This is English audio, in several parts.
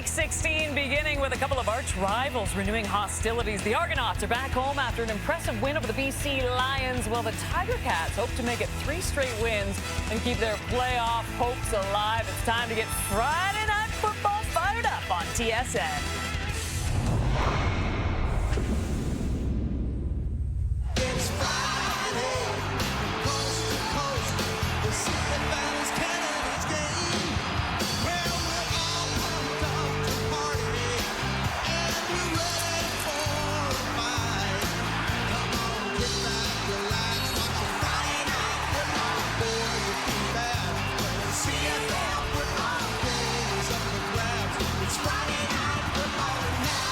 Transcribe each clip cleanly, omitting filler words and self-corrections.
Week 16 beginning with a couple of arch rivals renewing hostilities. The Argonauts are back home after an impressive win over the BC Lions, while the Tiger Cats hope to make it 3 straight wins and keep their playoff hopes alive. It's time to get Friday Night Football fired up on TSN. It's Friday, coast to coast, the CFL is Canada's game. Well, we're all pumped up to party, and we're ready for a fight. Come on, get back, relax, watch the Friday Night Football, boys, it ain't bad. The CFL football game is up for grabs. It's Friday Night Football tonight.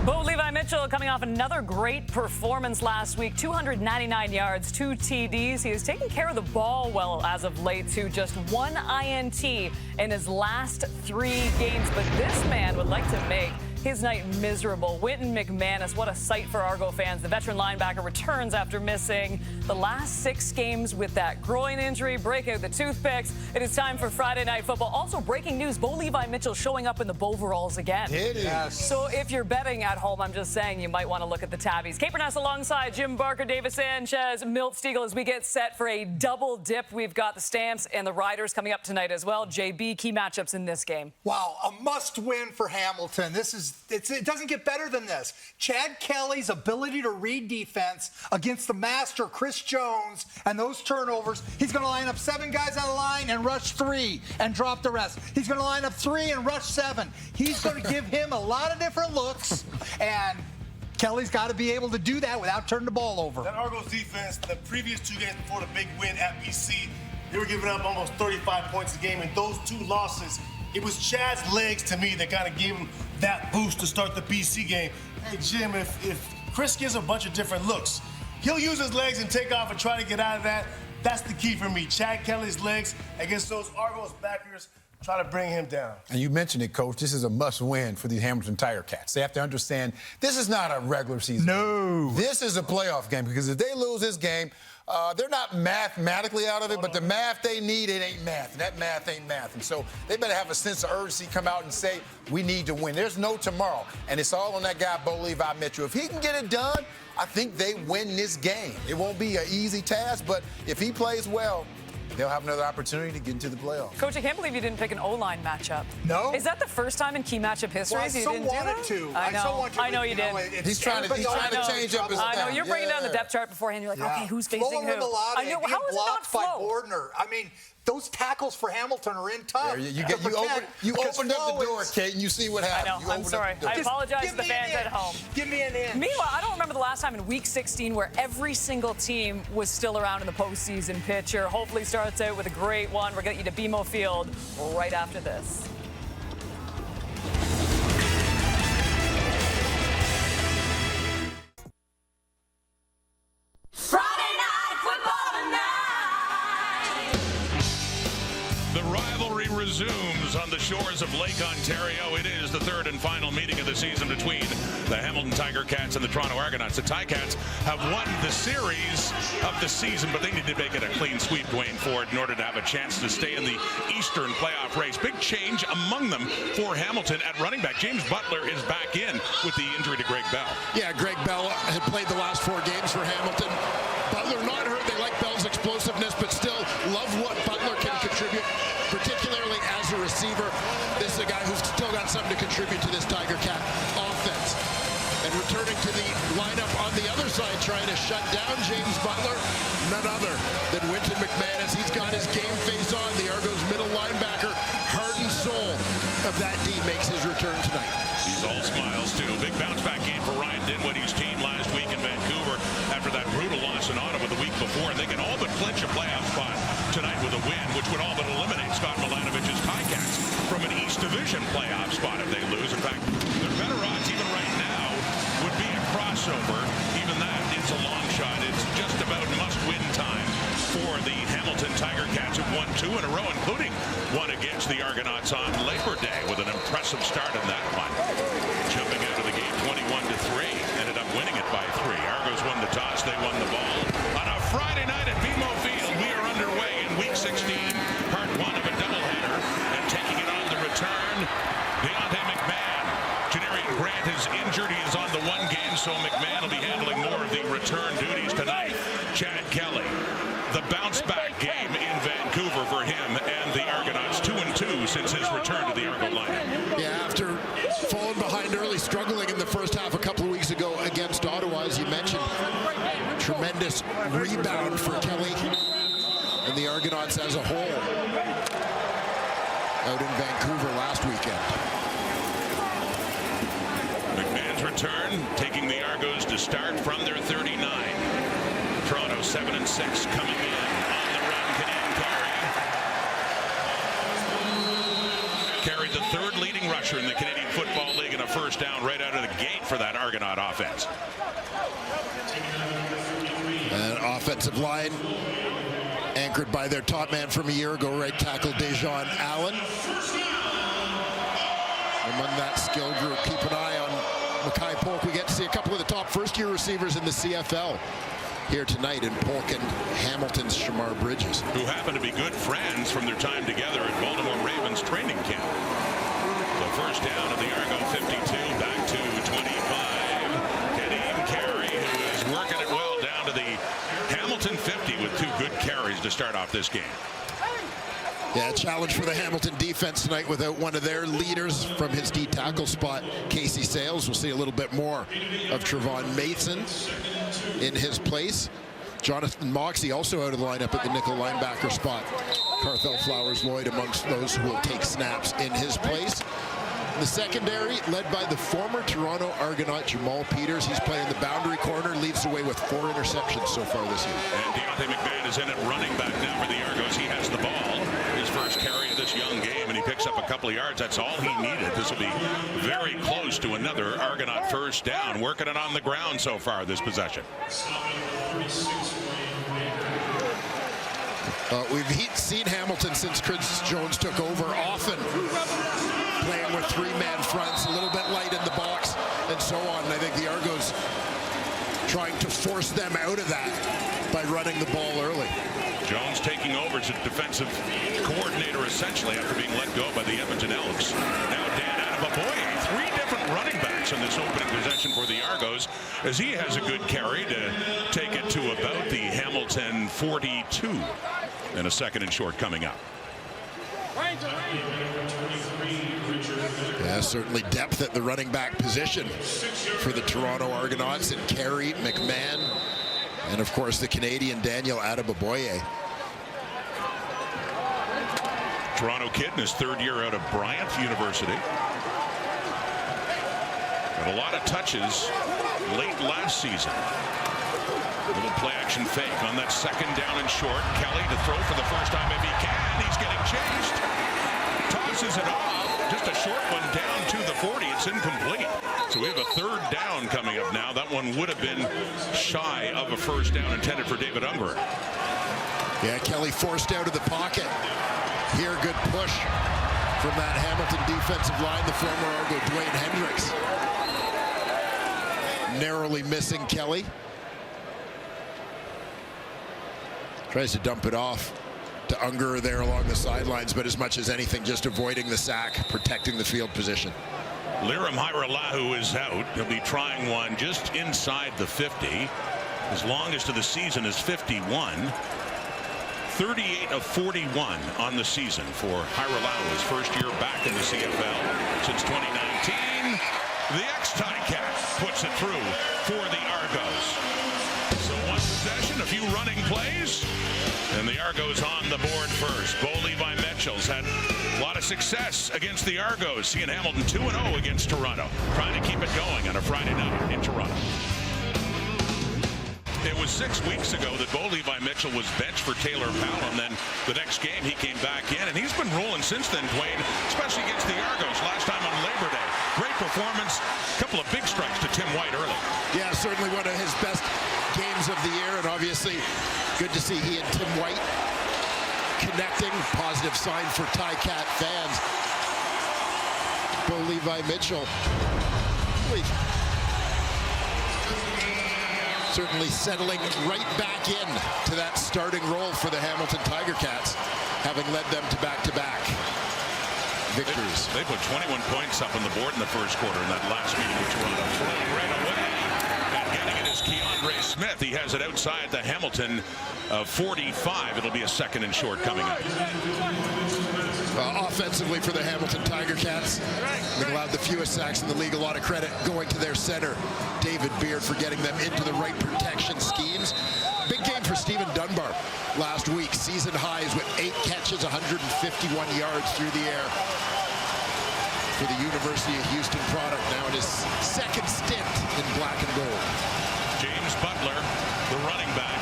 Bo Levi Mitchell coming off another great performance last week. 299 yards, 2 TDs. He has taken care of the ball well as of late, too. Just 1 INT in his last 3 games. But this man would like to make his night miserable. Wynton McManus, what a sight for Argo fans. The veteran linebacker returns after missing the last 6 games with that groin injury. Break out the toothpicks. It is time for Friday Night Football. Also, breaking news, Bo Levi Mitchell showing up in the Boveralls again. It is. Yes. So if you're betting at home, I'm just saying you might want to look at the tabbies. Kate Burness alongside Jim Barker, David Sanchez, Milt Stiegel as we get set for a double dip. We've got the Stamps and the Riders coming up tonight as well. JB, key matchups in this game. Wow, a must-win for Hamilton. It doesn't get better than this. Chad Kelly's ability to read defense against the master, Chris Jones, and those turnovers. He's going to line up 7 guys on the line and rush 3 and drop the rest. He's going to line up 3 and rush 7. He's going to give him a lot of different looks, and Kelly's got to be able to do that without turning the ball over. That Argos defense, the previous 2 games before the big win at BC, they were giving up almost 35 points a game. In those 2 losses, it was Chad's legs, to me, that kind of gave him that boost to start the BC game. Hey, Jim, if Chris gives a bunch of different looks, he'll use his legs and take off and try to get out of that. That's the key for me. Chad Kelly's legs against those Argos backers, try to bring him down. And you mentioned it, Coach. This is a must-win for the Hamilton Tiger Cats. They have to understand this is not a regular season. No. This is a playoff game, because if they lose this game, they're not mathematically out of it, but the math they need, it ain't math. And that math ain't math. And so they better have a sense of urgency, come out and say, we need to win. There's no tomorrow. And it's all on that guy, Bo Levi Mitchell. If he can get it done, I think they win this game. It won't be an easy task, but if he plays well, they'll have another opportunity to get into the playoffs. Coach, I can't believe you didn't pick an O-line matchup. No. Is that the first time in key matchup history Well, you didn't do that? I know you did. He's trying to change up his I know. style. You're bringing down the depth chart beforehand. You're like, okay, who's facing Flowing who? him a lot, I know. and How being is it not blocked by flow? Bordner. I mean, those tackles for Hamilton are in tough. You because opened up the Flo door, is- Kate, and you see what I happened. know. I'm sorry. I apologize give to the me an fans at inch. home. Give me an inch. Meanwhile, I don't remember the last time in Week 16 where every single team was still around in the postseason picture. Hopefully starts out with a great one. We're going to get you to BMO Field right after this. Friday Night Football tonight. The rivalry resumes on the shores of Lake Ontario. It is the 3rd and final meeting of the season between the Hamilton Tiger Cats and the Toronto Argonauts. The Ticats have won the series of the season, but they need to make it a clean sweep going forward in order to have a chance to stay in the Eastern playoff race. Big change among them for Hamilton at running back. James Butler is back in with the injury to Greg Bell. Yeah, Greg Bell had played the last 4 games for Hamilton. Butler not hurt. They like Bell's explosiveness, but still love what Butler can contribute, particularly as a receiver. This is a guy who's still got something to contribute to this Tiger Cat offense. And returning to the lineup on the other side, trying to shut down James Butler, none other than Wynton McManus. He's got his game face on. The Argos middle linebacker, heart and soul of that D, makes his return tonight. He's all smiles, too. Big bounce-back game for Ryan Dinwiddie's team last week in Vancouver after that brutal loss in Ottawa the week before. And they can all but clinch a playoff spot tonight with a win, which would all but eliminate Scott Milanovic's Ticats from an East Division playoff spot if they lose. In fact, their better odds even right now would be a crossover. Even that, it's a long shot. It's just about must-win time for the Hamilton Tiger Cats, who've won 2 in a row, including one against the Argonauts on Labor Day with an impressive start in that one. Jumping out of the game, line, so McMahon will be handling more of the return duties tonight. Chad Kelly, the bounce-back game in Vancouver for him and the Argonauts, 2-2 since his return to the Argo lineup. Yeah, after falling behind early, struggling in the first half a couple of weeks ago against Ottawa, as you mentioned. Tremendous rebound for Kelly and the Argonauts as a whole out in Vancouver last weekend. McMahon's return, taking the Argos to start from their 39. Toronto 7-6 coming in on the run. Canadian carried the third leading rusher in the Canadian Football League and a first down right out of the gate for that Argonaut offense. An offensive line anchored by their top man from a year ago, right tackle Dejon Allen. Among that skill group, keep an eye on Mackay Polk. We get to see a couple of the top first-year receivers in the CFL here tonight in Polk and Hamilton's Shamar Bridges, who happen to be good friends from their time together at Baltimore Ravens training camp. The first down of the Argo 52, back to 25. Canadian Carey, who is working it well down to the Hamilton 50 with two good carries to start off this game. Yeah, a challenge for the Hamilton defense tonight without one of their leaders from his D tackle spot, Casey Sales. We'll see a little bit more of Trevon Mason in his place. Jonathan Moxey also out of the lineup at the nickel linebacker spot. Carthel Flowers Lloyd amongst those who will take snaps in his place. The secondary, led by the former Toronto Argonaut Jamal Peters. He's playing the boundary corner, leads the way with 4 interceptions so far this year. And Deontay McMahon is in at running back now for the Argos. He has the ball. His first carry of this young game, and he picks up a couple of yards. That's all he needed. This will be very close to another Argonaut first down. Working it on the ground so far this possession. We've seen Hamilton since Chris Jones took over often playing with 3-man fronts, a little bit light in the box and so on. And I think the Argos trying to force them out of that by running the ball early. Jones taking over as a defensive coordinator essentially after being let go by the Edmonton Elks. Now Dan Adebaboye, 3 different running backs in this opening possession for the Argos as he has a good carry to take it to about the Hamilton 42. And a second and short coming up. Yeah, certainly depth at the running back position for the Toronto Argonauts, and Carey, McMahon, and of course the Canadian Daniel Adebaboye. Toronto kid in his 3rd year out of Bryant University. Got a lot of touches late last season. Little play action fake on that second down and short. Kelly to throw for the first time if he can. He's getting chased. Tosses it off. Just a short one down to the 40. It's incomplete. So we have a 3rd down coming up now. That one would have been shy of a first down intended for David Unger. Yeah, Kelly forced out of the pocket. Here, good push from that Hamilton defensive line, the former Argo Dwayne Hendricks. Narrowly missing Kelly. Tries to dump it off to Unger there along the sidelines, but as much as anything, just avoiding the sack, protecting the field position. Liram Hiralahu is out. He'll be trying one just inside the 50. His longest of the season is 51. 38 of 41 on the season for Hiralahu, his first year back in the CFL since 2019. The ex-Ticat puts it through for the Argos. So one possession, a few running plays, and the Argos on the board first. Bo Levi Mitchell's had a lot of success against the Argos. He and Hamilton 2-0 against Toronto, trying to keep it going on a Friday night in Toronto. It was 6 weeks ago that Bo Levi Mitchell was benched for Taylor Powell, and then the next game he came back in, and he's been rolling since then, Dwayne, especially against the Argos last time on Labor Day. Great performance, a couple of big strikes to Tim White early. Yeah, certainly one of his best games of the year, and obviously good to see he and Tim White connecting. Positive sign for Ticat fans. Bo Levi Mitchell certainly settling right back in to that starting role for the Hamilton Tiger Cats, having led them to back-to-back victories. They put 21 points up on the board in the first quarter in that last meeting with Toronto. Right away. Getting it is Keandre Smith. He has it outside the Hamilton 45. It'll be a second and short coming up. Offensively for the Hamilton Tiger Cats, they allowed the fewest sacks in the league. A lot of credit going to their center, David Beard, for getting them into the right protection schemes. Big game for Stephen Dunbar last week. Season highs with 8 catches, 151 yards through the air for the University of Houston product, now in his second stint in black and gold. James Butler, the running back.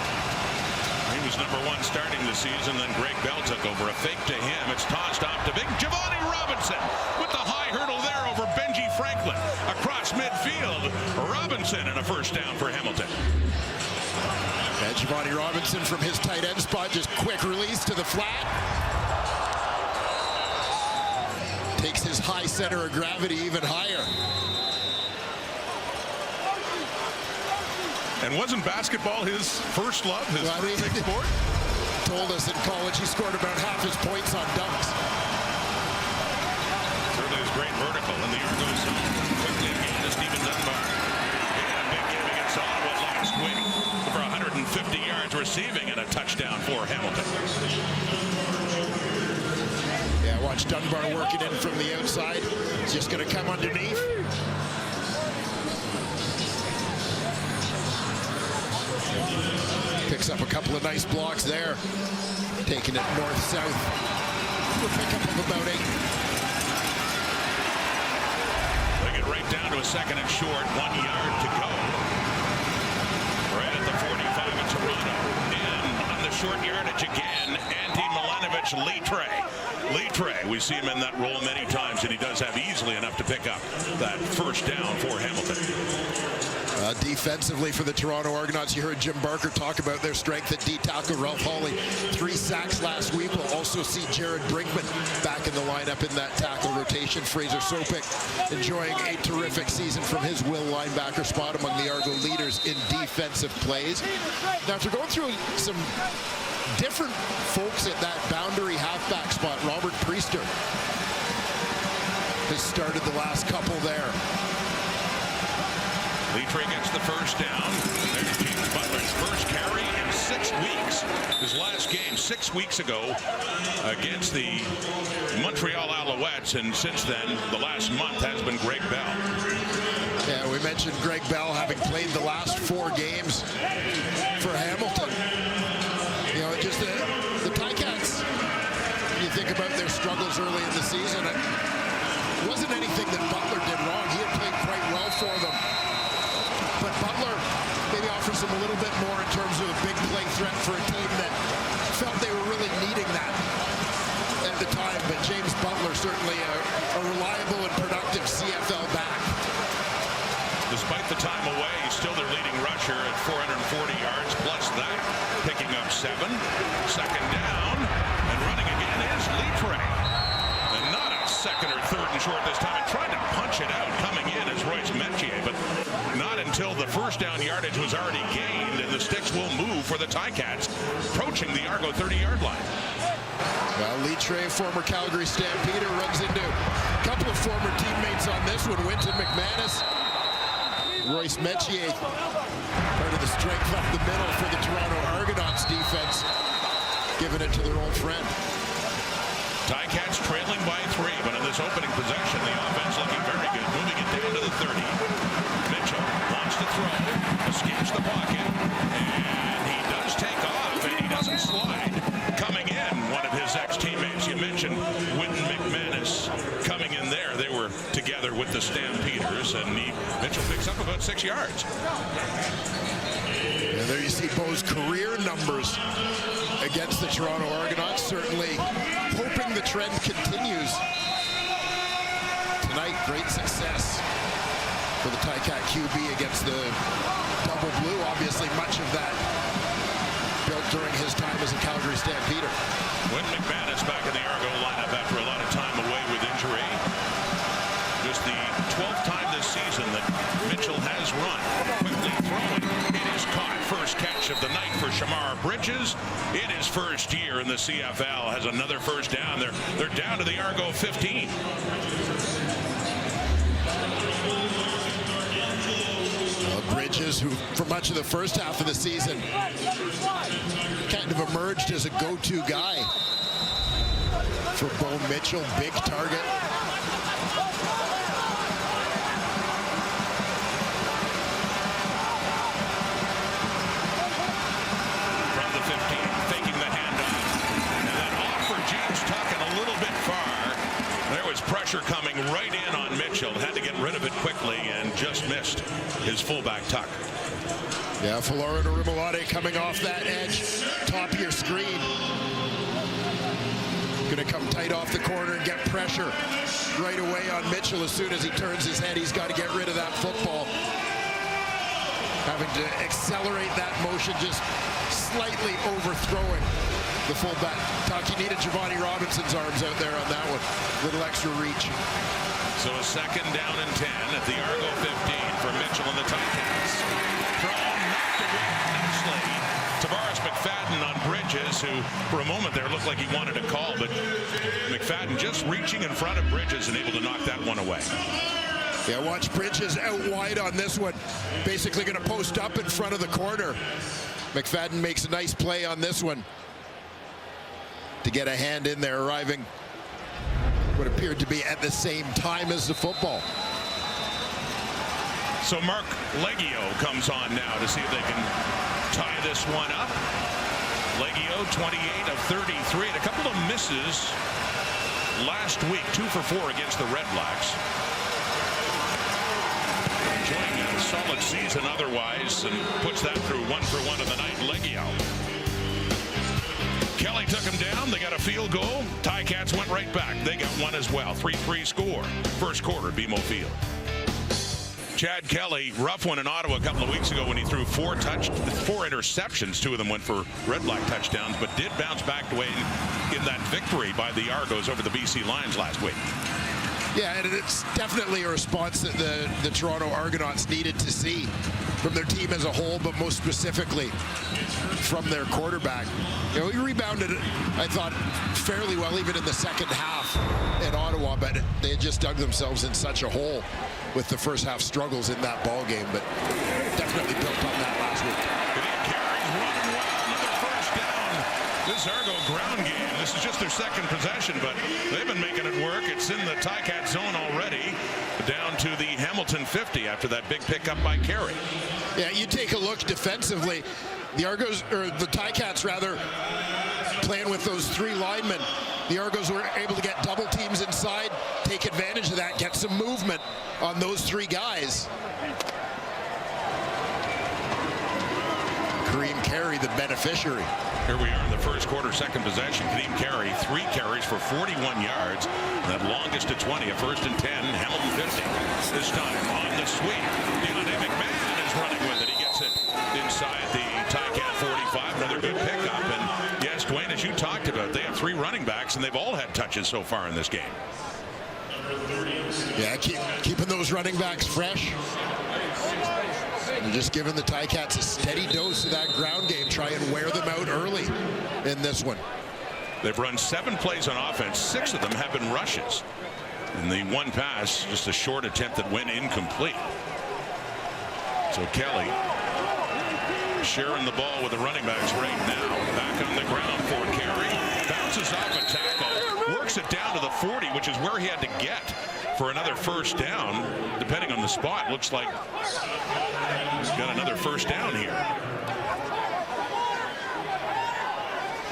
He was number 1 starting the season, then Greg Bell took over. A fake to him. It's tossed off to big Giovanni Robinson with the high hurdle there over Benji Franklin. Across midfield, Robinson and a first down for Hamilton. And Giovanni Robinson from his tight end spot, just quick release to the flat. Takes his high center of gravity even higher. And wasn't basketball his first love, his first big sport? Told us in college he scored about half his points on dunks. Certainly was great vertical in the Argonauts. Quickly again to Stephen Dunbar. Yeah, big game against Ottawa last week for 150 yards receiving and a touchdown for Hamilton. Yeah, watch Dunbar working in from the outside. He's just going to come underneath. Picks up a couple of nice blocks there. Taking it north-south. A pickup of about 8. They get right down to a second and short. 1 yard to go. Right at the 45 of Toronto. And on the short yardage again, Andy Milanovic Litre. We see him in that role many times, and he does have easily enough to pick up that first down for Hamilton. Defensively for the Toronto Argonauts, you heard Jim Barker talk about their strength at D-tackle. Ralph Hawley, 3 sacks last week. We'll also see Jared Brinkman back in the lineup in that tackle rotation. Fraser Sopik enjoying a terrific season from his will linebacker spot, among the Argo leaders in defensive plays. Now, after going through some different folks at that boundary halfback spot, Robert Priester has started the last couple there. Litre gets the first down. There's James Butler's first carry in 6 weeks. His last game 6 weeks ago against the Montreal Alouettes, and since then, the last month has been Greg Bell. Yeah, we mentioned Greg Bell having played the last 4 games for Hamilton. You know, just the Ticats, you think about their struggles early in the season, it wasn't anything that Butler did wrong. He had played quite well for them. But Butler maybe offers them a little bit more in terms of a big play threat for a team that felt they were really needing that at the time. But James Butler, certainly a reliable and productive CFL back. Despite the time away, he's still their leading rusher at 440 yards, plus that, picking up 7. Second down, and running again is Litre. And not a second or third and short this time. And tried to punch it out coming in as Royce Metier, but not until the first down yardage was already gained, and the sticks will move for the Ticats, approaching the Argo 30-yard line. Well, Litre, former Calgary Stampeder, runs into a couple of former teammates on this one. Winton McManus, Royce Metier, part of the strength up the middle for the Toronto Argonauts defense, giving it to their old friend. Ticats trailing by 3, but in this opening possession, the offense looking very good, moving it down to the 30. Mitchell wants to throw, escapes the pocket, and he does take off, and he doesn't slide. Coming in, one of his ex-teammates, you mentioned Winton McManus coming in there. They were together with the Stampeders, and Mitchell picks up about 6 yards. And there you see Bo's career numbers against the Toronto Argonauts, certainly hoping the trend continues. Tonight, great success for the Ticat QB against the Double Blue. Obviously, much of that built during his time as a Calgary Stampeder. When McManus back in the Argo lineup after a lot of time away with injury. Just the 12th time this season that Mitchell has run. Quickly throwing. It is caught. First catch of the night for Shamar Bridges. In his first year in the CFL, has another first down. They're down to the Argo 15. Bridges Argos, who for much of the first half of the season kind of emerged as a go-to guy for Bo Mitchell, big target. From the 15, faking the handoff. And then off for James Tuck and a little bit far. There was pressure coming right in on Mitchell. Had to get rid of it quickly and just missed his fullback Tuck. Yeah, Florida Rimolade coming off that edge, top of your screen. Going to come tight off the corner and get pressure right away on Mitchell. As soon as he turns his head, he's got to get rid of that football. Having to accelerate that motion, just slightly overthrowing the fullback. Tuck, he needed Giovanni Robinson's arms out there on that one. Little extra reach. So a second down and 10 at the Argo 15 for Mitchell and the Ticats. Throw knocked away nicely. Tavares McFadden on Bridges, who for a moment there looked like he wanted a call, but McFadden just reaching in front of Bridges and able to knock that one away. Yeah, watch Bridges out wide on this one. Basically going to post up in front of the corner. McFadden makes a nice play on this one to get a hand in there, arriving what appeared to be at the same time as the football. So Mark Leggio comes on now to see if they can tie this one up. Leggio 28 of 33, and a couple of misses last week, 2 for 4 against the Red Blacks. Enjoying a solid season otherwise, and puts that through 1 for 1 of the night. Leggio. Kelly took him down. They got a field goal. Ticats went right back. They got one as well. 3-3 score. First quarter, BMO Field. Chad Kelly, rough one in Ottawa a couple of weeks ago when he threw 4 interceptions. 2 of them went for Red Black touchdowns, but did bounce back away in that victory by the Argos over the BC Lions last week. Yeah, and it's definitely a response that the Toronto Argonauts needed to see from their team as a whole, but most specifically from their quarterback. You know, he rebounded, I thought, fairly well even in the second half in Ottawa, but they had just dug themselves in such a hole with the first half struggles in that ball game, but definitely built on that last week. Running well, another first down. This Argo ground game, this is just their second possession, but they've been making it work. It's in the Ticat zone already, down to the Hamilton 50 after that big pickup by Carey. Yeah, you take a look defensively. The Argos, or the Ticats rather, playing with those 3 linemen. The Argos were able to get double teams inside, take advantage of that, get some movement on those 3 guys. Kareem Carey, the beneficiary. Here we are in the first quarter, second possession. Kareem Carey, 3 carries for 41 yards. That longest to 20, a first and 10, Hamilton 50. This time on the sweep. Deontay McMahon is running with it. He gets it inside the Ticat 45. Another good pickup. And yes, Dwayne, as you talked about, they have 3 running backs, and they've all had touches so far in this game. Yeah, keeping those running backs fresh. And just giving the Ticats a steady dose of that ground game. Try and wear them out early in this one. They've run 7 plays on offense. 6 of them have been rushes. And the one pass, just a short attempt that went incomplete. So Kelly sharing the ball with the running backs right now. Back on the ground for Carey. Bounces off a tackle. Works it down to the 40, which is where he had to get for another first down. Depending on the spot, looks like he's got another first down here.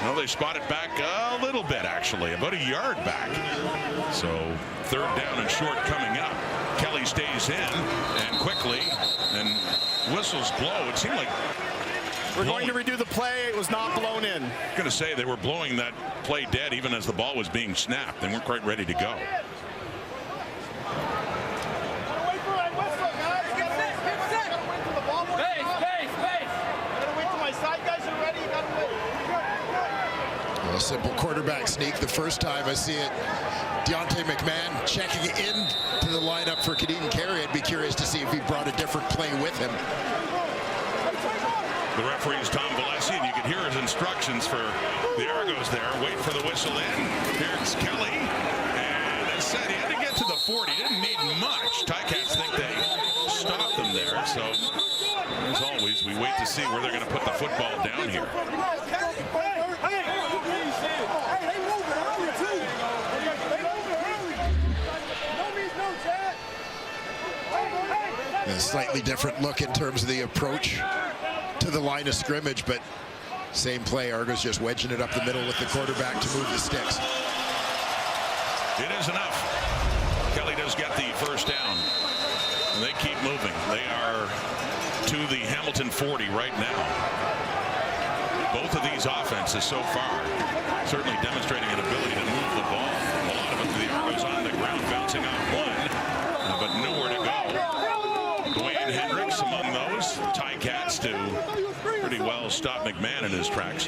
Well, they spot it back a little bit, actually, about a yard back. So third down and short coming up. Kelly stays in and quickly, and whistles blow. It seemed like we're going to redo the play. It was not blown in. I'm going to say they were blowing that play dead even as the ball was being snapped. They weren't quite ready to go. A simple quarterback sneak the first time I see it. Deontay McMahon checking in to the lineup for Kareem Carey. I'd be curious to see if he brought a different play with him. The referee is Tom Valesi, and you can hear his instructions for the Argos there. Wait for the whistle in. Here's Kelly. And as said, he had to get to the 40. Didn't need much. Ticats think they stopped them there. So As always, we wait to see where they're going to put the football down here. A slightly different look in terms of the approach to the line of scrimmage, but same play. Argos just wedging it up the middle with the quarterback to move the sticks. It is enough. Kelly does get the first down. And they keep moving. They are to the Hamilton 40 right now. Both of these offenses so far certainly demonstrating an ability to move the ball. A lot of it, the Argos on the ground bouncing off one, but nowhere to go. Dwayne Hendricks among those. Ticats to pretty well stop McMahon in his tracks.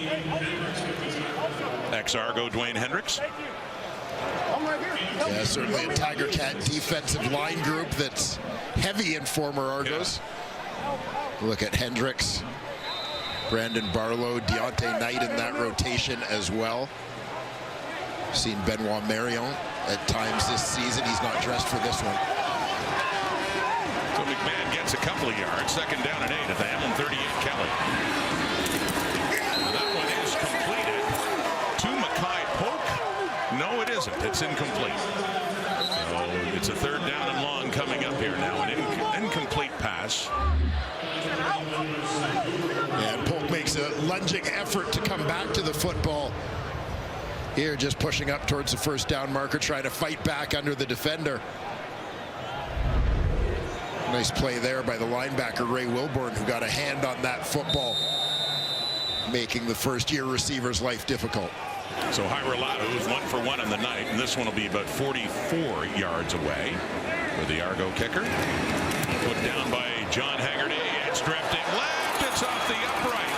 Ex-Argo Dwayne Hendricks. Yeah, certainly a Tiger Cat defensive line group that's heavy in former Argos. Yeah. Look at Hendricks, Brandon Barlow, Deontay Knight in that rotation as well. Seen Benoit Marion at times this season. He's not dressed for this one. So McMahon gets a couple of yards. Second down and 8 at the Hamilton 38 Kelly. That one is completed to Mackay Polk. No, it isn't. It's incomplete. So it's a third down and long coming up here now. An incomplete pass. And Polk makes a lunging effort to come back to the football. Here, just pushing up towards the first down marker, trying to fight back under the defender. Nice play there by the linebacker, Ray Wilborn, who got a hand on that football, making the first-year receiver's life difficult. So Hirolatu is 1 for 1 on the night, and this one will be about 44 yards away for the Argo kicker. Put down by John Haggerty. It's drifting left. It's off the upright.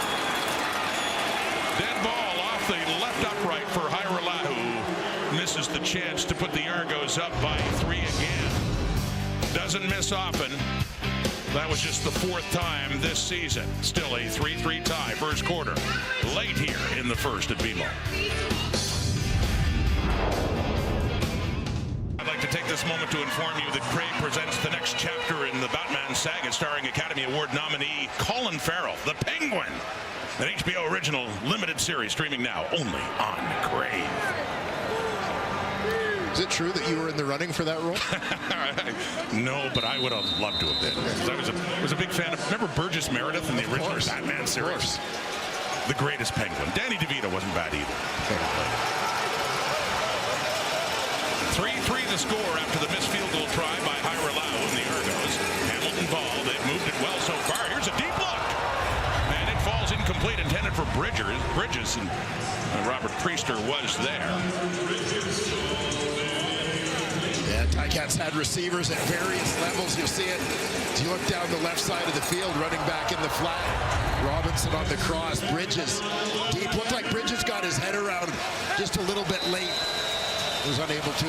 Dead ball off the left upright for Hirolatu. Misses the chance to put the Argos up by 3 again. Doesn't miss often. That was just the 4th time this season. Still a 3-3 tie, first quarter. Late here in the first at BMO. I'd like to take this moment to inform you that Craig presents the next chapter in the Batman saga starring Academy Award nominee Colin Farrell, the Penguin. An HBO original limited series streaming now only on Crave. Is it true that you were in the running for that role? No, but I would have loved to have been. I was a big fan of, remember Burgess Meredith in the original Batman series? The greatest Penguin. Danny DeVito wasn't bad either. 3-3 the score after the missed field goal try by Hirolatu and the Argos. Hamilton ball. They've moved it well so far. Here's a deep look. And it falls incomplete, intended for Bridges, and Robert Priester was there. Yeah, Ticats had receivers at various levels. You'll see it as you look down the left side of the field, running back in the flat. Robinson on the cross. Bridges deep. Looked like Bridges got his head around just a little bit late. Was unable to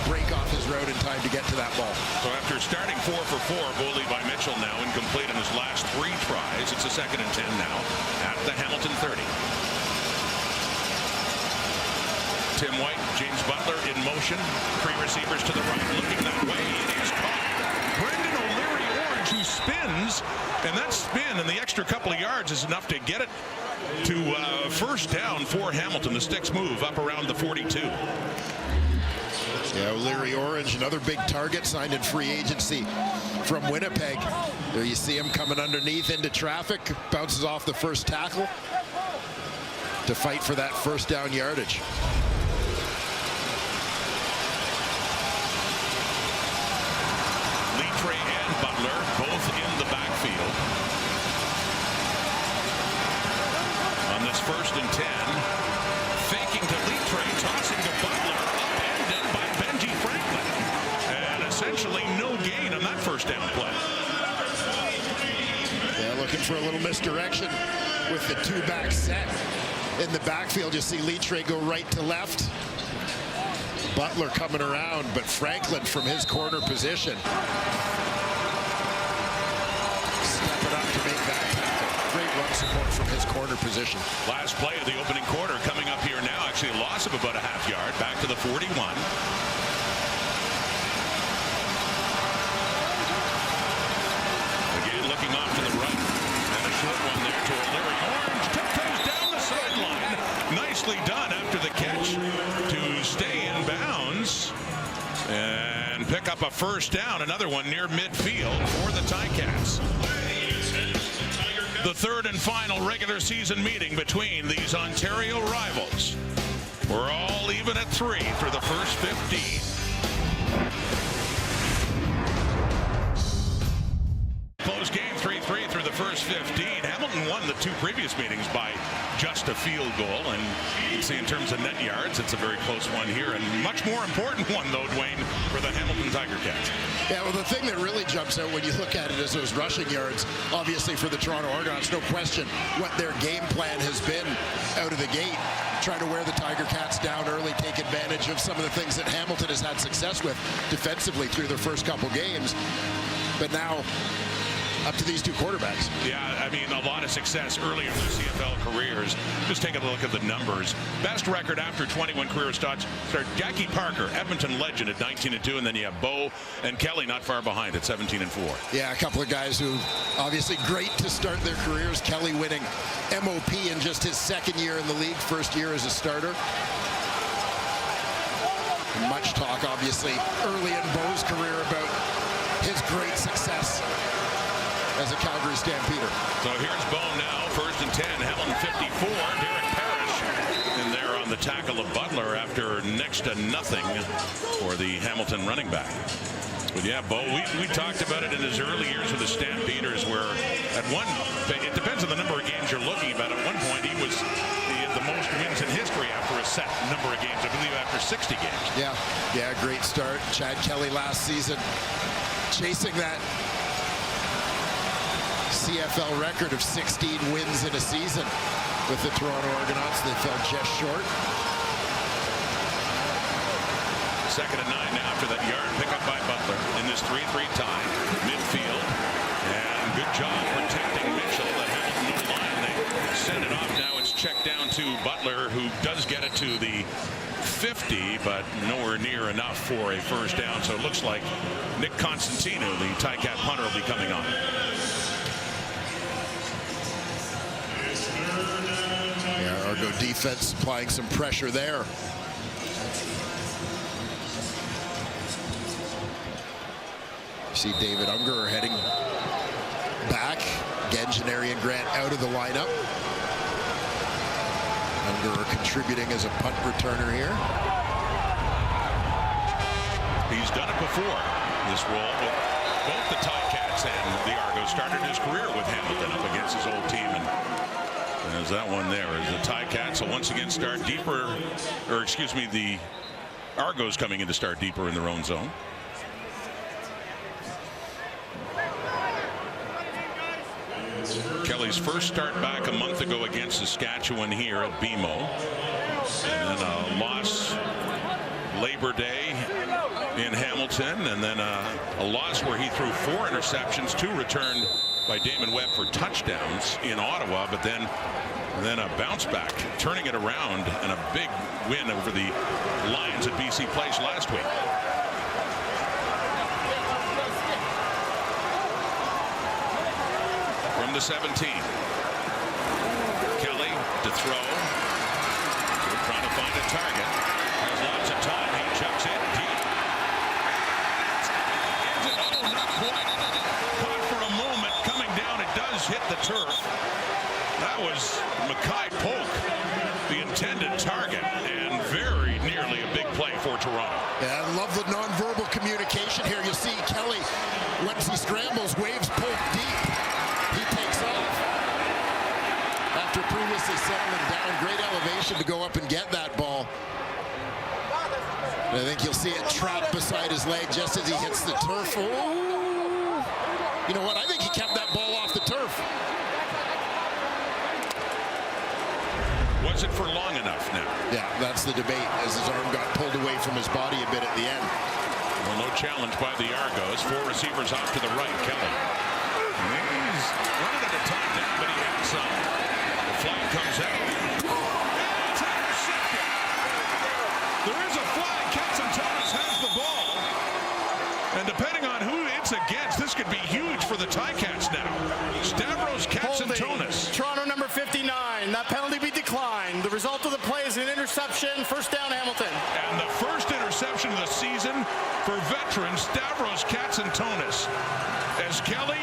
break off his road in time to get to that ball. So after starting 4 for 4, goal lead by Mitchell now incomplete in his last 3 tries. It's a 2nd and 10 now at the Hamilton 30. Tim White, James Butler in motion. 3 receivers to the right, looking that way. It is caught. Brendan O'Leary Orange, who spins, and that spin and the extra couple of yards is enough to get it to first down for Hamilton. The sticks move up around the 42. Yeah, O'Leary Orange, another big target, signed in free agency from Winnipeg. There you see him coming underneath into traffic, bounces off the first tackle to fight for that first down yardage. Litre and Butler both in the backfield. On this 1st and 10, faking to Litre, tossing to Butler, upended by Benji Franklin. And essentially no gain on that first down play. Yeah, looking for a little misdirection with the 2-back set. In the backfield, you see Litre go right to left. Butler coming around, but Franklin from his corner position stepping up to make that tackle. Great run support from his corner position. Last play of the opening quarter coming up here now. Actually a loss of about a half yard. Back to the 41. Again looking off to the right. up a first down, another one near midfield for the Ticats. The third and final regular season meeting between these Ontario rivals. We're all even at 3 through the first 15. Close game, 3-3 through the first 15. Hamilton won the 2 previous meetings by just a field goal, and you can see in terms of net yards, it's a very close one here, and much more important one, though, Dwayne, for the Hamilton Tiger Cats. Yeah, well, the thing that really jumps out when you look at it is those rushing yards. Obviously, for the Toronto Argonauts, no question what their game plan has been out of the gate. Trying to wear the Tiger Cats down early, take advantage of some of the things that Hamilton has had success with defensively through their first couple games. But now, up to these 2 quarterbacks. Yeah, I mean, a lot of success early in their CFL careers. Just take a look at the numbers. Best record after 21 career starts. Jackie Parker, Edmonton legend, at 19-2, and then you have Bo and Kelly not far behind at 17-4. Yeah, a couple of guys who obviously great to start their careers. Kelly winning MOP in just his 2nd year in the league, 1st year as a starter. Much talk, obviously, early in Bo's career about his great success as a Calgary Stampeder. So here's Bo now, 1st and 10, Hamilton 54. Derek Parrish in there on the tackle of Butler after next to nothing for the Hamilton running back. But yeah, Bo, we talked about it in his early years with the Stampeders, where it depends on the number of games you're looking at. At one point, he was the most wins in history after a set number of games, I believe after 60 games. Yeah, great start. Chad Kelly last season chasing that CFL record of 16 wins in a season with the Toronto Argonauts. They fell just short. 2nd and 9 now after that yard pickup by Butler in this 3-3 tie. Midfield. And good job protecting Mitchell. The Hamilton line. They send it off. Now it's checked down to Butler, who does get it to the 50, but nowhere near enough for a first down. So it looks like Nick Constantino, the Ticat punter, will be coming on. Yeah, Argo defense applying some pressure there. See David Unger heading back. Gengenary and Grant out of the lineup. Unger contributing as a punt returner here. He's done it before, this role, with both the Ticats and the Argos. Started his career with Hamilton up against his old team, and there's that one there. As the Ticats will once again start deeper, or excuse me, the Argos coming in to start deeper in their own zone. Kelly's first start back a month ago against Saskatchewan here at BMO. And then a loss Labor Day in Hamilton, and then a loss where he threw 4 interceptions, 2 returned by Damon Webb for touchdowns in Ottawa, but then a bounce back, turning it around, and a big win over the Lions at BC Place last week. From the 17. Kelly to throw. Trying to find a target. Has lots of time. He chucks it deep. Oh, not quite. Caught for a moment. Coming down, it does hit the turf. That was Mackay Polk, the intended target, and very nearly a big play for Toronto. Yeah, I love the nonverbal communication here. You see Kelly, once he scrambles, waves Polk deep. He takes off after previously settling down. Great elevation to go up and get that ball. And I think you'll see it trapped beside his leg just as he hits the turf. Oh. You know what? I think he kept that ball off the turf. Was it for long enough now? Yeah, that's the debate as his arm got pulled away from his body a bit at the end. Well, no challenge by the Argos. 4 receivers off to the right. Kelly. He's running at a time down, but he had some. The flag comes out. And it's intercepted. There is a flag. Katsantonis has the ball. And depending on who it's against, this could be huge for the Ticats now. Stavros Katsantonis. Toronto number 59. That penalty be declined. The result of the play is an interception. First down, Hamilton. And the first interception of the season for veteran Stavros Kelly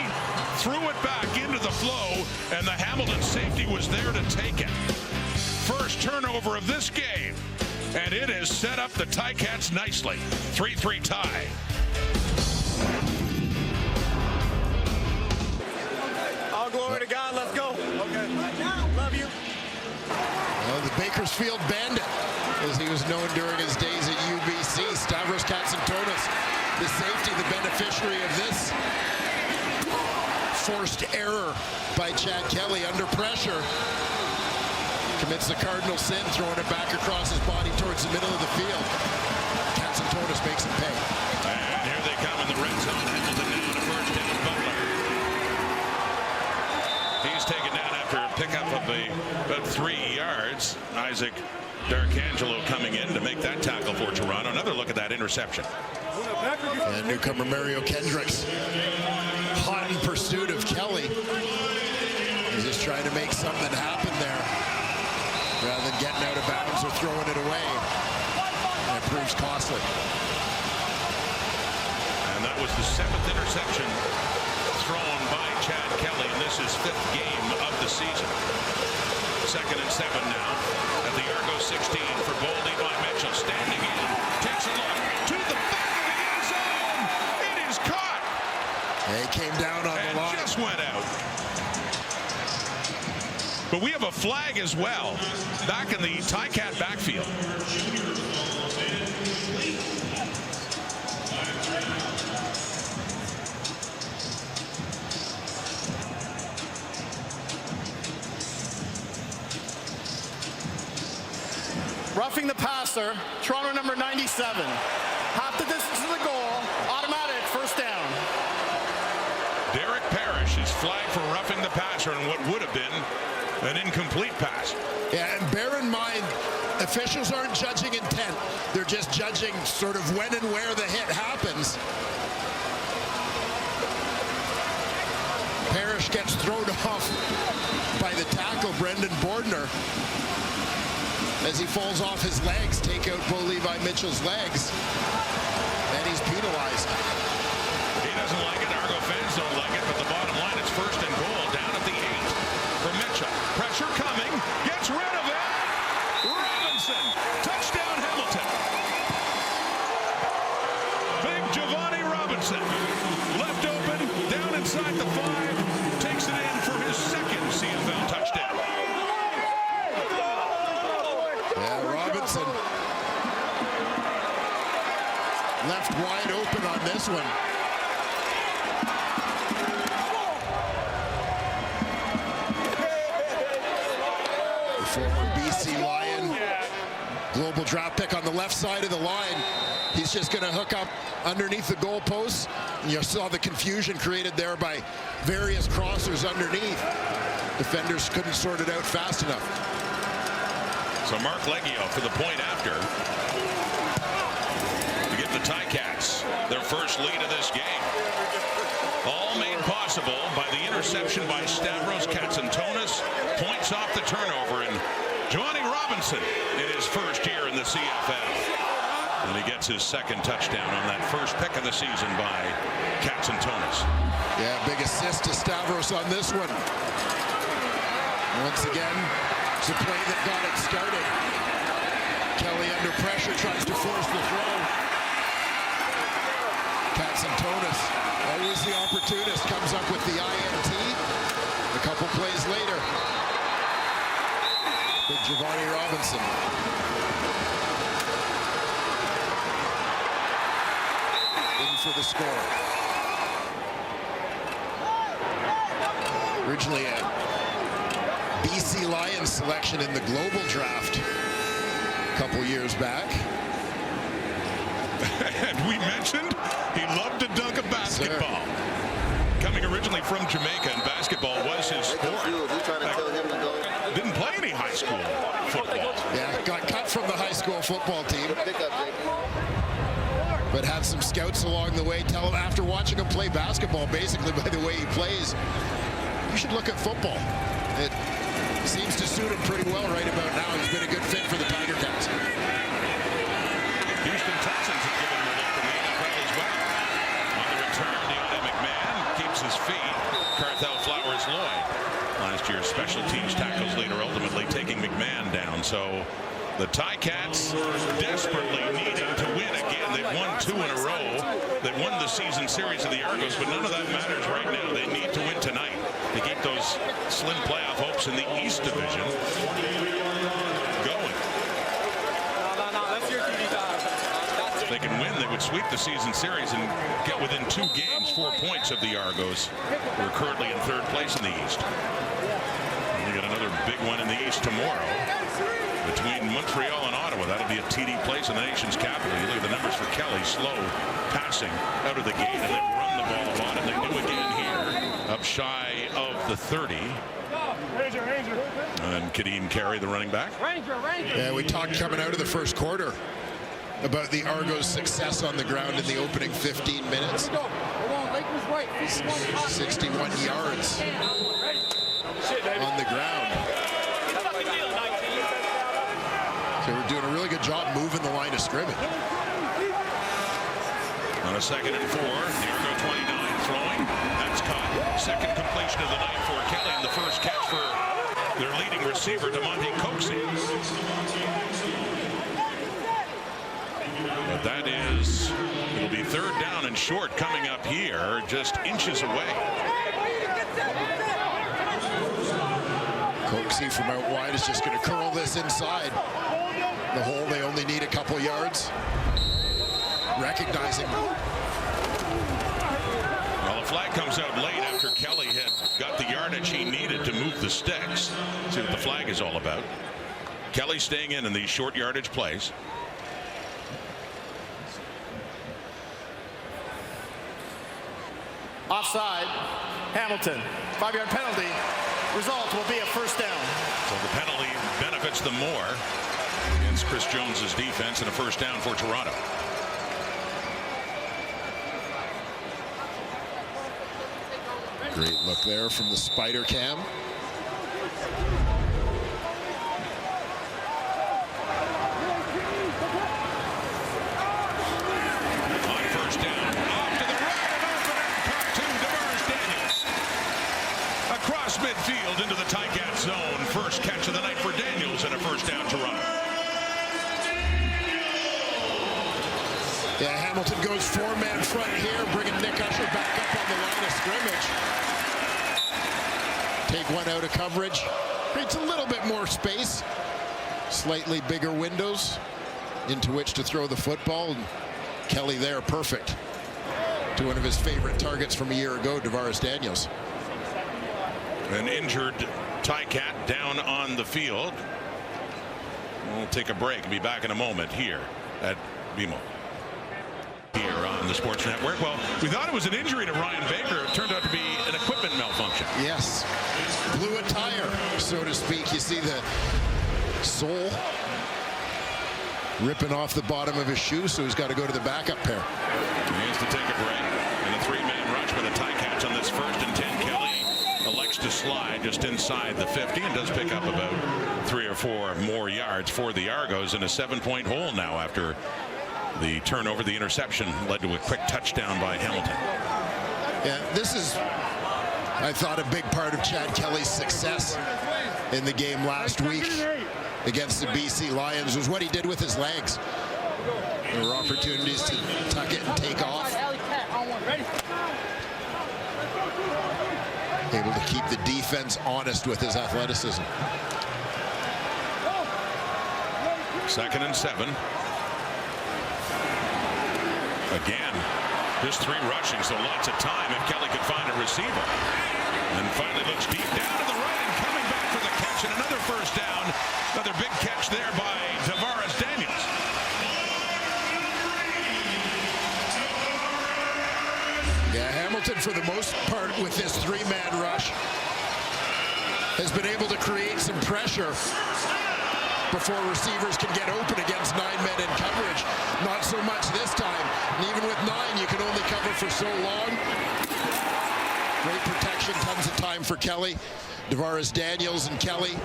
threw it back into the flow, and the Hamilton safety was there to take it. First turnover of this game, and it has set up the Ticats nicely. 3-3 tie. All glory to God. Let's go. Okay. Love you. Well, the Bakersfield Bandit, as he was known during his days at UBC, Stavros Katsantonis, the safety, the beneficiary of this forced error by Chad Kelly under pressure. Commits the cardinal sin, throwing it back across his body towards the middle of the field. Katsantonis makes him pay. And here they come in the red zone. Hamilton now to first down. Butler. He's taken down after a pickup of about 3 yards. Isaac D'Arcangelo coming in to make that tackle for Toronto. Another look at that interception. And newcomer Mario Kendricks, hot in pursuit of Kelly. He's just trying to make something happen there, rather than getting out of bounds or throwing it away. And it proves costly. And that was the 7th interception thrown by Chad Kelly, and this is 5th game of the season. 2nd and 7 now at the Argo 16 for Bo Levi Mitchell, standing in, takes a look to the back of the end zone. It is caught. He came down on the line. Just went out. But we have a flag as well back in the Ticat backfield. Roughing the passer, Toronto number 97. Half the distance to the goal, automatic, first down. Derek Parrish is flagged for roughing the passer on what would have been an incomplete pass. Yeah, and bear in mind, officials aren't judging intent. They're just judging sort of when and where the hit happens. Parrish gets thrown off by the tackle, Brendan Bordner. As he falls off his legs, take out Bo Levi Mitchell's legs, and he's penalized. He doesn't like it. Argo fans don't like it, but the bottom line, it's 1st and goal down at the 8 for Mitchell. Pressure coming, gets rid of it. Robinson, touchdown Hamilton. Big Giovanni Robinson, left open, down inside the 5, takes it in for his 2nd CFL touchdown. Yeah, Robinson left wide open on this one. The former BC Lion, global draft pick on the left side of the line. He's just going to hook up underneath the goalposts. You saw the confusion created there by various crossers underneath. Defenders couldn't sort it out fast enough. So Mark Leggio for the point after to get the Ticats their first lead of this game. All made possible by the interception by Stavros Katsantonis. Points off the turnover, and Giovanni Robinson in his first year in the CFL. And he gets his 2nd touchdown on that first pick of the season by Katsantonis. Yeah, big assist to Stavros on this one. Once again, it's a play that got it started. Kelly under pressure tries to force the throw. Katsantonis, always the opportunist, comes up with the INT. A couple plays later, big Giovanni Robinson. In for the score. Originally a BC Lions selection in the global draft a couple years back. And we mentioned he loved to dunk a basketball. Coming originally from Jamaica, and basketball was his sport. Didn't play any high school football. Yeah, got cut from the high school football team. But had some scouts along the way tell him, after watching him play basketball, basically by the way he plays, you should look at football. It seems to suit him pretty well right about now. He's been a good fit for the Tiger Cats. Houston Texans have given him a look in the NFL as well. On the return, Deontay McMahon keeps his feet. Carthel Flowers Lloyd, last year's special teams tackles leader, ultimately taking McMahon down. So the Ticats desperately needing to win again. They've won 2 in a row. They won the season series of the Argos, but none of that matters right now. They need to win tonight to keep those slim playoff hopes in the East Division going. If they can win, they would sweep the season series and get within 2 games, 4 points of the Argos, who are currently in 3rd place in the East. We got another big one in the East tomorrow between Montreal and Ottawa. That'll be a TD Place in the nation's capital. You look at the numbers for Kelly. Slow passing out of the gate, and they've run the ball a lot, and they do again here, up shy of the 30. And Kadeem Carey, the running back. Yeah, we talked coming out of the first quarter about the Argos' success on the ground in the opening 15 minutes. 61 yards on the ground. So we're doing a really good job moving the line of scrimmage. On a 2nd and 4, the Argo 29 throwing. That's caught. Second completion of the night for Kelly, and the first catch for their leading receiver, DeMonte Coxie. But that is, it'll be 3rd down and short coming up here, just inches away. Coxie from out wide is just going to curl this inside the hole. They only need a couple yards. Recognizing. Well, the flag comes out late after Kelly had got the yardage he needed to move the sticks. See what the flag is all about. Kelly staying in these short yardage plays. Offside. Hamilton. 5-yard penalty. Result will be a first down. So the penalty benefits them more against Chris Jones's defense, and a first down for Toronto. Great look there from the spider cam. On first down, off to the right, an opener, caught to DeMaris Daniels. Across midfield into the Ticat zone. First catch of the night for Daniels, and a first down, Toronto. Yeah, Hamilton goes 4-man front here, bringing Nick Usher back up on the line of scrimmage. Take one out of coverage. Creates a little bit more space. Slightly bigger windows into which to throw the football. And Kelly there, perfect. To one of his favorite targets from a year ago, DeMaris Daniels. An injured Ticat down on the field. We'll take a break and be back in a moment here at BMO. Here on the Sports Network. Well, we thought it was an injury to Ryan Baker. It turned out to be an equipment malfunction. Yes. Blew a tire, so to speak. You see the sole ripping off the bottom of his shoe, so he's got to go to the backup pair. He has to take a break. And a 3-man rush by the Ticats on this 1st and 10. Kelly elects to slide just inside the 50 and does pick up about 3 or 4 more yards for the Argos in a 7-point hole now after the turnover. The interception led to a quick touchdown by Hamilton. Yeah, this is, I thought, a big part of Chad Kelly's success in the game last week against the BC Lions was what he did with his legs. There were opportunities to tuck it and take off. Able to keep the defense honest with his athleticism. 2nd and 7. Again, just 3 rushing, so lots of time if Kelly could find a receiver. And finally looks deep down to the right and coming back for the catch, and another first down. Another big catch there by DeMaris Daniels. Yeah, Hamilton, for the most part, with this 3-man rush, has been able to create some pressure before receivers can get open against 9 men in coverage. Not so much this time. And even with 9, you can only cover for so long. Great protection, tons of time for Kelly. DeMaris Daniels and Kelly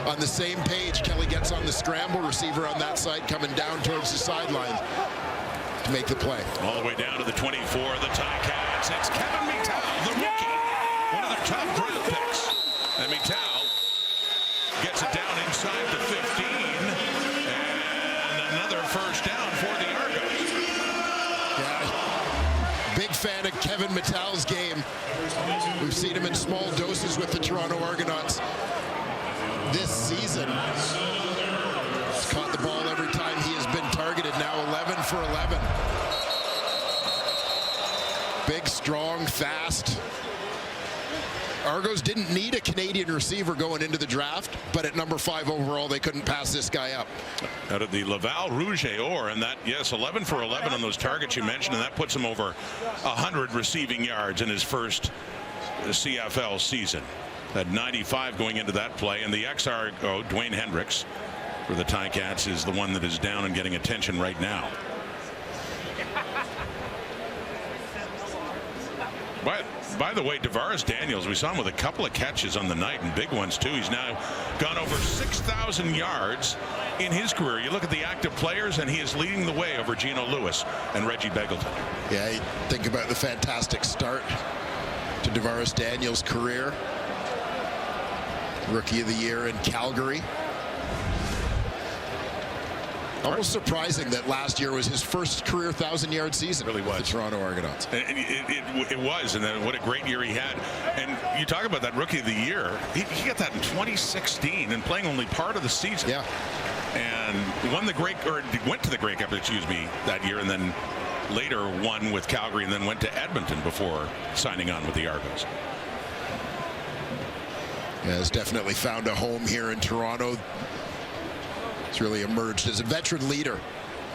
on the same page. Kelly gets on the scramble, receiver on that side coming down towards the sideline to make the play. All the way down to the 24 of the Ticats. It's Kevin Mittal, the rookie. top draft picks. And Mittal gets it down inside the 15. And another first down for the Argos. Yeah. Big fan of Kevin Mittal's game. We've seen him in small doses with the Toronto Argonauts this season. He's caught the ball every time he has been targeted. Now 11 for 11. Big, strong, fast. Argos didn't need a Canadian receiver going into the draft, but at number 5 overall, they couldn't pass this guy up. Out of the Laval Rouge-et-Or, and that, yes, 11 for 11 on those targets you mentioned, and that puts him over 100 receiving yards in his first CFL season. At 95 going into that play, and the ex-Argo, Dwayne Hendricks, for the Ticats, is the one that is down and getting attention right now. By the way, Devaris Daniels, we saw him with a couple of catches on the night, and big ones too. He's now gone over 6,000 yards in his career. You look at the active players, and he is leading the way over Geno Lewis and Reggie Begelton. Yeah, you think about the fantastic start to Devaris Daniels' career. Rookie of the Year in Calgary. Almost surprising that last year was his first career 1,000-yard season. Really was. With the Toronto Argonauts. And it was, and then what a great year he had. And you talk about that Rookie of the Year. He got that in 2016 and playing only part of the season. Yeah. And won the went to the Grey Cup, that year, and then later won with Calgary, and then went to Edmonton before signing on with the Argos. Yeah, has definitely found a home here in Toronto. He's really emerged as a veteran leader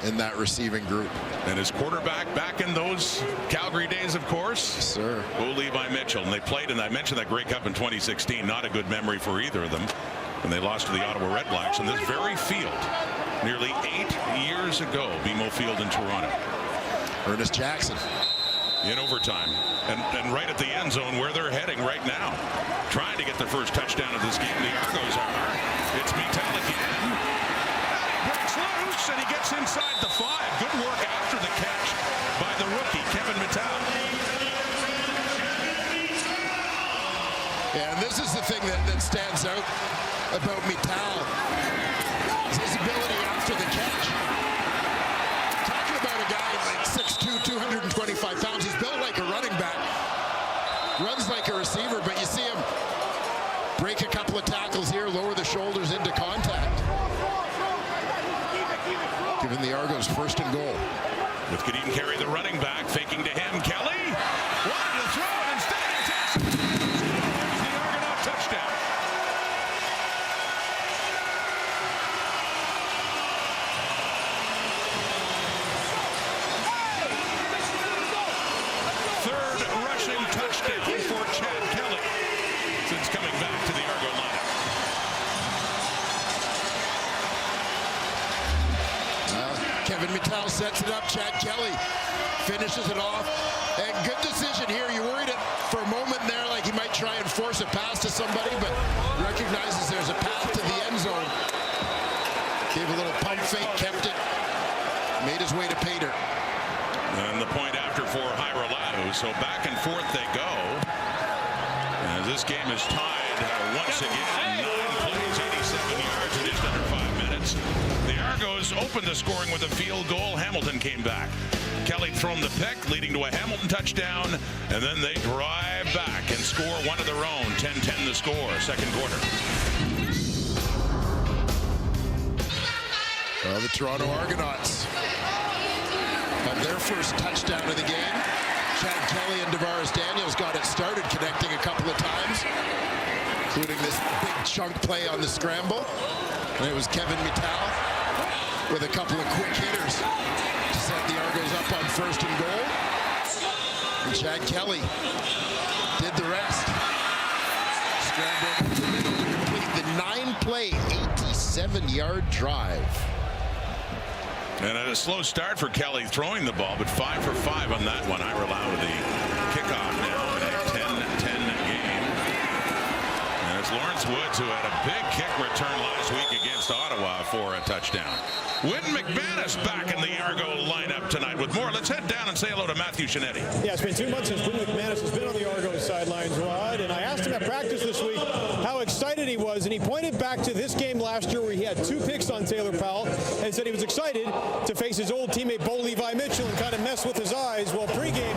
in that receiving group. And his quarterback back in those Calgary days, of course. Yes, sir. Levi Mitchell. And they played, and I mentioned that Grey Cup in 2016. Not a good memory for either of them when they lost to the Ottawa Redblacks in this very field nearly 8 years ago, BMO Field in Toronto. Ernest Jackson. In overtime. And right at the end zone where they're heading right now. Trying to get their first touchdown of this game. The Argos are. It's Mittal again. Breaks loose, and he gets inside the 5. Good work after the catch by the rookie, Kevin Mittal. Yeah, and this is the thing that stands out about Mittal. Is his ability after the catch. Talking about a guy like 6'2", 225 pounds. He's built like a running back. Runs like a receiver, but you see him break a couple of tackles here, lower the shoulders into contact. Giving the Argos first and goal. With Kadeem Carey, the running back, faking to him. Kelly wanted to throw it, instead he takes it. The Argonaut touchdown. Third rushing touchdown for Chad Kelly since coming back to the Argo lineup. Kevin Mittal sets it up. Chad Kelly finishes it off. And good decision here. You worried it for a moment there like he might try and force a pass to somebody, but recognizes there's a path to the end zone. Gave a little pump fake, kept it, made his way to Pater. And the point after for Hyrolatu. So back and forth they go. As this game is tied once again. 9 plays, 87 yards in just under 5 minutes. The Argos opened the scoring with a field goal. Hamilton came back. Kelly thrown the pick, leading to a Hamilton touchdown. And then they drive back and score one of their own. 10-10 the score, second quarter. Well, the Toronto Argonauts have their first touchdown of the game. Chad Kelly and Devaris Daniels got it started, connecting a couple of times, including this big chunk play on the scramble. And it was Kevin Mittal with a couple of quick hitters to set the Argos up on first and goal. And Chad Kelly did the rest. Scrambled up the middle to complete the 9-play, 87-yard drive. And a slow start for Kelly throwing the ball, but 5 for 5 on that one. Hyrolatu with the kickoff now in a 10-10 game. And it's Lawrence Wood Argonauts, who had a big kick return last week against Ottawa for a touchdown. Wynton McManus back in the Argo lineup tonight with more. Let's head down and say hello to Matthew Shinetti. Yeah, it's been 2 months since Wynton McManus has been on the Argo sidelines, Rod, and I asked him at practice this week how excited he was, and he pointed back to this game last year where he had 2 picks on Taylor Powell and said he was excited to face his old teammate Bo Levi Mitchell and kind of mess with his eyes. Well, pregame,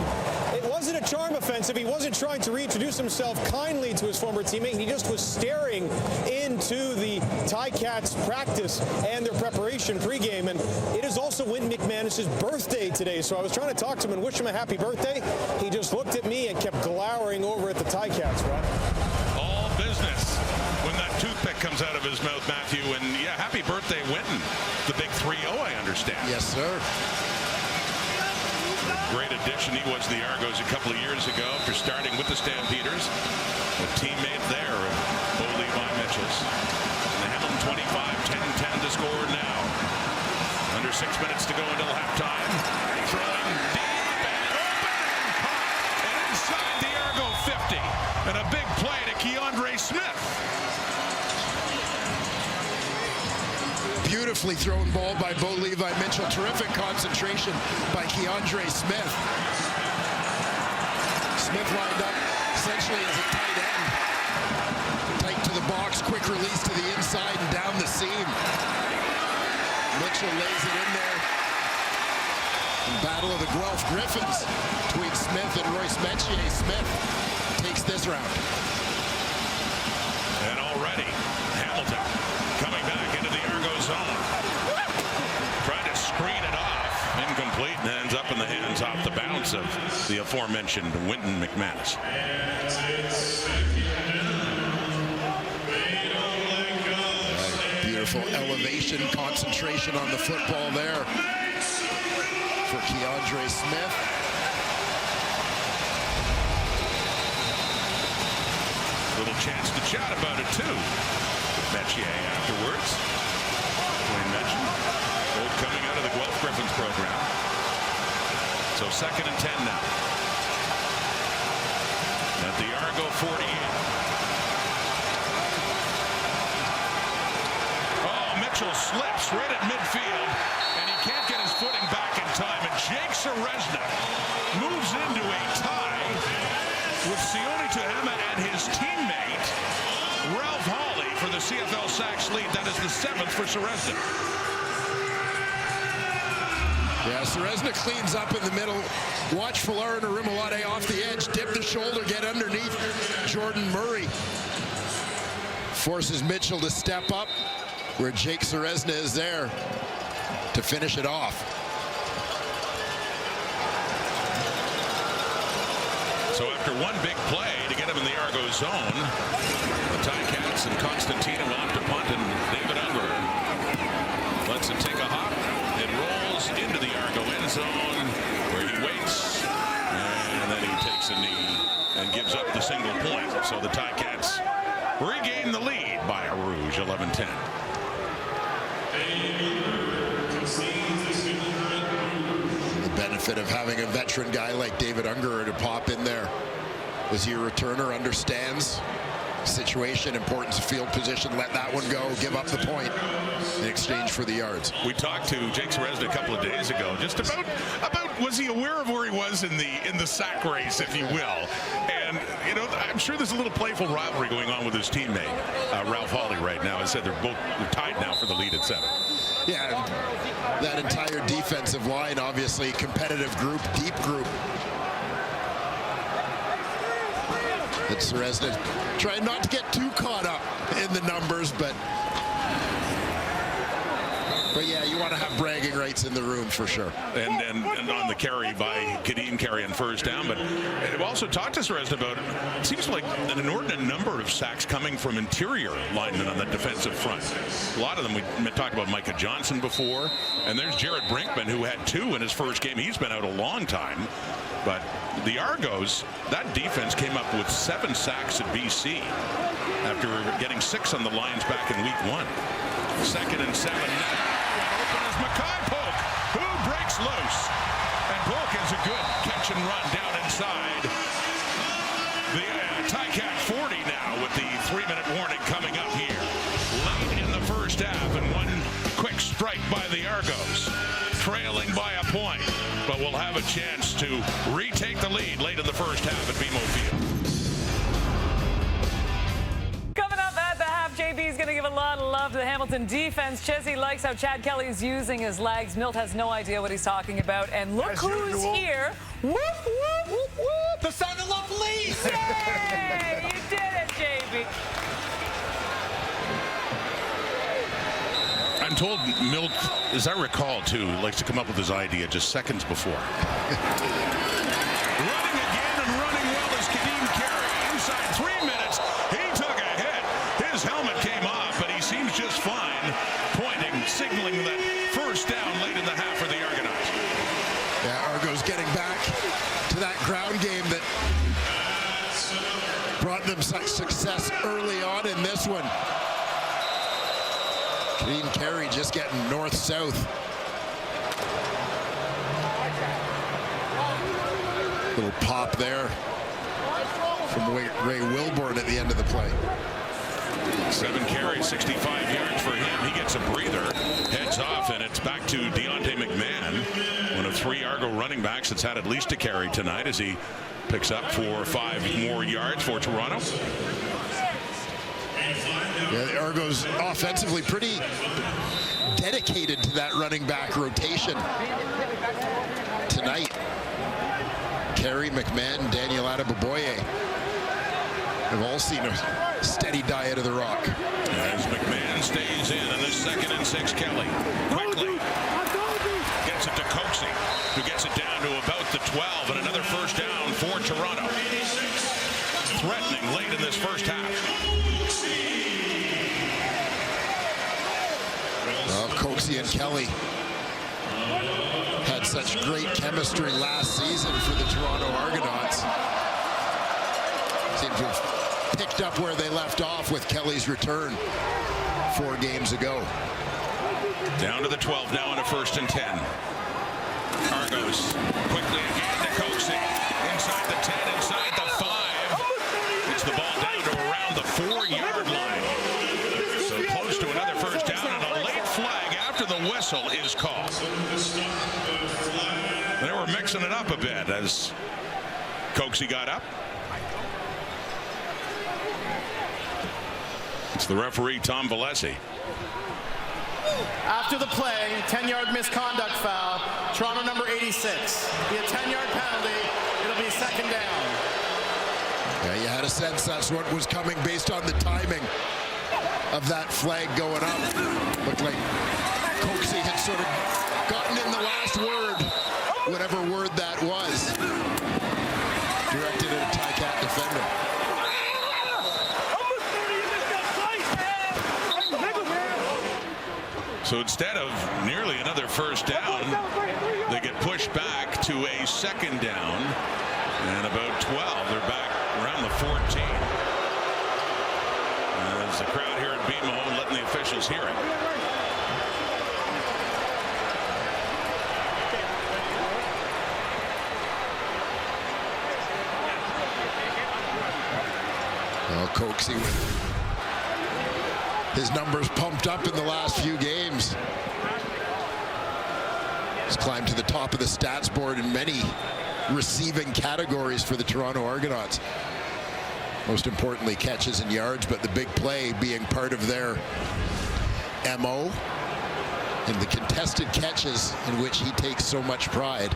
it wasn't a charm offensive. He wasn't trying to reintroduce himself kindly to his former teammate. He just was staring into the Ticats practice and their preparation pregame. And it is also Wynton McManus' birthday today. So I was trying to talk to him and wish him a happy birthday. He just looked at me and kept glowering over at the Ticats, right? All business when that toothpick comes out of his mouth, Matthew. And yeah, happy birthday, Wynton. The big 3-0, I understand. Yes, sir. Great addition. He was the Argos a couple of years ago after starting with the Stampeders. A teammate there of Bo Levi Mitchell's. And the Hamilton 25, 10-10 to score now. Under 6 minutes to go until halftime. Throwing deep and open and caught. And inside the Argo 50. And a big play to Keandre Smith. Beautifully thrown ball by Bo Levi Mitchell. Terrific concentration by Keandre Smith. Smith lined up essentially as a tight end. Tight to the box, quick release to the inside and down the seam. Mitchell lays it in there. Battle of the Guelph Griffins between Smith and Royce Metier. Smith takes this round. And already Hamilton coming back into the Argo zone. Trying to screen it off. Incomplete and ends up in the hands off the bounce of the aforementioned Wynton McManus. Beautiful elevation, concentration on the football there for Keandre Smith. Little chance to chat about it too. Metier afterwards. Dwayne mentioned both coming out of the Guelph Griffins program. So 2nd and 10 now. At the Argo 48. Oh, Mitchell slips right at midfield, and he can't get his footing back in time. And Jake Serezna moves into a tie with Sione Tuhama and his teammate Ralph Hawley for the CFL sacks lead. That is the 7th for Serezna. Yeah, Serezna cleans up in the middle. Watch Falara Narimolade off the edge, dip the shoulder, get underneath Jordan Murray. Forces Mitchell to step up where Jake Serezna is there to finish it off. So after one big play to get him in the Argo zone, the Ticats and Constantino will have to punt, and David Unger lets it take a hop. It rolls into the Argo end zone where he waits, and then he takes a knee and gives up the single point. So the Ticats regain the lead by a Rouge, 11-10. The benefit of having a veteran guy like David Unger to pop in there. Is he a returner, understands situation, importance of field position, let that one go, give up the point in exchange for the yards. We talked to Jake Serezna a couple of days ago just about was he aware of where he was in the sack race, if you will. And you know, I'm sure there's a little playful rivalry going on with his teammate Ralph Hawley right now. I said they're tied now for the lead at 7. Yeah, that entire defensive line, obviously competitive group, deep group. And Serezna trying not to get too caught up in the numbers, but yeah, you want to have bragging rights in the room for sure. And on the carry by Kadeem Carey on first down, but I've also talked to Serezna about it seems like an inordinate number of sacks coming from interior linemen on the defensive front. A lot of them, we talked about Micah Johnson before, and there's Jared Brinkman, who had 2 in his first game. He's been out a long time. But the Argos, that defense came up with 7 sacks at BC after getting 6 on the Lions back in week 1. 2nd and 7 now. Open is Mackay Polk, who breaks loose. And Polk has a good catch and run down inside. The Ticat 40 now with the 3-minute warning coming up. by the Argos, trailing by a point, but will have a chance to retake the lead late in the first half at BMO Field. Coming up at the half, JB's going to give a lot of love to the Hamilton defense. Chesney likes how Chad Kelly's using his legs. Milt has no idea what he's talking about. And look who's here. Whoop, whoop, whoop, whoop. The son of the police! Yay! You did it, JB. I'm told Milt, as I recall, too, likes to come up with his idea just seconds before. Running again and running well is Kadeem Carey. Inside 3 minutes, he took a hit. His helmet came off, but he seems just fine, pointing, signaling that first down late in the half for the Argonauts. Yeah, Argos getting back to that ground game that brought them such success early on in this one. Kadeem Carey just getting north-south. Little pop there from Ray Wilborn at the end of the play. 7 carries, 65 yards for him. He gets a breather, heads off, and it's back to Deontay McMahon, one of 3 Argo running backs that's had at least a carry tonight as he picks up 4 or 5 more yards for Toronto. Yeah, the Argos offensively pretty dedicated to that running back rotation tonight. Carey, McMahon, Daniel Adeboboye have all seen a steady diet of the rock. As McMahon stays in this 2nd and 6, Kelly quickly gets it to Coxie, who gets it down to about the 12, and another first down for Toronto. Threatening late in this first half. Well, Coxie and Kelly had such great chemistry last season for the Toronto Argonauts. Seems to have picked up where they left off with Kelly's return 4 games ago. Down to the 12 now in a 1st and 10. Argos quickly again to Coxie. Inside the 10, inside the 5. Gets the ball down to around the 4-yard line. So close to another first down, and a late flag after the whistle is called. They were mixing it up a bit as Coxie got up. It's the referee, Tom Valesi. After the play, 10-yard misconduct foul, Toronto number 86. Be a 10-yard penalty. It'll be 2nd down. Yeah, you had a sense that's what was coming based on the timing of that flag going up. Looked like Coxie had sort of gotten in the last word, whatever word that was, directed at a Ticat defender. So instead of nearly another first down, they get pushed back to a 2nd down, and about 12, they're back around the 14. As the crowd here at BMO letting the officials hear it. Well, Coxie with his numbers pumped up in the last few games. He's climbed to the top of the stats board in many receiving categories for the Toronto Argonauts. Most importantly, catches and yards, but the big play being part of their MO and the contested catches in which he takes so much pride.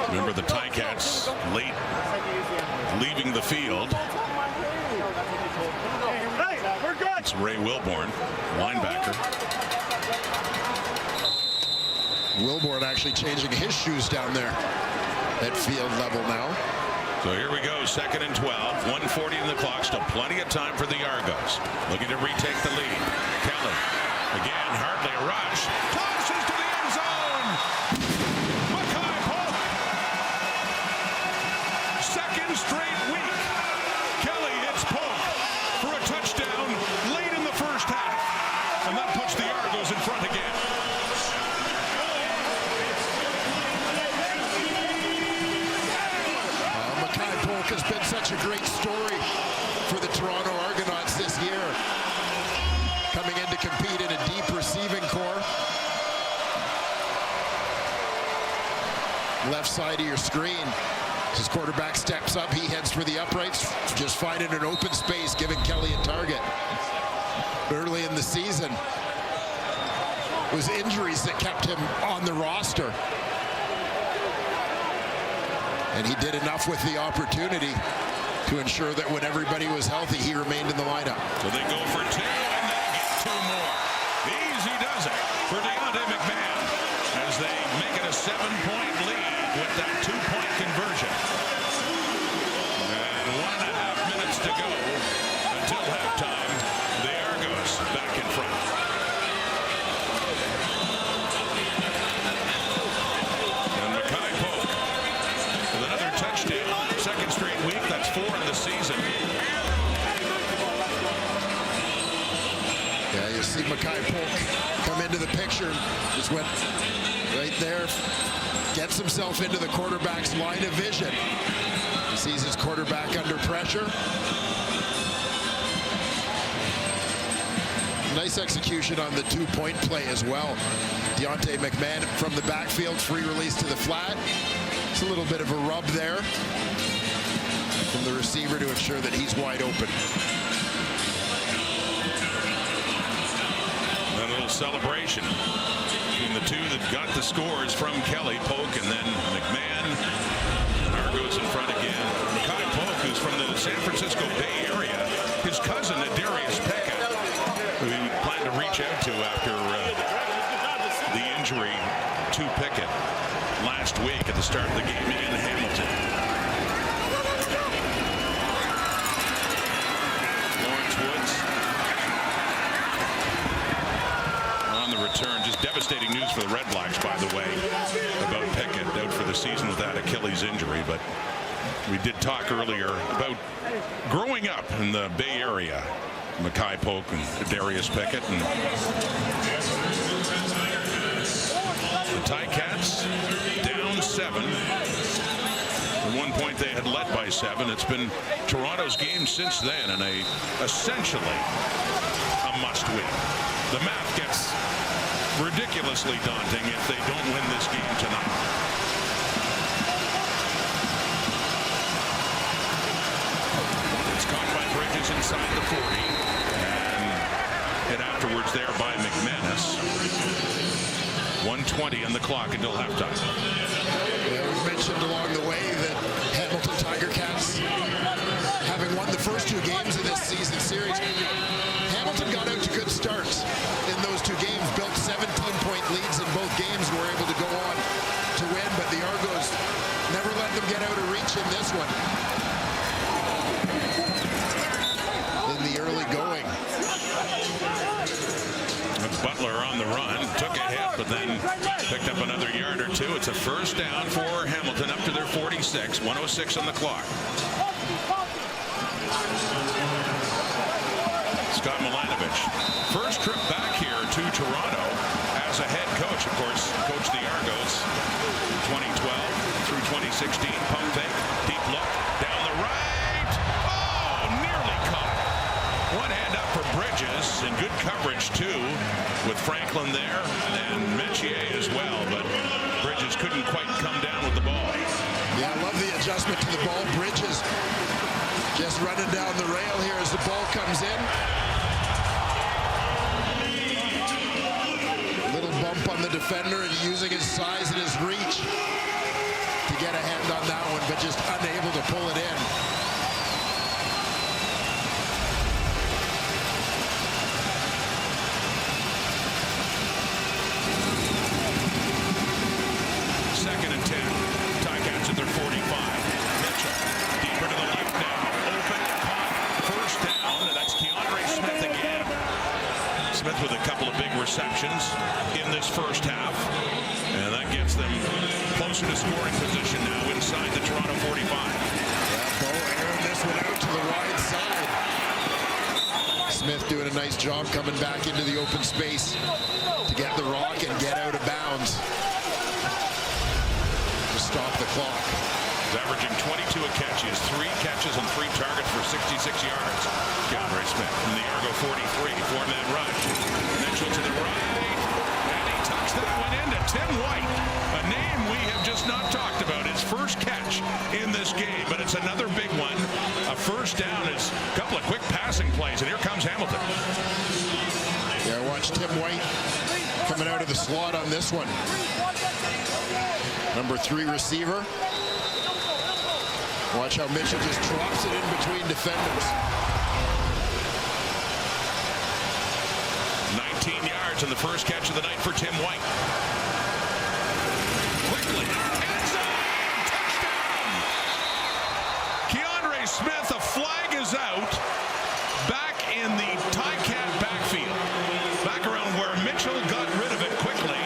Remember the Ticats late leaving the field. It's Ray Wilborn, linebacker. Wilborn actually changing his shoes down there at field level now. So here we go, 2nd and 12, 1:40 in the clock, still plenty of time for the Argos. Looking to retake the lead. Kelly, again, hardly a rush. Tosses to the end zone. Mackay Polk. 2nd straight week. Kelly hits Polk for a touchdown late in the first half. And that puts the Argos in front again. Mackay Polk Polk has been such a great story for the Toronto Argonauts this year. Coming in to compete in a deep receiving core. Left side of your screen. His quarterback steps up, he heads for the uprights, just finding an open space, giving Kelly a target. Early in the season, it was injuries that kept him on the roster. And he did enough with the opportunity to ensure that when everybody was healthy, he remained in the lineup. So they go for two, and they get two more. Easy does it for Deontay McMahon as they make it a 7-point lead with that 2-point conversion. And 1.5 minutes to go until halftime. The Argos back in front. And Mackay Polk with another touchdown. Second straight week. That's 4 in the season. Yeah, you see Mackay Polk come into the picture. Just went right there. Gets himself into the quarterback's line of vision. He sees his quarterback under pressure. Nice execution on the 2-point play as well. Deontay McMahon from the backfield, free release to the flat. It's a little bit of a rub there from the receiver to ensure that he's wide open. A little celebration between the two that got the scores from Kelly, Polk, and then McMahon. And Argos in front again. Mackay Polk, who's from the San Francisco Bay Area. His cousin, Darius Pickett, who he planned to reach out to after the injury to Pickett last week at the start of the game in Hamilton. Lawrence Woods on the return. Just devastating news for the Red Blacks, by the way, about Pickett out for the season with that Achilles injury. But we did talk earlier about growing up in the Bay Area. Mackay Polk and Darius Pickett. And the Ticats down 7. At one point they had led by 7. It's been Toronto's game since then, and essentially a must-win. The math gets ridiculously daunting if they don't win this game tonight. It's caught by Bridges inside the 40, and hit afterwards there by McManus. 1:20 on the clock until halftime. Yeah, we've mentioned along the way that Hamilton Tiger Cats, having won the first 2 games of this season series, Hamilton got out to good starts in those 2 games, built 17-point leads in both games, and were able to go on to win, but the Argos never let them get out of reach in this one. In the early going. Butler on the run, took a hit, but then picked up another yard or 2. It's a first down for Hamilton up to their 46, 1:06 on the clock. Scott Milanovich, first trip back here to Toronto as a head coach. Of course, coached the Argos 2012 through 2016. Pump fake, deep look, down the right. Oh, nearly caught. One hand up for Bridges, and good coverage too, with Franklin there and Metier as well. But Bridges couldn't quite come down with the ball. Yeah, I love the adjustment to the ball. Bridges just running down the rail here as the ball comes in. Little bump on the defender and using his size and his reach to get a hand on that one, but just unable to pull it in. Second and 10. Ticats at their 45. Mitchell deeper to the left now. Open, caught, first down. And that's Keandre Smith again. Smith with a couple of big receptions in this first half. And that gets them closer to scoring position now inside the Toronto 45. Bo airing this one out to the wide side. Smith doing a nice job coming back into the open space to get the rock and get out of bounds. Stop the clock. He's averaging 22 a catch. He has 3 catches and 3 targets for 66 yards. DeAndre Smith from the Argo 43, 4-man rush. Mitchell to the right, and he tucks that one into Tim White, a name we have just not talked about. His first catch in this game, but it's another big one. A first down is a couple of quick passing plays, and here comes Hamilton. Yeah, watch Tim White coming out of the slot on this one. Number 3 receiver. Watch how Mitchell just drops it in between defenders. 19 yards in the first catch of the night for Tim White. Quickly, end zone, touchdown! DeAndre Smith, a flag is out. Back in the Ticat backfield. Back around where Mitchell got rid of it quickly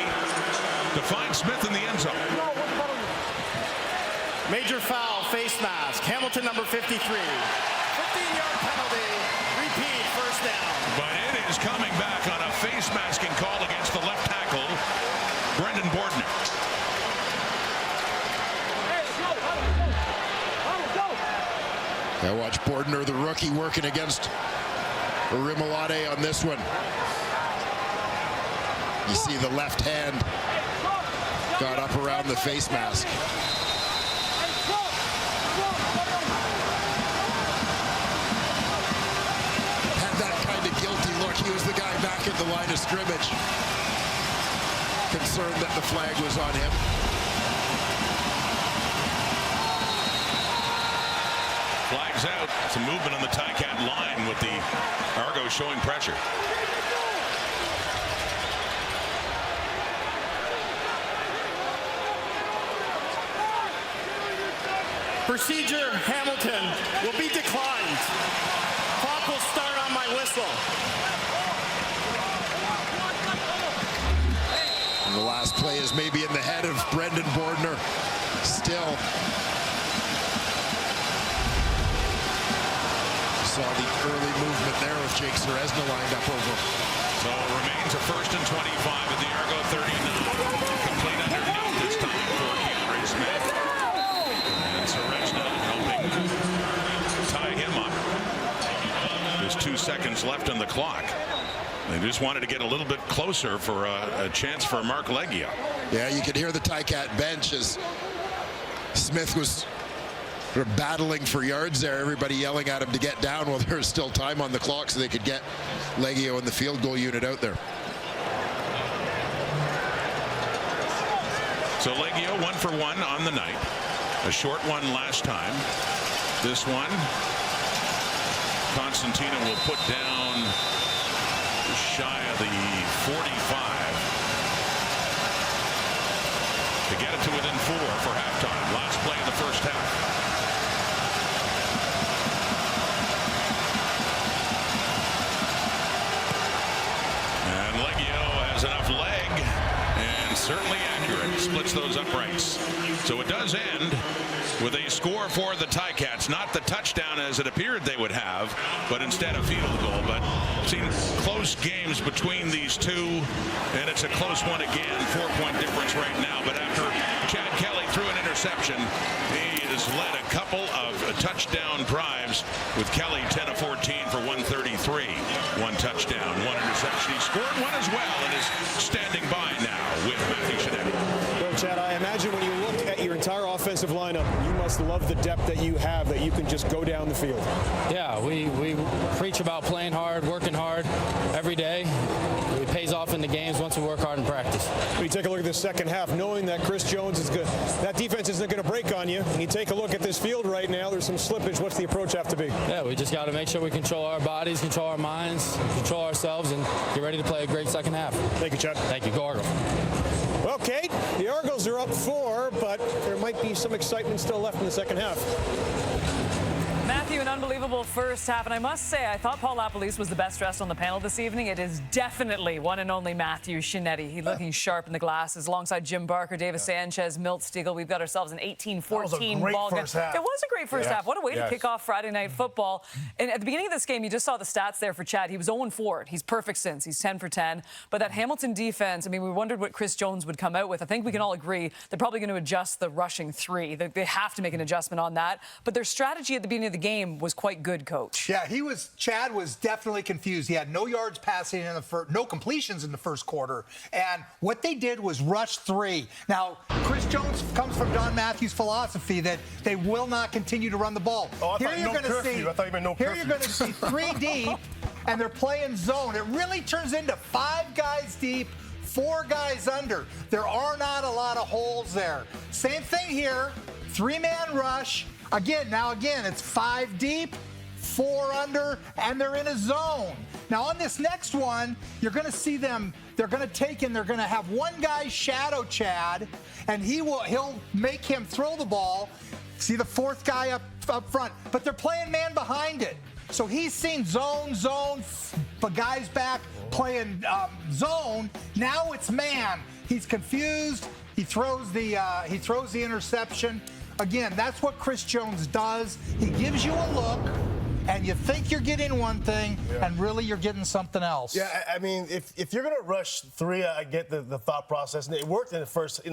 to find Smith in the end zone. Major foul, face mask. Hamilton, number 53. 15-yard penalty. Repeat, first down. But it is coming back on a face masking call against the left tackle, Brendan Bordner. Now watch Bordner, the rookie, working against Rimolade on this one. You see the left hand got up around the face mask. Had that kind of guilty look. He was the guy back at the line of scrimmage, concerned that the flag was on him. Flags out. Some movement on the Ticat line with the Argos showing pressure. Procedure, Hamilton, will be declined. Clock will start on my whistle. And the last play is maybe in the head of Brendan Bordner. Still. Saw the early movement there with Jake Seresna lined up over. So it remains a 1st and 25 at the Argo 39. Complete underneath this time for DeAndre Smith. And Seresna helping tie him up. There's 2 seconds left on the clock. They just wanted to get a little bit closer for a chance for Mark Leggio. Yeah, you could hear the Ticat bench as Smith was battling for yards there. Everybody yelling at him to get down while there's still time on the clock so they could get Leggio and the field goal unit out there. So Leggio 1 for 1 on the night. A short one last time. This one, Constantino will put down shy of the 45 to get it to within 4 for halftime. Last play in the first half. And Leggio has enough leg and certainly accurate. Splits those uprights. So it does end with a score for the Ticats. Not the touchdown as it appeared they would have, but instead a field goal. But seen close games between these two, and it's a close one again. 4-point difference right now. But after Chad Kelly threw an interception, he has led a couple of touchdown drives with Kelly 10 of 14 for 133. 1 touchdown, 1 interception. He scored 1 as well and is standing by now with Matthew Shinetti. Well, Chad, I imagine when you look at your entire offensive lineup, you must love the depth that you have, that you can just go down the field. Yeah, we preach about playing hard, working hard every day. It pays off in the games once we work hard in practice. When you take a look at the second half, knowing that Chris Jones is good, that defense isn't going to break on you, and you take a look at this field right now, there's some slippage. What's the approach have to be? Yeah, we just got to make sure we control our bodies, control our minds, control ourselves, and get ready to play a great second half. Thank you, Chad. Thank you. Go Argos. Well, Kate, the Argos are up 4, but there might be some excitement still left in the second half. Matthew, an unbelievable first half, and I must say, I thought Paul LaPolice was the best dressed on the panel this evening. It is definitely one and only Matthew Shinetti. He's looking sharp in the glasses, alongside Jim Barker, Davis Sanchez, Milt Stegall. We've got ourselves an 18-14 ball game. It was a great first half. What a way to kick off Friday Night Football. And at the beginning of this game, you just saw the stats there for Chad. He was 0-4. He's perfect since. He's 10 for 10. But that Hamilton defense, I mean, we wondered what Chris Jones would come out with. I think we can all agree they're probably going to adjust the rushing three. They have to make an adjustment on that. But their strategy at the beginning of the game was quite good, Coach. Yeah, Chad was definitely confused. He had no yards passing in the first, no completions in the first quarter. And what they did was rush three. Now, Chris Jones comes from Don Matthews' philosophy that they will not continue to run the ball. Oh, I thought you're going to see three deep, and they're playing zone. It really turns into 5 guys deep, 4 guys under. There are not a lot of holes there. Same thing here, 3-man rush. Again, it's 5 deep, 4 under, and they're in a zone. Now, on this next one, you're going to see them, they're going to take and they're going to have one guy shadow Chad, and he'll make him throw the ball. See the 4th guy up front, but they're playing man behind it. So he's seen zone, but guys back playing zone. Now it's man. He's confused. He throws the interception. Again, that's what Chris Jones does. He gives you a look, and you think you're getting one thing, and really you're getting something else. Yeah, I mean, if you're going to rush 3, I get the thought process, and it worked in the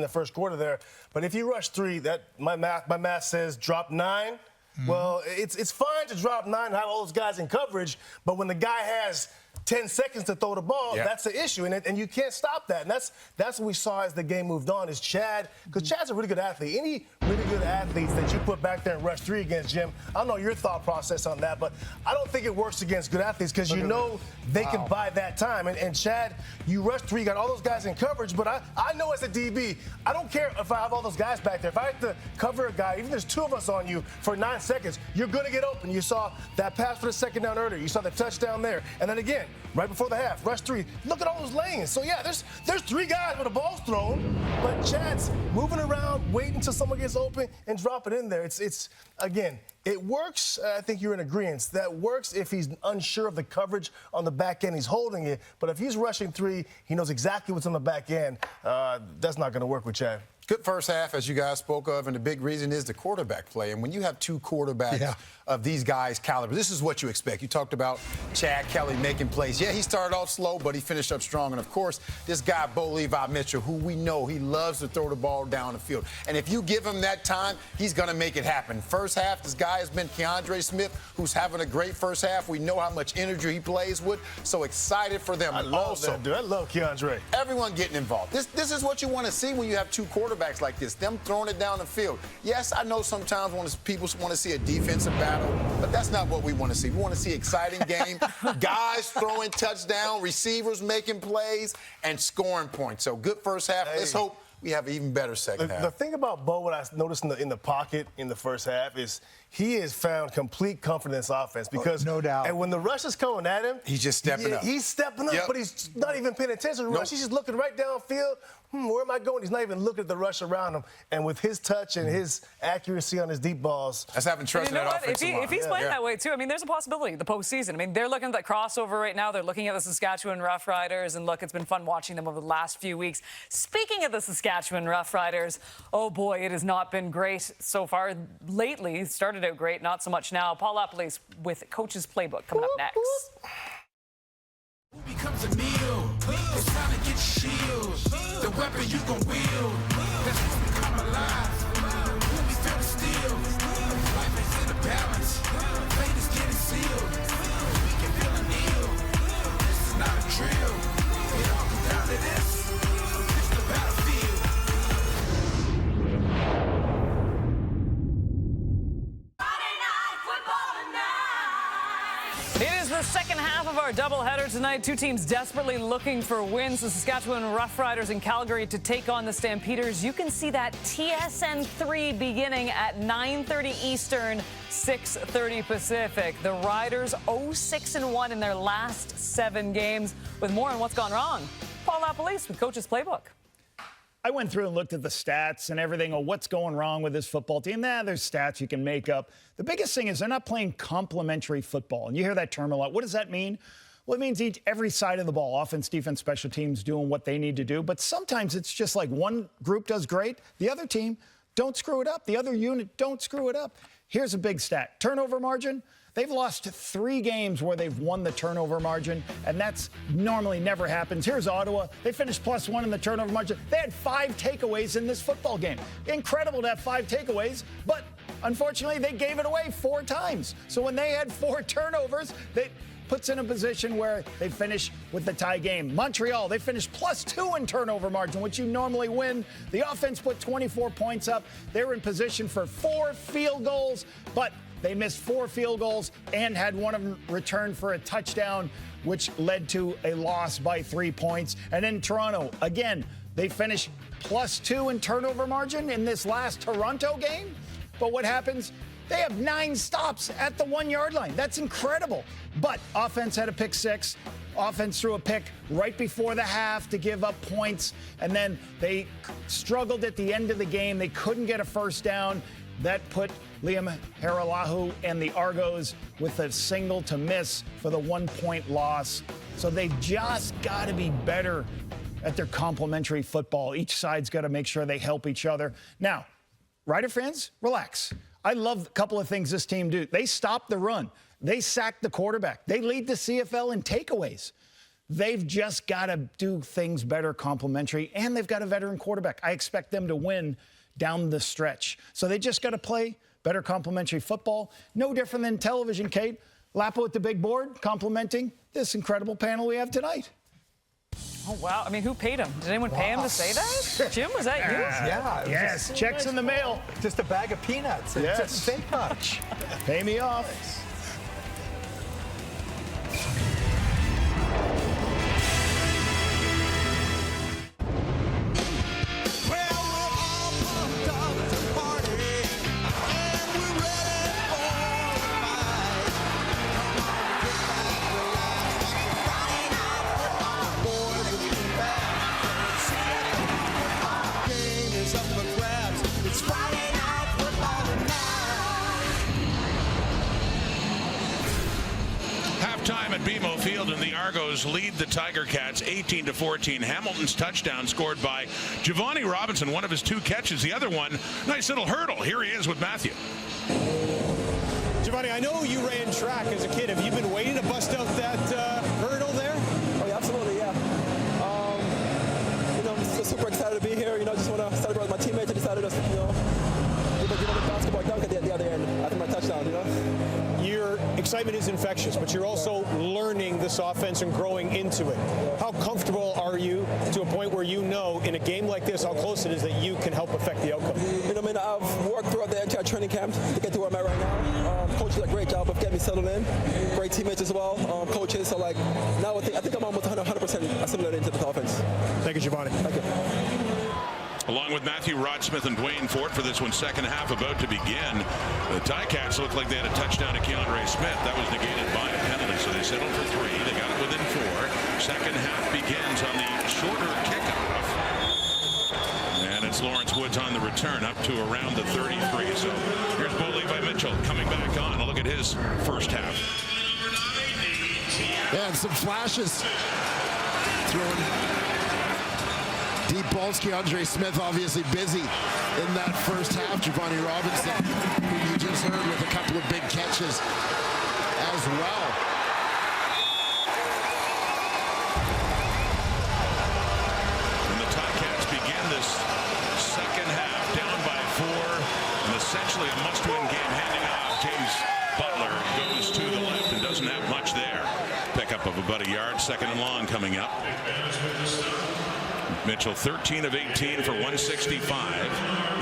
first quarter there. But if you rush 3, that my math says drop 9. Well, it's fine to drop 9 and have all those guys in coverage, but when the guy has 10 seconds to throw the ball, that's the issue, and you can't stop that. And that's what we saw as the game moved on, is Chad, because Chad's a really good athlete. Any really good athletes that you put back there and rush 3 against, Jim, I don't know your thought process on that, but I don't think it works against good athletes, because you know they can buy that time. And Chad, you rush 3, you got all those guys in coverage, but I know as a DB, I don't care if I have all those guys back there. If I have to cover a guy, even if there's 2 of us on you for 9 seconds, you're going to get open. You saw that pass for the second down earlier. You saw the touchdown there. And then again, right before the half, rush 3. Look at all those lanes. So, yeah, there's 3 guys where the ball's thrown, but Chad's moving around, waiting until someone gets open and drop it in there. It's again, it works. I think you're in agreement. That works if he's unsure of the coverage on the back end. He's holding it. But if he's rushing 3, he knows exactly what's on the back end. That's not going to work with Chad. Good first half, as you guys spoke of, and the big reason is the quarterback play. And when you have 2 quarterbacks of these guys' caliber, this is what you expect. You talked about Chad Kelly making plays. Yeah, he started off slow, but he finished up strong. And, of course, this guy, Bo Levi Mitchell, who we know he loves to throw the ball down the field. And if you give him that time, he's going to make it happen. First half, this guy has been Keandre Smith, who's having a great first half. We know how much energy he plays with. So excited for them. I love that, dude. I love Keandre. Everyone getting involved. This is what you want to see when you have 2 quarterbacks like this, them throwing it down the field. Yes, I know sometimes people want to see a defensive battle, but that's not what we want to see. We want to see exciting game, guys throwing touchdown, receivers making plays, and scoring points. So good first half. Let's hope we have an even better second half. The thing about Bo, what I noticed in the pocket in the first half, is he has found complete confidence offense, because no doubt. And when the rush is coming at him, he's just stepping up. He's stepping up, but he's not even paying attention to the rush. He's just looking right downfield. Where am I going? He's not even looking at the rush around him. And with his touch and his accuracy on his deep balls, that's having trust in that offensive line. If he's playing that way too, I mean, there's a possibility the postseason. I mean, they're looking at that crossover right now. They're looking at the Saskatchewan Roughriders, and look, it's been fun watching them over the last few weeks. Speaking of the Saskatchewan Roughriders, oh boy, it has not been great so far lately. It started out great, not so much now. Paul LaPolice with Coach's Playbook coming up next. Who becomes a meal? It's time to get your shield. The weapon you gon' wield. That's when we come alive. When we feel the steel. Life is in a balance. Fate is getting sealed. We can feel a kneel. This is not a drill. It all comes down to this. It's the battlefield. Friday night football tonight. It is the second half of our doubleheader tonight. 2 teams desperately looking for wins. The Saskatchewan Roughriders in Calgary to take on the Stampeders. You can see that TSN 3 beginning at 9:30 Eastern, 6:30 Pacific. The Riders 0-6-1 in their last 7 games. With more on what's gone wrong, Paul LaPolice with Coach's Playbook. I went through and looked at the stats and everything. Oh, what's going wrong with this football team? There's stats you can make up. The biggest thing is they're not playing complementary football. And you hear that term a lot. What does that mean? Well, it means every side of the ball, offense, defense, special teams, doing what they need to do. But sometimes it's just like one group does great. The other team, don't screw it up. The other unit, don't screw it up. Here's a big stat. Turnover margin. They've lost 3 games where they've won the turnover margin, and that's normally never happens. Here's Ottawa. They finished +1 in the turnover margin. They had 5 takeaways in this football game. Incredible to have 5 takeaways, but unfortunately, they gave it away 4 times. So when they had 4 turnovers, they puts in a position where they finish with the tie game. Montreal, they finished +2 in turnover margin, which you normally win. The offense put 24 points up. They were in position for 4 field goals, but they missed 4 field goals and had one of them returned for a touchdown, which led to a loss by 3 points. And in Toronto, again, they finished +2 in turnover margin in this last Toronto game. But what happens? They have 9 stops at the 1-yard line. That's incredible. But offense had a pick 6. Offense threw a pick right before the half to give up points. And then they struggled at the end of the game. They couldn't get a first down. That put Liam Haralahu and the Argos with a single to miss for the 1-point loss. So they've just got to be better at their complementary football. Each side's got to make sure they help each other. Now, Rider fans, relax. I love a couple of things this team do. They stop the run. They sack the quarterback. They lead the CFL in takeaways. They've just got to do things better complementary, and they've got a veteran quarterback. I expect them to win down the stretch. So they just got to play better complementary football. No different than television, Kate. Lapo at the big board, complimenting this incredible panel we have tonight. Oh, wow. I mean, who paid him? Did anyone pay him to say that? Jim, was that you? Yeah. Yes, checks in the mail. Just a bag of peanuts. It doesn't take much. Pay me off. Halftime at BMO Field, and the Argos lead the Tiger Cats 18-14. Hamilton's touchdown scored by Giovanni Robinson, one of his 2 catches. The other one, nice little hurdle. Here he is with Matthew. Giovanni, I know you ran track as a kid. Have you been waiting to bust out that hurdle there? Oh, yeah, absolutely, yeah. I'm just super excited to be here. Just want to celebrate with my teammates. I decided to, give a basketball dunk at the other end after my touchdown, Your excitement is infectious, but you're also learning this offense and growing into it. How comfortable are you to a point where in a game like this how close it is that you can help affect the outcome? I've worked throughout the entire training camp to get to where I'm at right now. Coach did a great job of getting me settled in. Great teammates as well, coaches. So, now I think I'm almost 100% assimilated into the offense. Thank you, Giovanni. Thank you. Along with Matthew, Rod Smith, and Dwayne Fort for this one, second half about to begin. The Ticats looked like they had a touchdown to Keandre Smith. That was negated by a penalty, so they settled for 3. They got it within 4. Second half begins on the shorter kickoff. And it's Lawrence Woods on the return up to around the 33. So here's Bo Levi Mitchell coming back on. A look at his first half. Yeah, and some flashes. Throwing deep balls. Keandre Smith obviously busy in that first half. Giovanni Robinson, who you just heard, with a couple of big catches as well. And the Ticats begin this second half down by 4. And essentially a must-win game handing off. James Butler goes to the left and doesn't have much there. Pickup of about a yard, second and long coming up. Mitchell 13 of 18 for 165,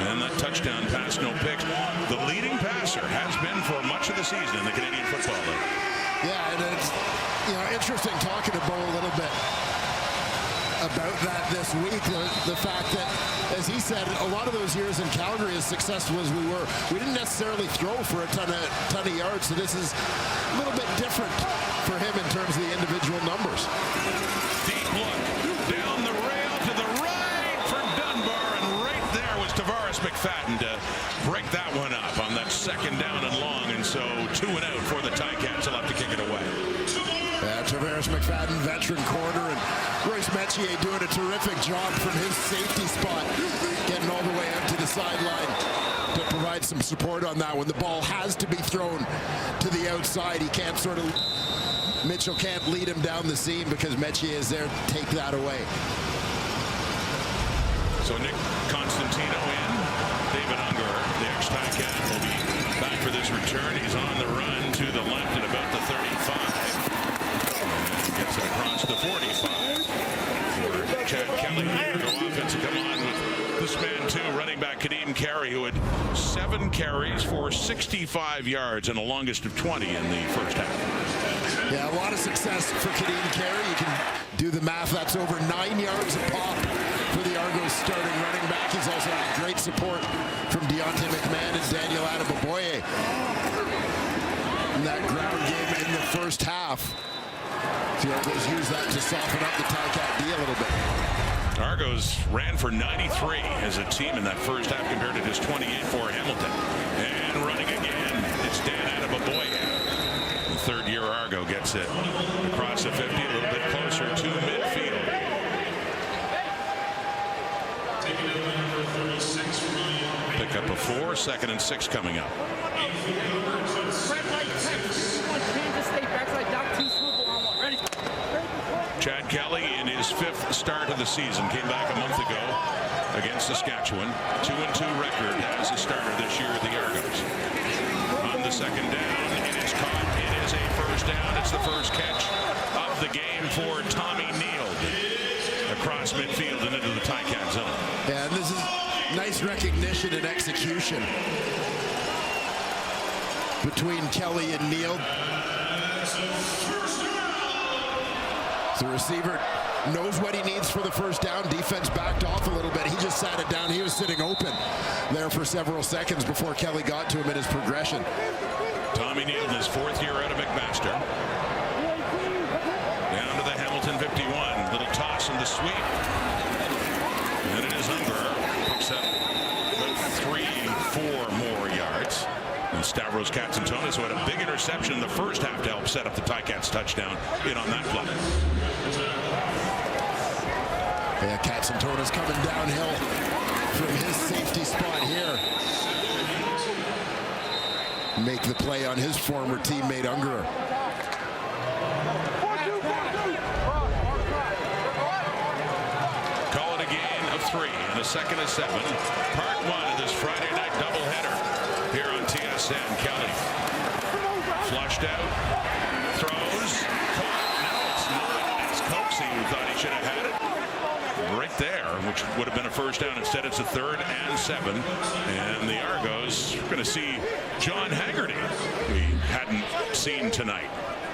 and that touchdown pass, no picks. The leading passer has been for much of the season in the Canadian Football League. Yeah, and it's interesting talking to Bo a little bit about that this week. The fact that, as he said, a lot of those years in Calgary, as successful as we were, we didn't necessarily throw for a ton of yards. So this is a little bit different for him in terms of the individual numbers. Deep look down the rail to the right for Dunbar. McFadden to break that one up on that second down and long, and so 2 and out for the Ticats. They'll have to kick it away. Tavares McFadden, veteran corner, and Royce Metier doing a terrific job from his safety spot, getting all the way out to the sideline to provide some support on that one. The ball has to be thrown to the outside. He can't Mitchell can't lead him down the seam because Metier is there to take that away. So Nick Constantino in. David Unger, the ex-Ticat, will be back for this return. He's on the run to the left at about the 35. And gets it across the 45. For Chad Kelly, go offense come on with this man too, running back Kadeem Carey, who had 7 carries for 65 yards and a longest of 20 in the first half. Yeah, a lot of success for Kadeem Carey. You can do the math. That's over 9 yards a pop for the Argos starting running back. He's also had great support from Deontay McMahon and Daniel Adeboboye in that ground game in the first half. The Argos use that to soften up the Ticat D a little bit. Argos ran for 93 as a team in that first half compared to just 28 for Hamilton. And running again, it's Dan Adeboboye. The third-year Argo gets it across the 50, a little bit closer to midfield. Pick up a 4, 2nd and 6 coming up. Chad Kelly in his 5th start of the season came back a month ago against Saskatchewan. 2-2 record as a starter this year at the Argos. On the second down, it is caught. It is a first down. It's the first catch of the game for Tommy Neal across midfield and into the Ticat zone. Yeah, and this is nice recognition and execution between Kelly and Neal. The receiver knows what he needs for the first down. Defense backed off a little bit. He just sat it down. He was sitting open there for several seconds before Kelly got to him in his progression. Tommy Neal in his 4th year out of McMaster. Down to the Hamilton 51. Little toss and the sweep. And it is Unger. Picks up about 3-4 more yards. And Stavros Katsantonis, who had a big interception in the first half to help set up the Ticats touchdown in on that play. Yeah, Katsantonis coming downhill from his safety spot here. Make the play on his former teammate Unger. Call it a gain of 3 and a 2nd and 7. Part 1 of this Friday night doubleheader here on TSN. Kelly flushed out, throws, caught. No, it's not. It's Coxie who thought he should have had it right there, which would have been a first down. Instead, it's a 3rd and 7. And the Argos are going to see John Haggerty, we hadn't seen tonight,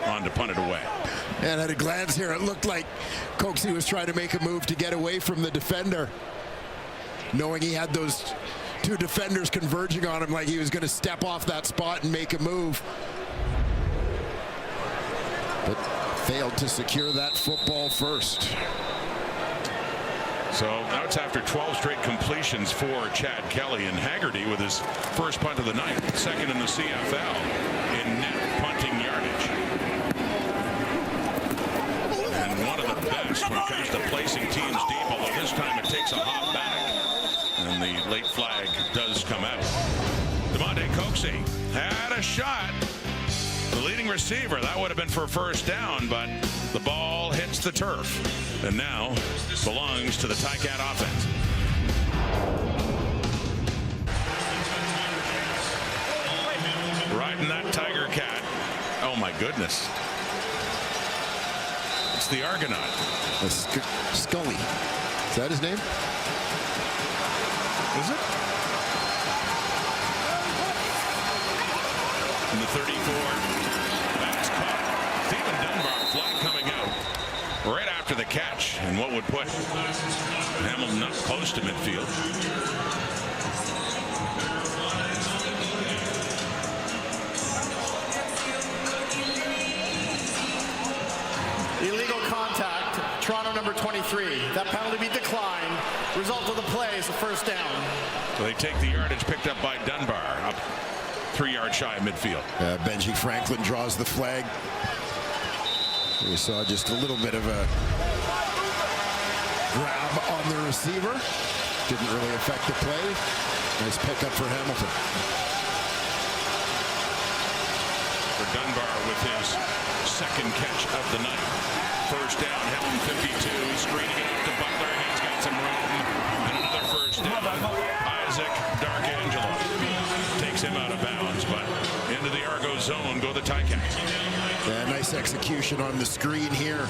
on to punt it away. And at a glance here, it looked like Coxie was trying to make a move to get away from the defender, knowing he had those 2 defenders converging on him, like he was going to step off that spot and make a move. But failed to secure that football first. So now it's after 12 straight completions for Chad Kelly, and Haggerty with his first punt of the night, 2nd in the CFL in net punting yardage. And one of the best when it comes to placing teams deep, although this time it takes a hop back. And the late flag does come out. DeMonte Coxie had a shot. The leading receiver, that would have been for a first down, but the ball hits the turf and now belongs to the Ticat offense. Riding that Tiger Cat. Oh my goodness. It's the Argonaut. Scully. Is that his name? Is it? In the 34. That's caught. Stephen Dunbar, flag coming out right after the catch, and what would put Hamilton up close to midfield. Illegal contact, Toronto number 23. That penalty be declined. Result of the play is a first down. So they take the yardage picked up by Dunbar, up 3 yards shy of midfield. Benji Franklin draws the flag. We saw just a little bit of a grab on the receiver. Didn't really affect the play. Nice pickup for Hamilton. For Dunbar with his second catch of the night. First down, Hamilton 52, screening it out to Butler. He's got some room. And another first down. Isaac Darkangelo takes him out of bounds, but into the Argo zone go the Ticats. Yeah, nice execution on the screen here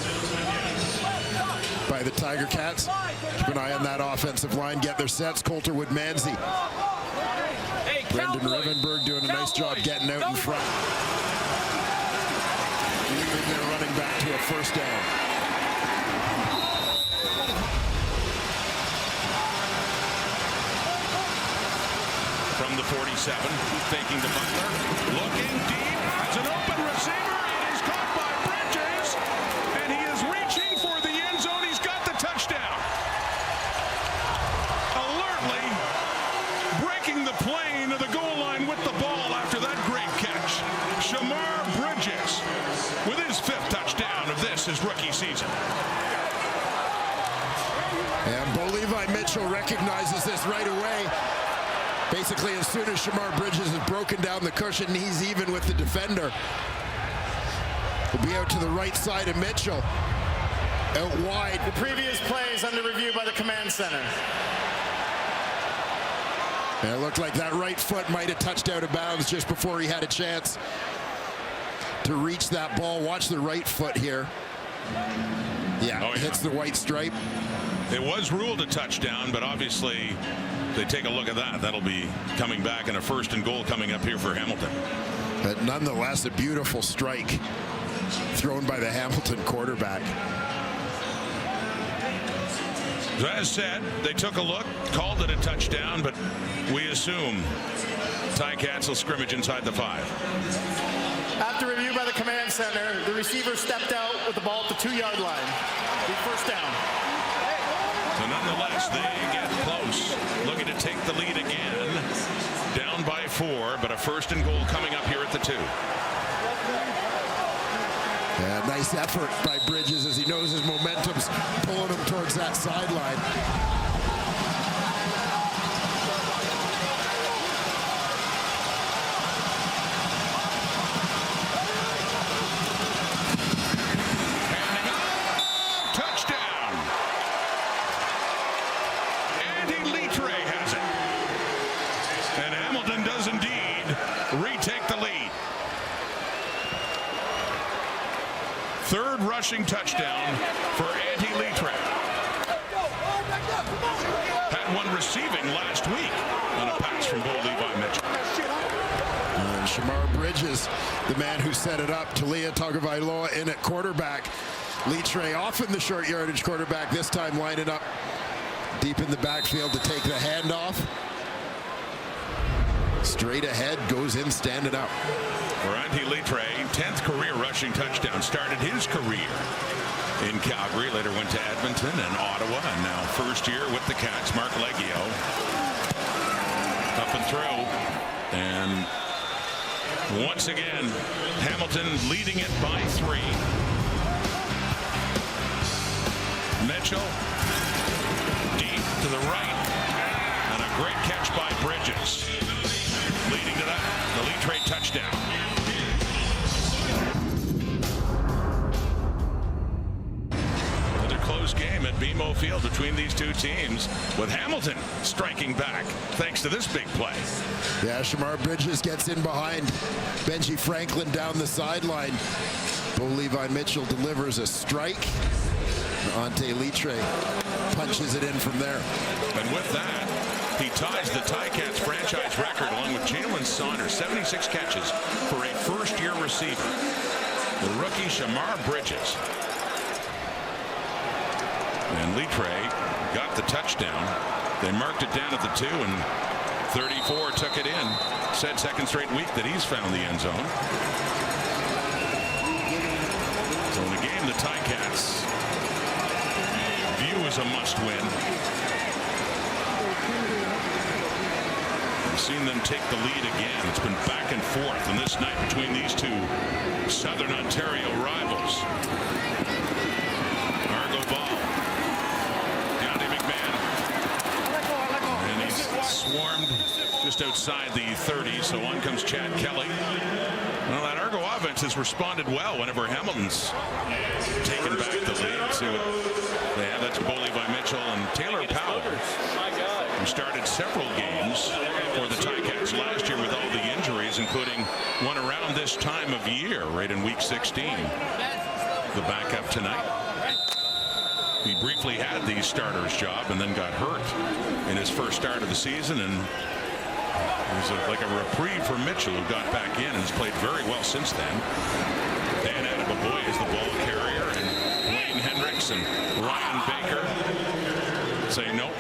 by the Tiger Cats. Keep an eye on that offensive line, get their sets. Coulterwood Manzi. Brendan Rivenberg doing a nice job getting out in front. Leading their running back to a first down. From the 47, faking to Butler, looking deep, has an open receiver, and he's caught by Bridges, and he is reaching for the end zone. He's got the touchdown. Alertly breaking the plane to the goal line with the ball after that great catch. Shamar Bridges with his 5th touchdown of his rookie season. And Bo Levi Mitchell recognizes this right away. Basically, as soon as Shamar Bridges has broken down the cushion, he's even with the defender. Will be out to the right side of Mitchell. Out wide. The previous play is under review by the command center. And it looked like that right foot might have touched out of bounds just before he had a chance to reach that ball. Watch the right foot here. Yeah, hits the white stripe. It was ruled a touchdown, but obviously they take a look at that. That'll be coming back, and a 1st and goal coming up here for Hamilton. But nonetheless, a beautiful strike thrown by the Hamilton quarterback. So as said, they took a look, called it a touchdown, but we assume Ticats will scrimmage inside the 5. After review by the command center, the receiver stepped out with the ball at the 2-yard line. The first down. So nonetheless, they get close. Looking to take the lead again. Down by 4, but a 1st and goal coming up here at the 2. Yeah, nice effort by Bridges as he knows his momentum's pulling him towards that sideline. Third rushing touchdown for Andy Litre. Had one receiving last week on a pass from Bo Levi Mitchell. And Shamar Bridges, the man who set it up. Talia Tagovailoa in at quarterback. Litre often the short yardage quarterback, this time lining up deep in the backfield to take the handoff. Straight ahead, goes in standing up. For Andy Litre, 10th career rushing touchdown. Started his career in Calgary, later went to Edmonton and Ottawa, and now first year with the Cats. Mark Leggio up and through. And once again, Hamilton leading it by 3. Mitchell deep to the right. And a great catch by Bridges. Leading to that, the Litre touchdown. Another close game at BMO Field between these two teams, with Hamilton striking back thanks to this big play. Yeah, Shamar Bridges gets in behind Benji Franklin down the sideline. Bo Levi Mitchell delivers a strike. Ante Litre punches it in from there. And with that, he ties the Ticats franchise record along with Jalen Saunders, 76 catches for a first-year receiver. The rookie Shamar Bridges. And Litre got the touchdown. They marked it down at the 2, and 34 took it in. Said second straight week that he's found the end zone. So in the game, the Ticats view as a must-win. Seen them take the lead again. It's been back and forth on this night between these two Southern Ontario rivals. Argo ball. Deontay McMahon. And he's swarmed just outside the 30, so on comes Chad Kelly. Well, that Argo offense has responded well whenever Hamilton's taken back the lead. See what they have. That's Bo Levi Mitchell and Taylor Powell, who started several games for the Ticats last year with all the injuries, including one around this time of year, right in week 16. The backup tonight. He briefly had the starter's job and then got hurt in his first start of the season, and it was like a reprieve for Mitchell, who got back in and has played very well since then. Dan Adebaboy is the ball carrier, and Wayne Hendricks and Ryan Baker say nope.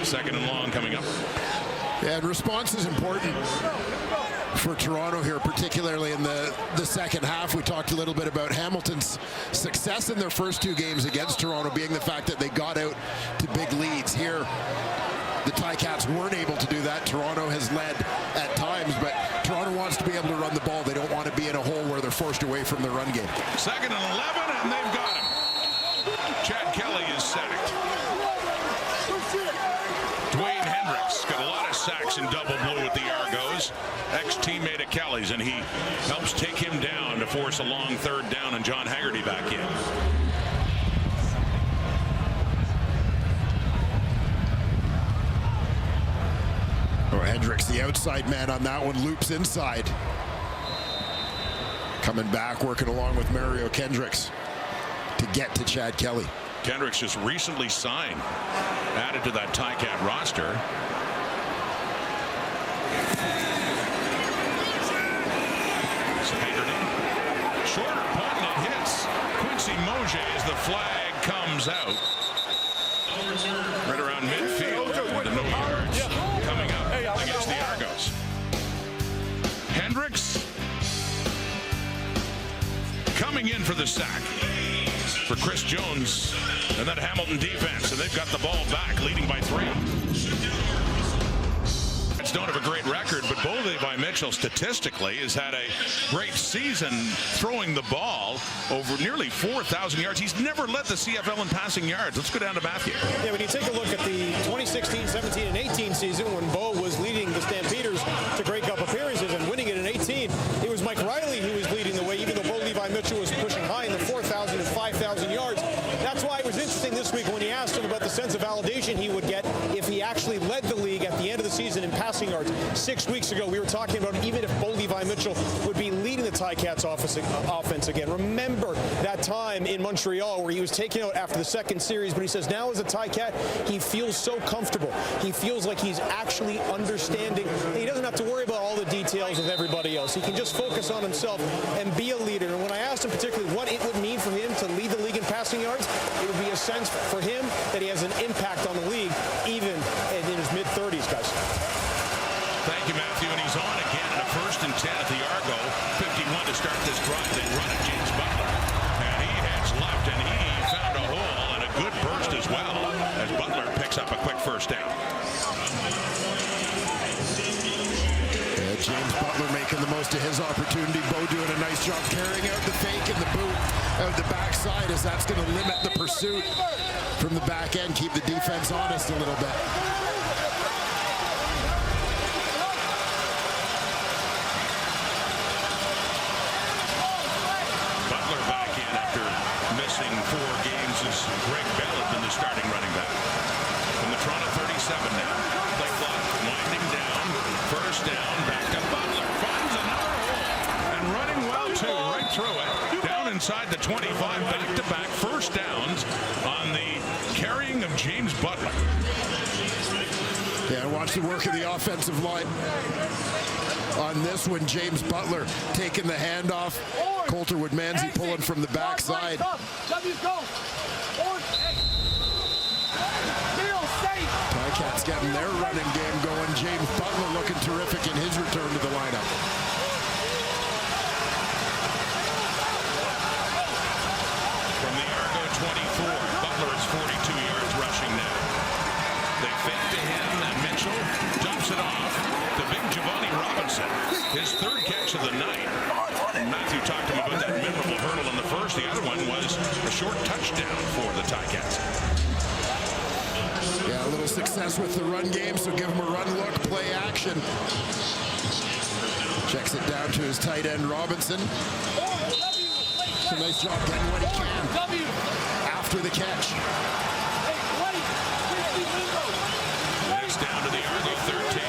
Second and long coming up. Yeah, and response is important for Toronto here, particularly in the second half. We talked a little bit about Hamilton's success in their first two games against Toronto being the fact that they got out to big leads. Here, the Ticats weren't able to do that. Toronto has led at times, but Toronto wants to be able to run the ball. They don't want to be in a hole where they're forced away from the run game. Second and 11, and they've got him. Chad Kelly is sacked. Dwayne Hendricks got a lot of sacks in double blue with the Argos. Ex-teammate of Kelly's, and he helps take him down to force a long third down and John Haggerty back in. Hendricks, the outside man on that one, loops inside. Coming back, working along with Mario Kendricks to get to Chad Kelly. Kendricks just recently signed, added to that Ticat roster. Haggerty, shorter punt, and it hits Quincy Mosier as the flag comes out. Right around midfield, the no yards coming up against the Argos. Hendricks coming in for the sack for Chris Jones and that Hamilton defense, and they've got the ball back, leading by 3. Don't have a great record, but Bo Levi Mitchell statistically has had a great season throwing the ball over nearly 4,000 yards. He's never led the CFL in passing yards. Let's go down to Matthew. Yeah, when you take a look at the 2016, 17, and 18 season when Bo was leading the Stampeders to Grey Cup appearances and winning it in 18, it was Mike Riley who was leading the way, even though Bo Levi Mitchell was pushing high in the 4,000 and 5,000 yards. That's why it was interesting this week when you asked him about the sense of validation he would get if he actually led the league at the end of the season in passing yards. 6 weeks ago, we were talking about even if Bo Levi Mitchell would be leading the Ticats offense again. Remember that time in Montreal where he was taken out after the second series, but he says now as a Ticat, he feels so comfortable. He feels like he's actually understanding. He doesn't have to worry about all the details of everybody else. He can just focus on himself and be a leader. And when I asked him particularly what it would mean for him to lead the league in passing yards, it would be a sense for him that he has an impact on the league, even in his mid-30s, guys. Thank you, Matthew. And he's on again in a 1st and 10 at the Argo. 51 to start this drive. They run it, James Butler. And he heads left, and he found a hole and a good burst as well as Butler picks up a quick first down. Yeah, James Butler making the most of his opportunity. Bo doing a nice job carrying out the fake in the boot out the backside, as that's going to limit the pursuit from the back end, keep the defense honest a little bit. Missing 4 games as Greg Bell has been the starting running back. From the Toronto 37 now. Play clock winding down. First down. Back to Butler. Finds another hole. And running well, too. Right through it. Down inside the 25. Back-to-back first downs on the carrying of James Butler. Yeah, watch the work of the offensive line on this one. James Butler taking the handoff. Coulter Woodmansey pulling from the backside. Ticats getting their running game going. James Butler looking terrific in his return to the lineup. From the Argo 24, Butler is 42 yards rushing now. They fake to him, and Mitchell his third catch of the night. Matthew talked to him about that memorable hurdle in the first. The other one was a short touchdown for the Ticats. Yeah, a little success with the run game, so give him a run look, play action. Checks it down to his tight end, Robinson. It's a nice job getting what he can after the catch. It's down to the Argo 13.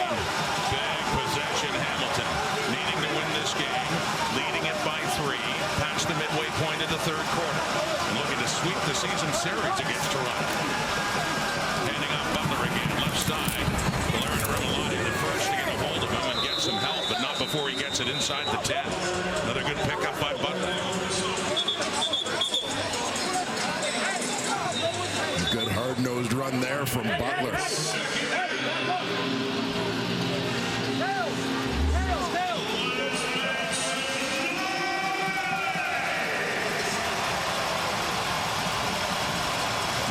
Big possession, Hamilton needing to win this game, leading it by 3 past the midway point of the third quarter, and looking to sweep the season series against Toronto. Handing off Butler again, left side. Valerian Rimalotti the first to get a hold of him and get some help, but not before he gets it inside the 10. Another good pickup by Butler. Good hard-nosed run there from Butler.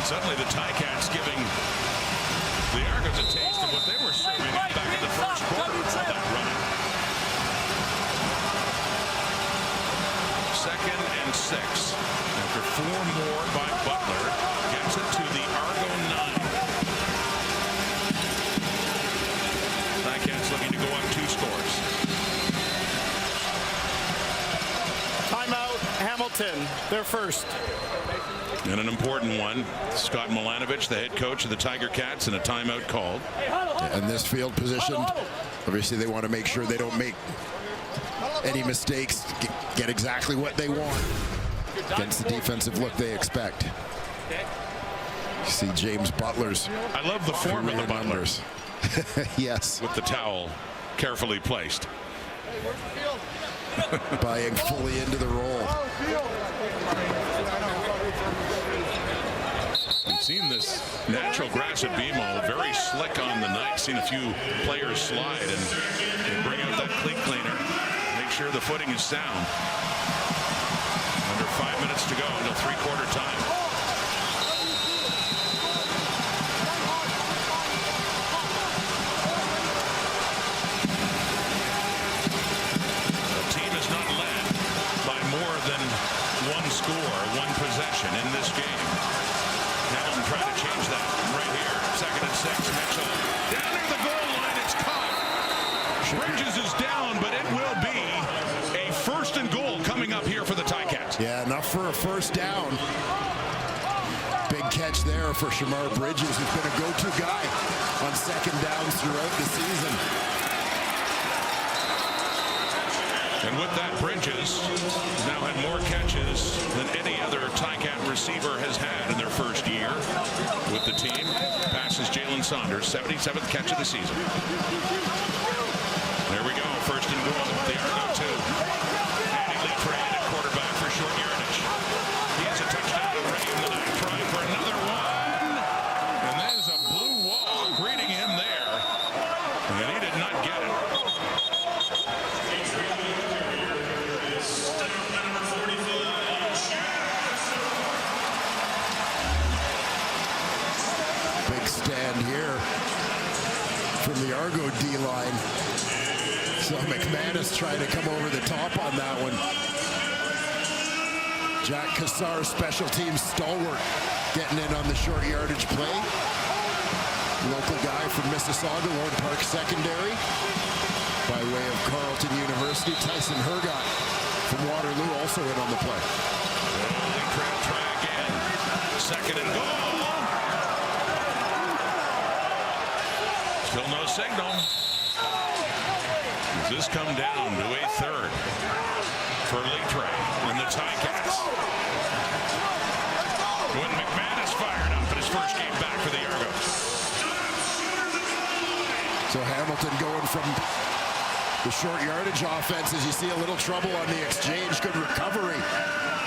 Suddenly the Ticats giving the Argos a taste of what they were serving back in the first quarter of that run. 2nd and 6. After 4 more by Butler, gets it to the Argo 9. Ticats looking to go up 2 scores. Timeout, Hamilton, their first. And an important one. Scott Milanovich, the head coach of the Tiger Cats, and a timeout called. And this field position, obviously they want to make sure they don't make any mistakes, get exactly what they want against the defensive look they expect. You see James Butler's. I love the form of the Butlers. Yes. With the towel carefully placed. Buying fully into the role. We've seen this natural grass at BMO, very slick on the night. Seen a few players slide and bring out that cleat cleaner. Make sure the footing is sound. Under 5 minutes to go until three-quarter time. The team is not led by more than 1 score, 1 possession in this game. Hamilton trying to change that right here. 2nd and 6. Mitchell down near the goal line. It's caught. Bridges is down, but it will be a 1st and goal coming up here for the Ticats. Yeah, enough for a first down. Big catch there for Shamar Bridges, who's been a go-to guy on 2nd downs throughout the season. And with that, Bridges now had more catches than any other Ticat receiver has had in their first year with the team. Passes Jalen Saunders, 77th catch of the season. There we go, 1st and goal. The Argo 2. Andy Lee Tran at quarterback for short yardage. He has a touchdown to Ray in the night. Trying for another one. And there's a blue wall greeting him there. And he did not get it. Big stand here from the Argo D-line. So McManus trying to come over the top on that one. Jack Cassar, special teams stalwart, getting in on the short yardage play. Local guy from Mississauga, Lord Park Secondary. By way of Carleton University, Tyson Hergott from Waterloo also in on the play. Try again. 2nd and goal. Still no signal. Does this come down to a 3rd for Litre and the Ticats? When McManus fired up in his first game back for the Argos. So Hamilton going from the short yardage offense, as you see a little trouble on the exchange. Good recovery.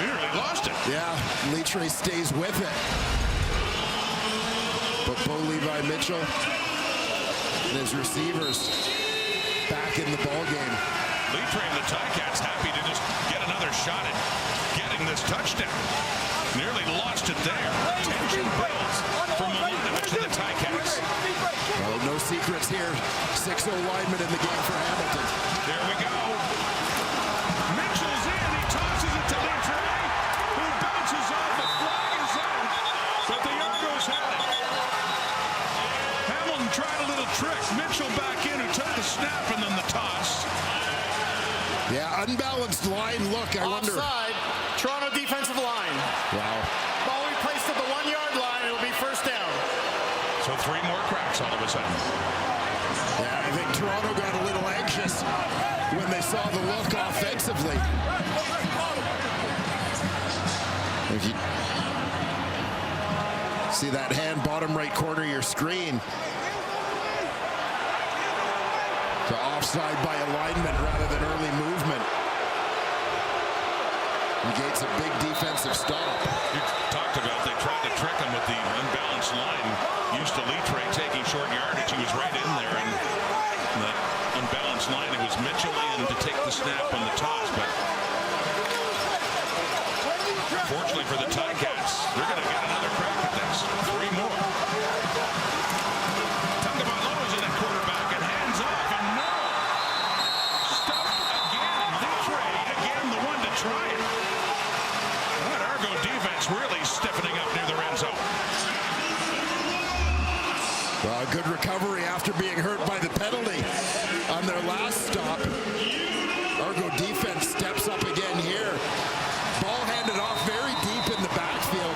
Nearly lost it. Yeah, Litre stays with it. But Bo Levi Mitchell and his receivers back in the ball game. Litre and the Ticats happy to just get another shot at getting this touchdown. Nearly lost it there. Tension builds from Milanovich to the Ticats. Well, no secrets here. 6-0 lineman in the game for Hamilton. Here we go. Mitchell's in. He tosses it to Litre, who bounces off. The flag is out, but the Argos had it. Hamilton tried a little trick. Mitchell back in, who took the snap and then the toss. Yeah, unbalanced line look. I wonder. Offside. Toronto defensive line. Wow. Ball we placed at the 1 yard line. It'll be first down. So 3 more cracks all of a sudden. Yeah, I think Toronto got a little anxious when they saw the look offensively. If you see that hand bottom right corner of your screen. To offside by alignment rather than early movement. Negates a big defensive stop. You talked about they tried to trick him with the unbalanced line. Used to Litre taking short yardage. He was right in there, and that unbalanced line, it was Mitchell in to take the snap on the toss. But fortunately for the Ticats, they're going to get another crack at this. 3 more. Tagovailoa is in at quarterback and hands off, and no. Stuffed again. Litre again, the one to try it. That Argo defense really stiffening up near the red zone. Well, a good recovery after being hurt by the penalty on their last stop. Argo defense steps up again here. Ball handed off very deep in the backfield.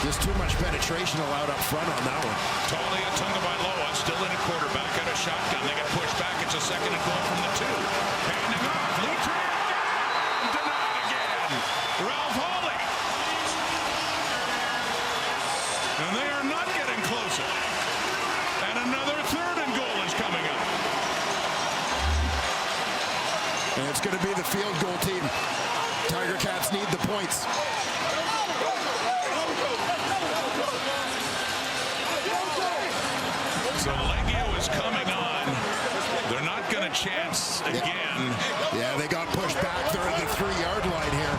Just too much penetration allowed up front on that one. Talia Tagovailoa still in a quarterback at a shotgun. They get pushed back. It's a 2nd and goal from the 2. Handing off. Litre again. Denied again. Ralph Hawley. And they are not getting closer. And another 3rd and goal is coming up. And it's going to be the field goal team. Tiger Cats need the points. So Leggio is coming on. They're not going to chance again. Yeah, they got pushed back. They're at the 3-yard line here.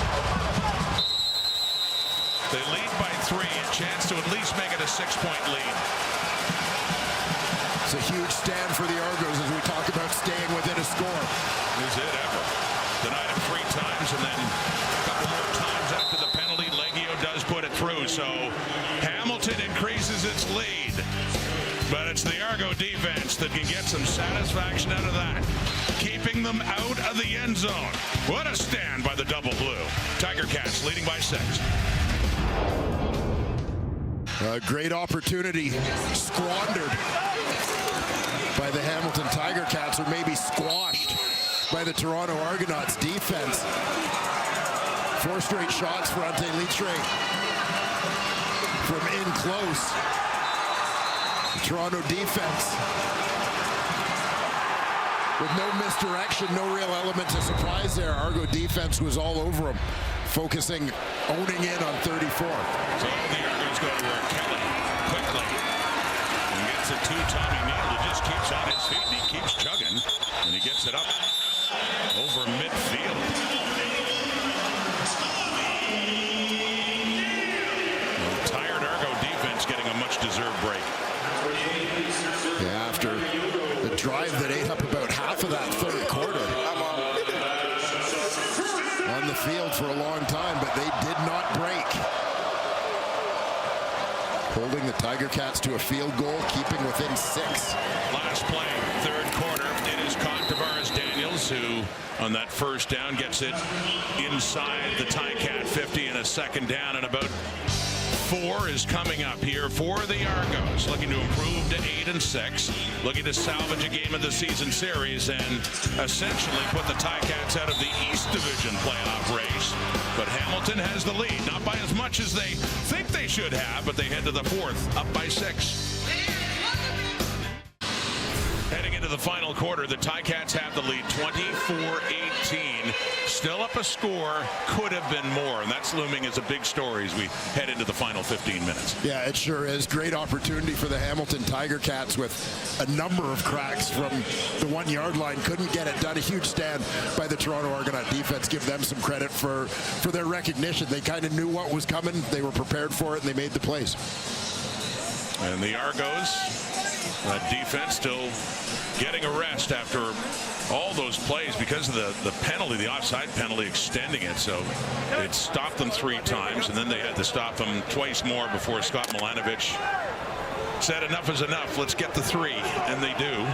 They lead by 3. A chance to at least make it a 6-point lead. It's a huge stand for the Argos as we talk about staying within a score. Is it ever? Denied him 3 times, and then a couple more times after the penalty, Leggio does put it through. So Hamilton increases its lead. But it's the Argo defense that can get some satisfaction out of that, keeping them out of the end zone. What a stand by the double blue. Tiger Cats leading by 6. A great opportunity squandered by the Hamilton Tiger Cats, or maybe squashed by the Toronto Argonauts defense. 4 straight shots for Ante Litre from in close. Toronto defense with no misdirection, no real element of surprise there. Argo defense was all over them, focusing, owning in on 34. So the Argos go to where Kelly quickly and gets it to Tommy Neal, who just keeps on his feet and he keeps chugging, and he gets it up over midfield. The tired Argo defense getting a much-deserved break. Yeah, after the drive that ate up about half of that 3rd quarter. On the field for a long time, but they did not break. Holding the Tiger Cats to a field goal, keeping within 6. Last play, 3rd quarter. It is caught Tavares Daniels, who on that first down gets it inside the Ticat 50 and a 2nd down, and about 4 is coming up here for the Argos, looking to improve to 8-6, looking to salvage a game of the season series and essentially put the Ticats out of the East Division playoff race. But Hamilton has the lead, not by as much as they think they should have, but they head to the 4th, up by 6. Heading into the final quarter, the Ticats have the lead 24-18. Still up a score, could have been more, and that's looming as a big story as we head into the final 15 minutes. Yeah, it sure is. Great opportunity for the Hamilton Tiger Cats with a number of cracks from the 1-yard line. Couldn't get it done. A huge stand by the Toronto Argonaut defense. Give them some credit for their recognition. They kind of knew what was coming. They were prepared for it, and they made the plays. And the Argos, that defense still getting a rest after all those plays because of the penalty, the offside penalty extending it. So it stopped them 3 times, and then they had to stop them twice more before Scott Milanovic said enough is enough. Let's get the 3, and they do.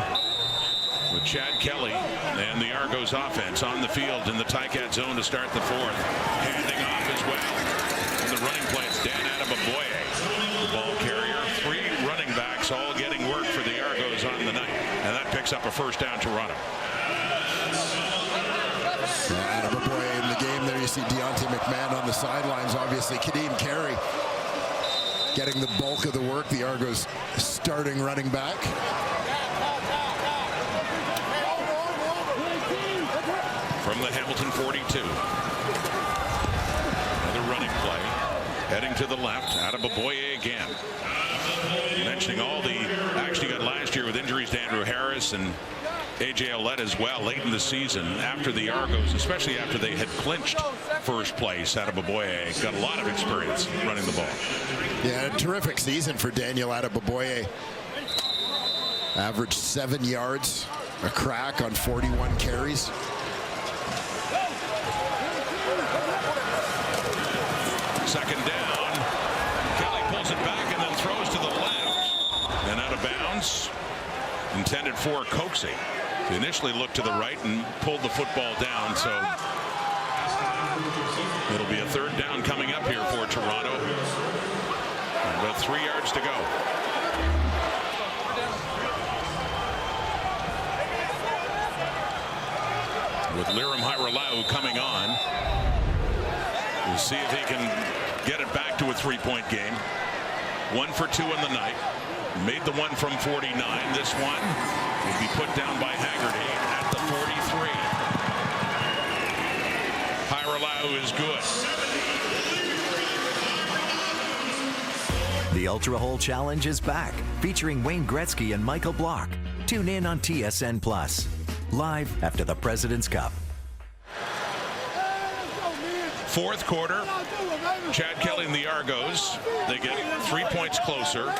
With Chad Kelly and the Argos offense on the field in the Ticat zone to start the 4th. Handing off as well. And the running play, it's Dan Adeboboye, the ball carrier. 3 running backs all getting work for the Argos on the night. And that picks up a first down, Toronto. Adeboboye in the game there. You see Deontay McMahon on the sidelines. Obviously, Kadeem Carey getting the bulk of the work. The Argos starting running back. From the Hamilton 42. Another running play. Heading to the left. Adeboboye again. Mentioning all the action he got last year with injuries to Andrew Harris and A.J. Ouellette as well late in the season after the Argos, especially after they had clinched first place. Adeboboye got a lot of experience running the ball. Yeah, a terrific season for Daniel Adeboboye. Averaged 7 yards a crack on 41 carries. Second down. Kelly pulls it back and then throws to the left. And out of bounds. Intended for Coxie. He initially looked to the right and pulled the football down. So it'll be a 3rd down coming up here for Toronto. About 3 yards to go. With Liram Hairolau coming on. We'll see if he can get it back to a 3-point game. 1 for 2 in the night. Made the one from 49. This one will be put down by Haggerty at the 43. Hairolau is good. The Ultra Hole Challenge is back, featuring Wayne Gretzky and Michael Block. Tune in on TSN Plus, live after the President's Cup. 4th quarter, Chad Kelly and the Argos, they get 3 points closer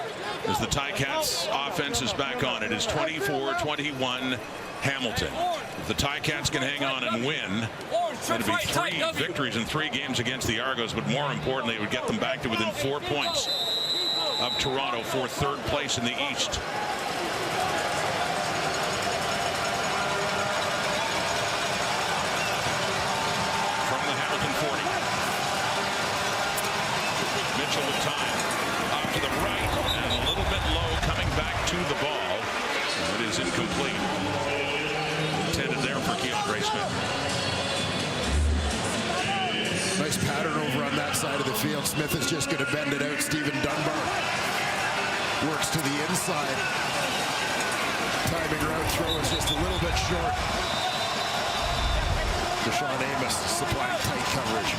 as the Ticats offense is back on. It is 24-21 Hamilton. If the Ticats can hang on and win, it'd be 3 victories in 3 games against the Argos, but more importantly, it would get them back to within 4 points of Toronto for 3rd place in the East. Mitchell with time. Off to the right and a little bit low coming back to the ball. It is incomplete. Intended there for Keandre Smith. Nice pattern over on that side of the field. Smith is just going to bend it out. Stephen Dunbar works to the inside. Timing route throw is just a little bit short. Deshaun Amos supplying tight coverage.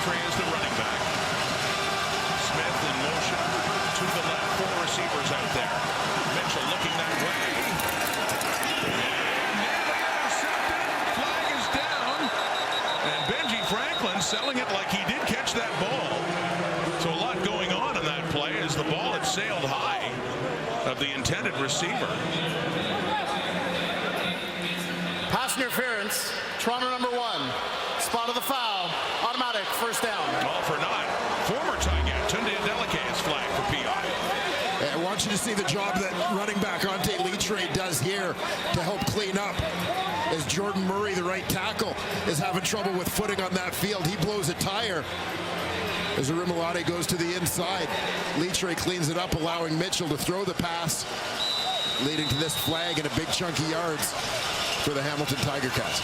Is the running back. Smith in motion to the left. 4 receivers out there. Mitchell looking that way. Flag is down. And Benji Franklin selling it like he did catch that ball. So a lot going on in that play as the ball had sailed high of the intended receiver. Pass interference. Toronto number 1. Spot of the foul. Automatic first down. All for naught. Former Tigat Tunde Adeleke is flagged for PI. I want you to see the job that running back Ante Litre does here to help clean up. As Jordan Murray, the right tackle, is having trouble with footing on that field. He blows a tire as Arimolade goes to the inside. Litre cleans it up, allowing Mitchell to throw the pass, leading to this flag and a big chunk of yards for the Hamilton Tiger Cats.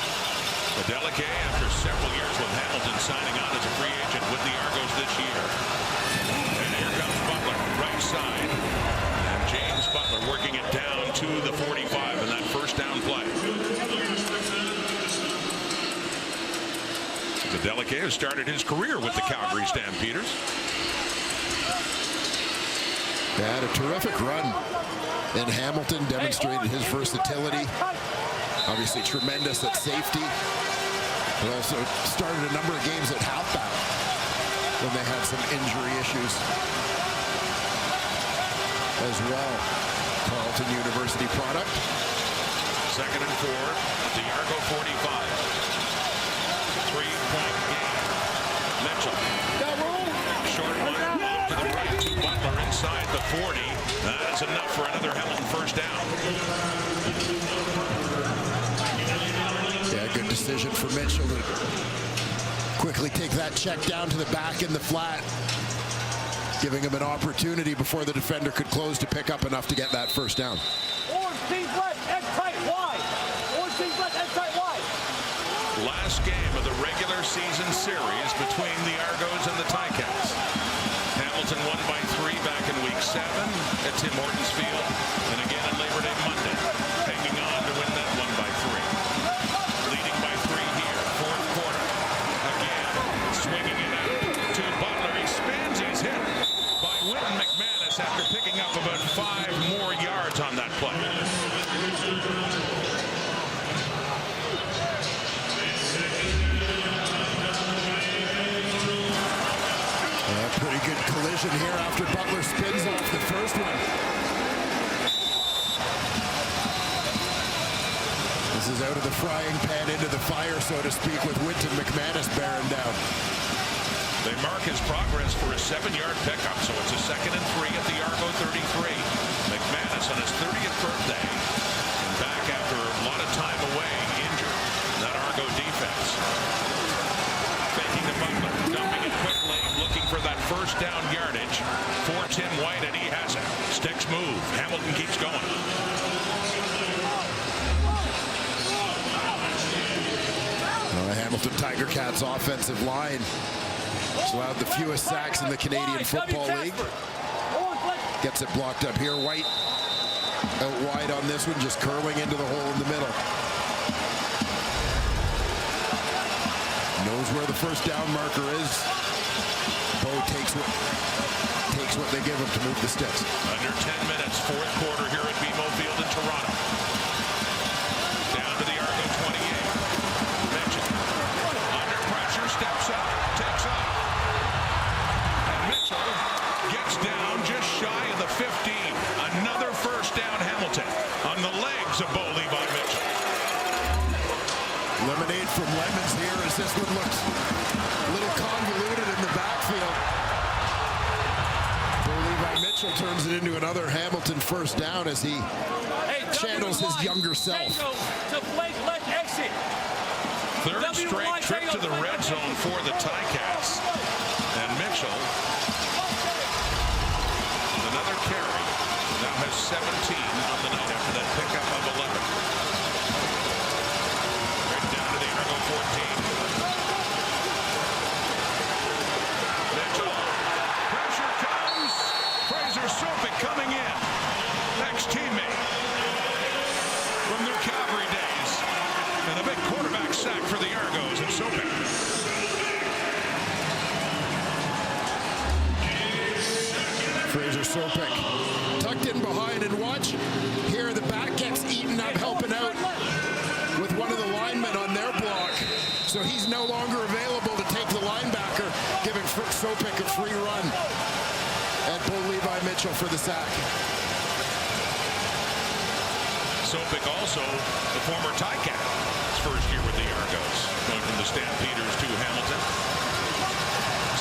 Adeleke, after several years with Hamilton, signing on as a free agent with the Argos this year. And here comes Butler, right side. And James Butler working it down to the 45 in that first down play. Adeleke has started his career with the Calgary Stampeders. Had a terrific run in Hamilton, demonstrated his versatility. Obviously tremendous at safety. But also started a number of games at halfback when they had some injury issues as well. Carleton University product. 2nd and 4 at the Argo 45. 3-point game. Mitchell. Short one off to the right to Butler inside the 40. That is enough for another Hamilton first down. Yeah, good decision for Mitchell to quickly take that check down to the back in the flat, giving him an opportunity before the defender could close to pick up enough to get that first down. Orange team's left, X tight wide. Orange team's left, X tight wide. Last game of the regular season series between the Argos and the Ticats. Hamilton won by 3 back in week 7 at Tim Hortons Field, and again on Labor Day Monday, hanging on to win that one by 3. Leading by 3 here, 4th quarter. Again, swinging it out to Butler. He spins, he's hit by Wynton McManus after picking up about 5 more yards on that play. Pretty good collision here after Butler spins off the first one. This is out of the frying pan into the fire, so to speak, with Wynton McManus bearing down. They mark his progress for a 7-yard pickup, so it's a 2nd and 3 at the Argo 33. McManus on his 30th birthday, and back after a lot of time away, injured. That Argo defense. Faking the Butler, dumping it quickly, looking for that first down yardage for Tim White, and he has it. Sticks move. Hamilton keeps going. The Hamilton Tiger Cats offensive line has allowed the fewest sacks in the Canadian Football League. Gets it blocked up here. White out wide on this one, just curling into the hole in the middle. Knows where the first down marker is. Bo takes what they give him to move the sticks. Under 10 minutes, 4th quarter here at BMO Field in Toronto. Down to the Argo 28. Mitchell under pressure, steps up, takes off. And Mitchell gets down just shy of the 15. Another first down, Hamilton, on the legs of Bo Levi Mitchell. Lemonade from lemons here as this one looks a little convoluted in the backfield. Bo Levi Mitchell turns it into another Hamilton first down as he channels his younger self. Third straight trip to the red zone for the Ticats. And Mitchell, another carry, now has 17 on the night after that pickup of 11. Right down to the Argo 14. Mitchell, pressure comes. Fraser Sopik coming in. Ex-teammate from their Calgary days. And a big quarterback sack for the Argos and Sopik. Fraser Sopik tucked in behind, and watch here, the back gets eaten up helping out with one of the linemen on their block. So he's no longer available to take the linebacker, giving Sopik a free run. And Bo Levi Mitchell for the sack. Sopik also the former Ticat. His first year with the Argos. Going from the Stampeders to Hamilton.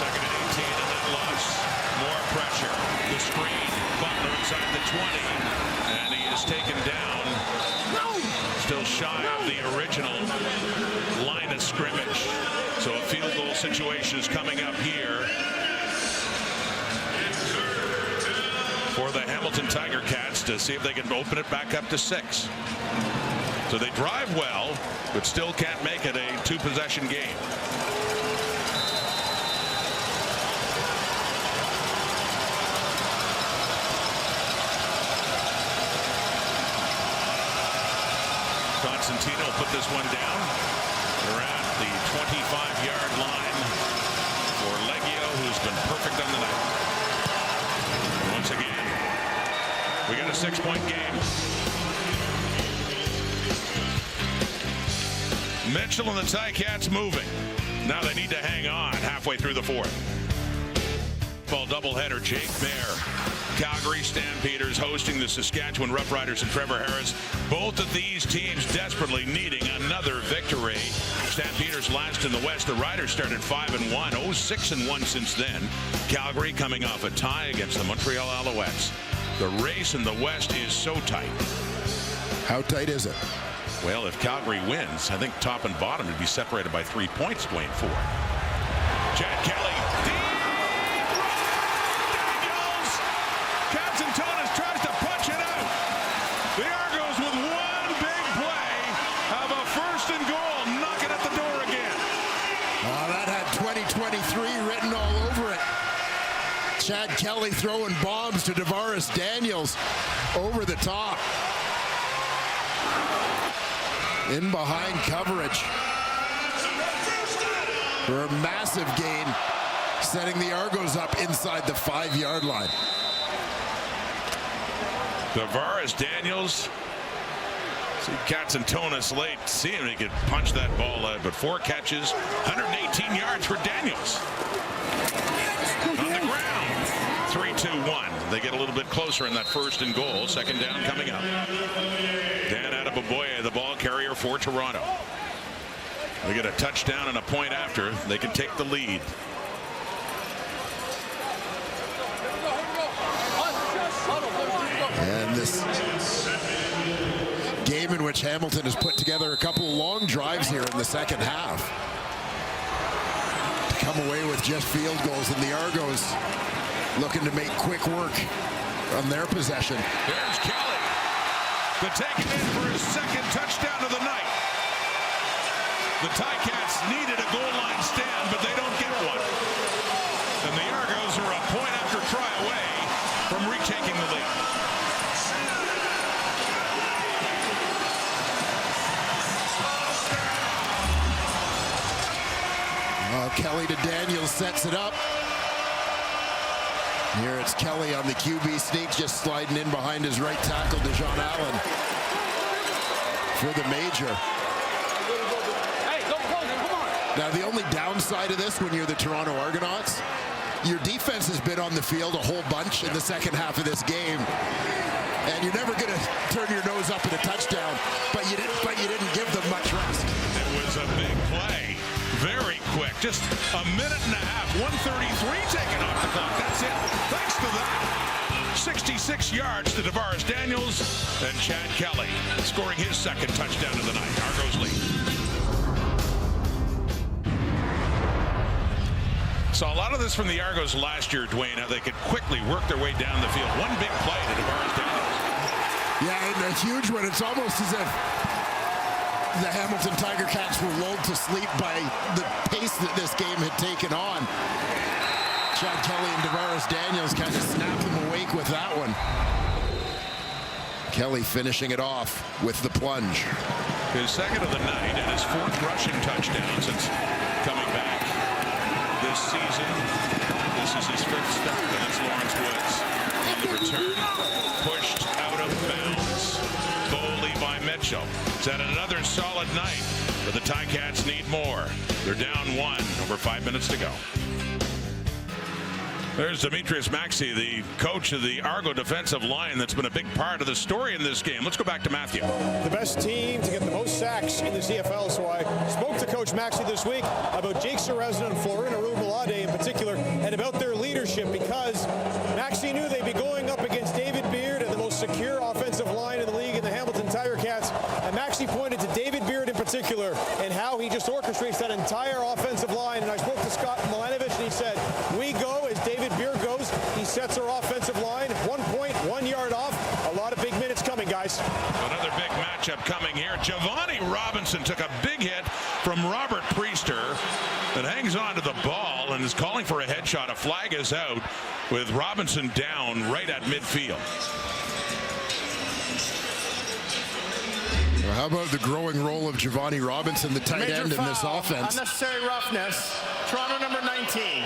2nd and 18 and that loss. More pressure. The screen. Butler inside the 20. And he is taken down. Still shy of the original line of scrimmage. So a field goal situation is coming up here for the Hamilton Tiger Cats to see if they can open it back up to 6. So they drive well, but still can't make it a 2-possession game. Constantino put this one down. They're at the 25-yard line for Leggio, who's been perfect on the night. Once again, we got a 6-point game. Mitchell and the Ticats moving. Now they need to hang on halfway through the fourth. Ball doubleheader, Jake Bear. Calgary Stampeders hosting the Saskatchewan Roughriders and Trevor Harris. Both of these teams desperately needing another victory. Stampeders last in the West. The Riders started 5-1, 6-1 since then. Calgary coming off a tie against the Montreal Alouettes. The race in the West is so tight. How tight is it? Well, if Calgary wins, I think top and bottom would be separated by 3 points, Dwayne Ford. Chad Kelly. Daniels. Katzentonis tries to punch it out. The Argos with one big play have a first and goal, knocking at the door again. Oh, that had 2023 written all over it. Chad Kelly throwing bombs to Tavares Daniels over the top. In behind coverage for a massive gain, setting the Argos up inside the 5-yard line. Tavares Daniels. See Katzentonis late. See him, he could punch that ball out, but 4 catches, 118 yards for Daniels. On the ground. 3-2-1. They get a little bit closer in that first and goal. Second down coming up. Dan Adeboboye, the ball carrier for Toronto. They get a touchdown and a point after. They can take the lead. And this game in which Hamilton has put together a couple of long drives here in the second half. To come away with just field goals, and the Argos looking to make quick work on their possession. There's Kelly to take it in for his second touchdown of the night. The Ticats needed a goal line stand, but they don't get one. And the Argos are a point after try away from retaking the lead. Kelly to Daniels sets it up. Here it's Kelly on the QB sneak, just sliding in behind his right tackle, Dejon Allen, for the major. Now, the only downside of this when you're the Toronto Argonauts, your defense has been on the field a whole bunch in the second half of this game. And you're never going to turn your nose up at a touchdown, but you didn't give them much rest. It was a big play. Very quick. Just a minute and a half. 1:33 taken off the clock. That's it. Thanks to that. 66 yards to Tavares Daniels and Chad Kelly scoring his second touchdown of the night. Argos lead. Saw a lot of this from the Argos last year, Dwayne, how they could quickly work their way down the field. One big play to Tavares Daniels. Yeah, and a huge one. It's almost as if the Hamilton Tiger Cats were lulled to sleep by the pace that this game had taken on. Chad Kelly and Tavares Daniels kind of snapped them awake with that one. Kelly finishing it off with the plunge. His second of the night and his 4th rushing touchdown since coming back this season. This is his 5th start against Lawrence Woods. On the return, pushed out of bounds. Foley by Mitchell. It's had another solid night, but the Ticats need more. They're down 1, over 5 minutes to go. There's Demetrius Maxey, the coach of the Argo defensive line that's been a big part of the story in this game. Let's go back to Matthew. The best team to get the most sacks in the CFL, so I spoke to Coach Maxey this week about Jake Serezna and Florina Rubalade in particular, and about their leadership, because Maxey knew they'd be going up against David Beard and the most secure offensive line in the league in the Hamilton Tiger Cats, and Maxey pointed to David Beard in particular and how he just orchestrates that entire offensive line. And I spoke to Scott Milanovic, and he said, we go as David Beard goes. He sets our offensive line 1 point, 1 yard off. A lot of big minutes coming, guys. Another big matchup coming here. Giovanni Robinson took a big hit from Robert Priester that hangs on to the ball and is calling for a headshot. A flag is out with Robinson down right at midfield. Well, how about the growing role of Giovanni Robinson, the tight end in this offense? Unnecessary roughness. Toronto number 19.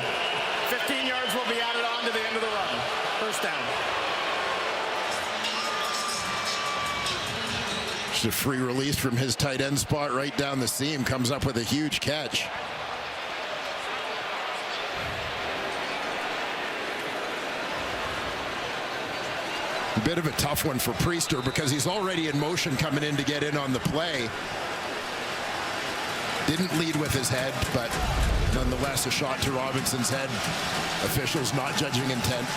15 yards will be added on to the end of the run. First down. Just a free release from his tight end spot right down the seam. Comes up with a huge catch. A bit of a tough one for Priester because he's already in motion coming in to get in on the play. Didn't lead with his head, but nonetheless a shot to Robinson's head. Officials not judging intent.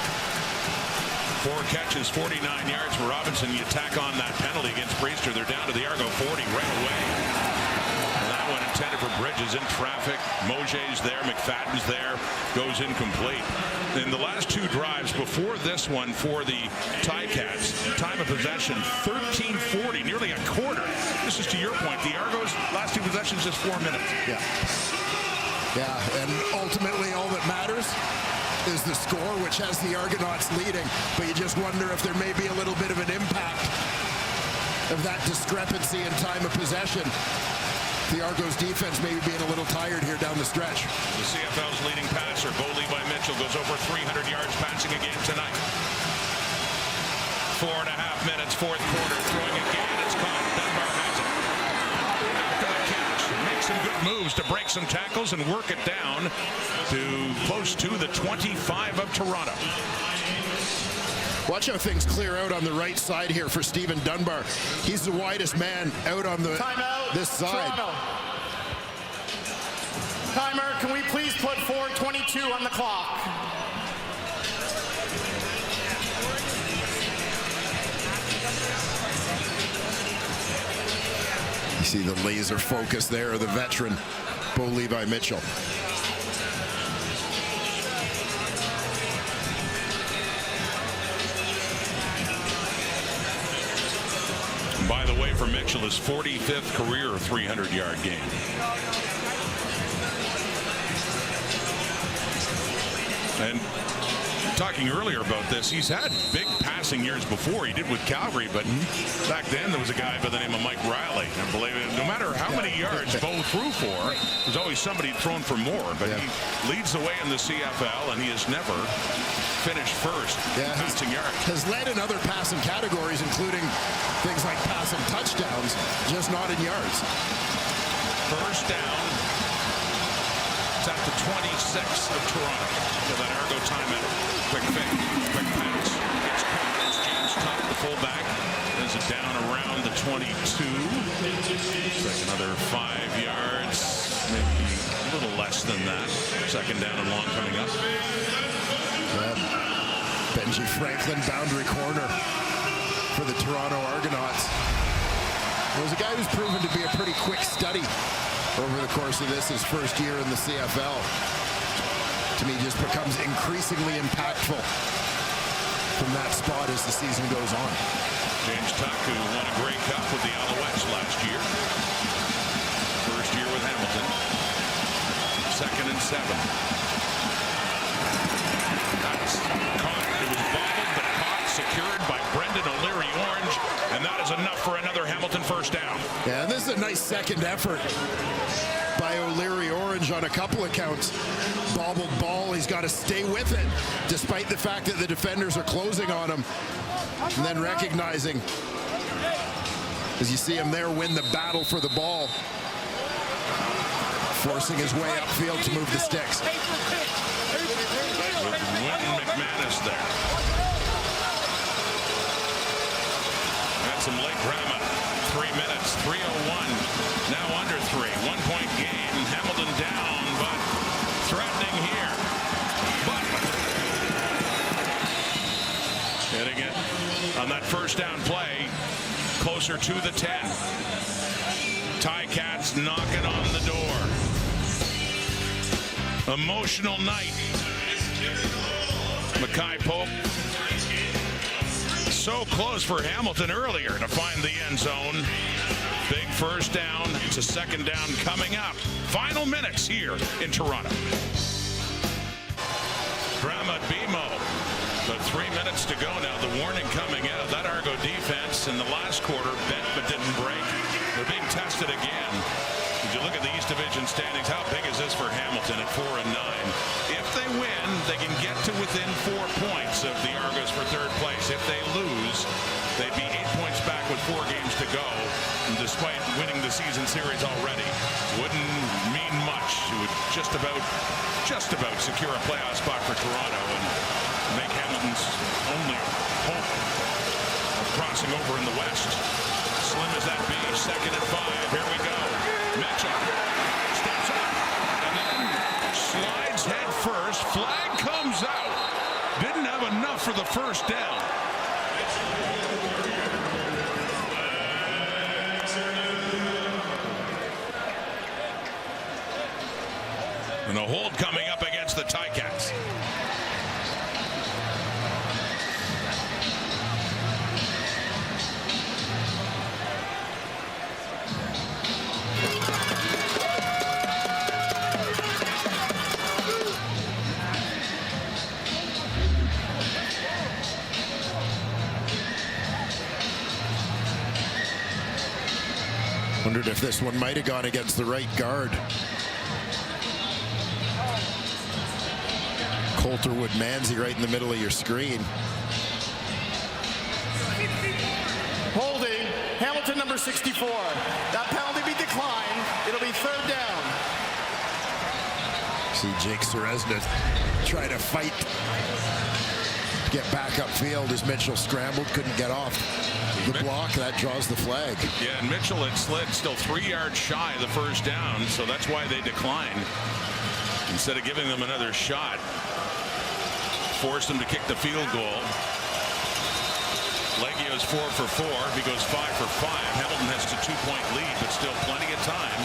4 catches, 49 yards for Robinson. You tack on that penalty against Priester. They're down to the Argo 40 right away. And that one intended for Bridges in traffic. Mojet's there, McFadden's there, goes incomplete. In the last 2 drives before this one for the Ticats, time of possession 13:40, nearly a quarter. This is to your point. The Argos last 2 possessions just 4 minutes. Yeah, and ultimately all that matters is the score, which has the Argonauts leading, but you just wonder if there may be a little bit of an impact of that discrepancy in time of possession. The Argos defense maybe being a little tired here down the stretch. The CFL's leading passer, Bo Levi Mitchell, goes over 300 yards passing again tonight. 4.5 minutes, 4th quarter, throwing again. It's caught. Dunbar has it. After the catch, makes some good moves to break some tackles and work it down to close to the 25 of Toronto. Watch how things clear out on the right side here for Stephen Dunbar. He's the widest man out on the this side. Toronto. Timer, can we please put 4:22 on the clock? You see the laser focus there of the veteran, Bo Levi Mitchell. By the way, for Mitchell, his 45th career 300-yard game. And talking earlier about this, he's had big passing years before. He did with Calgary, but back then there was a guy by the name of Mike Riley. And believe it, no matter how many yards Bo threw for, there's always somebody thrown for more. But he leads the way in the CFL, and he has never finished first passing yards. Has led in other passing categories, including things like passing touchdowns, just not in yards. First down. It's at the 26 of Toronto. So that Argo timeout. Quick fake, quick pass. It's caught. It's James Tuck, the fullback. Is it down around the 22? It's like another 5 yards, maybe a little less than that. Second down and long coming up. Benji Franklin, boundary corner for the Toronto Argonauts. It was a guy who's proven to be a pretty quick study over the course of his first year in the CFL. To me, just becomes increasingly impactful from that spot as the season goes on. James Tuck, who won a Grey Cup with the Alouettes last year. First year with Hamilton. 2nd and 7. That's caught. It was bobbled, but caught, secured by Brendan O'Leary-Orange, and that is enough for another Hamilton first down. Yeah, and this is a nice second effort by O'Leary-Orange on a couple of counts. Bobbled ball, he's got to stay with it, despite the fact that the defenders are closing on him. And then recognizing, as you see him there, win the battle for the ball. Forcing his way upfield to move the sticks. Wynton McManus there. Got some late drama. 3 minutes, 3:01. Now under 3. 1-point game. Hamilton down, but threatening here. Butler. Getting it on that first down play. Closer to the 10. Ticats knocking on the door. Emotional night. Mackay Pope so close for Hamilton earlier to find the end zone. Big first down. It's a second down coming up. Final minutes here in Toronto. Drama at BMO. But 3 minutes to go now. The warning coming out of that Argo defense in the last quarter bent but didn't break. They're being tested again. Did you look at of the East Division standings. How big is this for Hamilton at 4-9? If they win, they can get to within 4 points of the Argos for third place. If they lose, they'd be 8 points back with 4 games to go. And despite winning the season series already, wouldn't mean much. It would just about secure a playoff spot for Toronto and make Hamilton's only hope of crossing over in the West slim as that be. Second and 5. Here we go. Mitchell steps up and then slides head first. Flag comes out. Didn't have enough for the first down. And a hold coming up against the Ticats. Wondered if this one might have gone against the right guard. Coulterwood Manzi right in the middle of your screen. Holding, Hamilton number 64. That penalty be declined. It'll be third down. See Jake Serezna try to fight to get back upfield as Mitchell scrambled, couldn't get off the block. That draws the flag. Yeah, and Mitchell had slid still 3 yards shy of the first down, so that's why they declined. Instead of giving them another shot, forced them to kick the field goal. Leggio's 4 for 4. He goes 5 for 5. Hamilton has a 2-point lead, but still plenty of time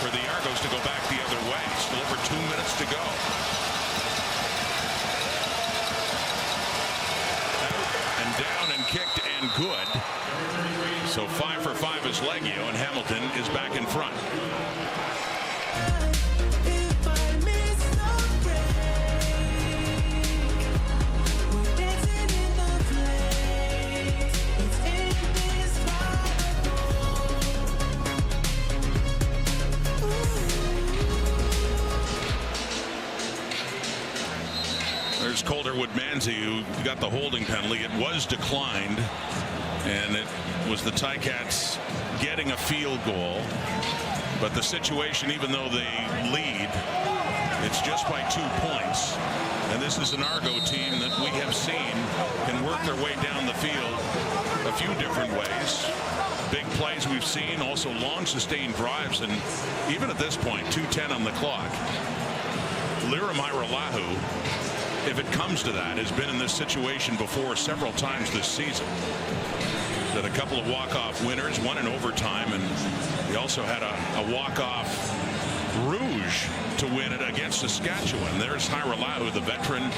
for the Argos to go back the other way. Still over 2 minutes to go. Out and down and kicked and good. So 5 for 5 is Leggio, and Hamilton is back in front. There's Coulterwood Manzi, who got the holding penalty. It was declined, and it was the Ticats getting a field goal. But the situation, even though they lead, it's just by 2 points. And this is an Argo team that we have seen can work their way down the field a few different ways. Big plays we've seen, also long sustained drives, and even at this point, 2:10 on the clock. Lirimirolahu, if it comes to that, has been in this situation before several times this season. Had a couple of walk-off winners, one in overtime, and he also had a walk-off Rouge to win it against Saskatchewan. There's Hirilahu, the veteran,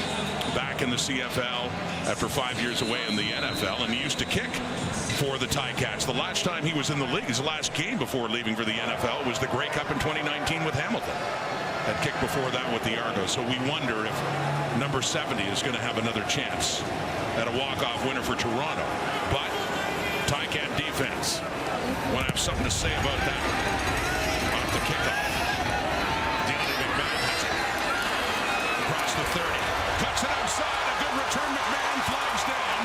back in the CFL after 5 years away in the NFL, and he used to kick for the Ticats. The last time he was in the league, his last game before leaving for the NFL, was the Grey Cup in 2019 with Hamilton. Had kicked before that with the Argos, so we wonder if number 70 is going to have another chance at a walk-off winner for Toronto. But Ticat defense want to have something to say about that. Off the kickoff. Dealing to McMahon has it. Across the 30. Cuts it outside. A good return. McMahon flags down.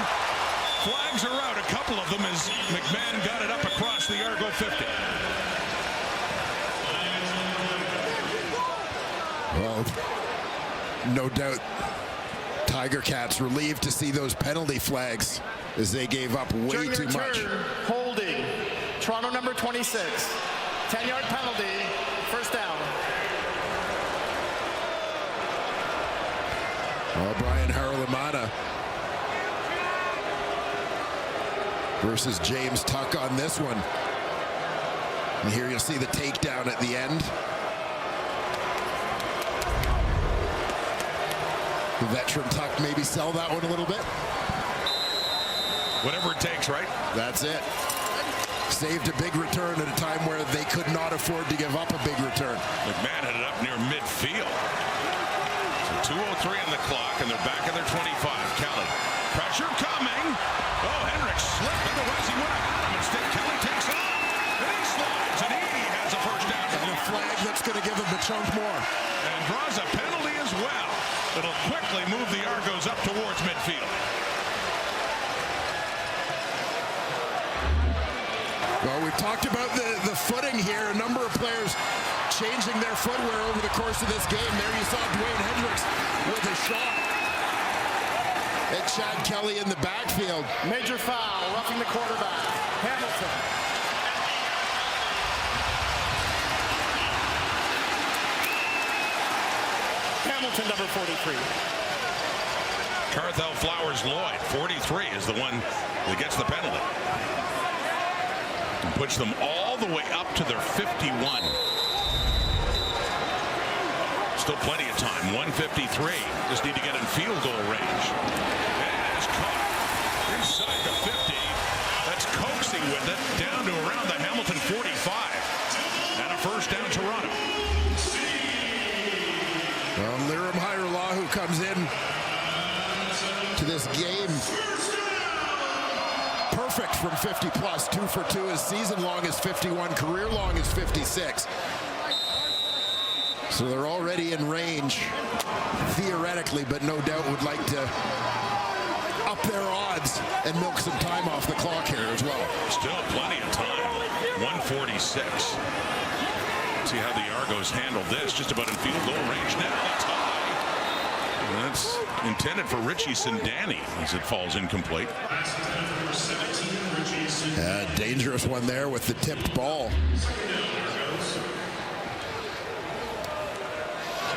Flags are out. A couple of them as McMahon got it up across the Argo 50. Well, no doubt Tiger Cats relieved to see those penalty flags as they gave up way too much. Holding. Toronto number 26. 10-yard penalty. First down. Well, Brian Haralamana versus James Tuck on this one. And here you'll see the takedown at the end. The veteran Tuck maybe sell that one a little bit. Whatever it takes, right? That's it. Saved a big return at a time where they could not afford to give up a big return. McMahon had it up near midfield. So 2:03 on the clock, and they're back at their 25. Kelly. Pressure coming. Oh, Henrik slipped. Otherwise, he would have had him. Instead, Kelly takes off. And he slides, and he has a first down. And a flag that's going to give him a chunk more. And draws a penalty as well. It'll quickly move the Argos up towards midfield. Well, we've talked about the footing here. A number of players changing their footwear over the course of this game. There you saw Dwayne Hendricks with a shot at Chad Kelly in the backfield. Major foul, roughing the quarterback. Hamilton. Hamilton, number 43. Carthel Flowers Lloyd, 43, is the one that gets the penalty. And puts them all the way up to their 51. Still plenty of time. 1:53. Just need to get in field goal range. And it's caught inside the 50. That's coaxing with it down to around the Hamilton 45. And a first down, Toronto. Well, Liram Hajrullahu comes in to this game perfect from 50 plus. 2 for 2. His season long is 51. Career long is 56. So they're already in range, theoretically, but no doubt would like to up their odds and milk some time off the clock here as well. Still plenty of time. 1:46. See how the Argos handle this. Just about in field goal range now. That's high. And that's intended for Richie Sindani as it falls incomplete. Dangerous one there with the tipped ball.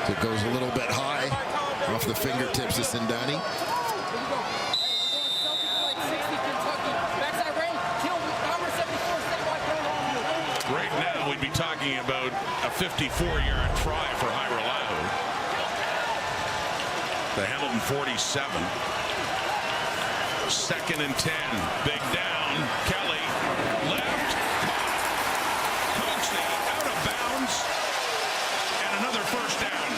It goes a little bit high off the fingertips of Sindani. Right now, we'd be talking about a 54-yard try for Hajrullahu. The Hamilton 47. 2nd and 10. Big down. Kelly left. Coaxing out of bounds. And another first down.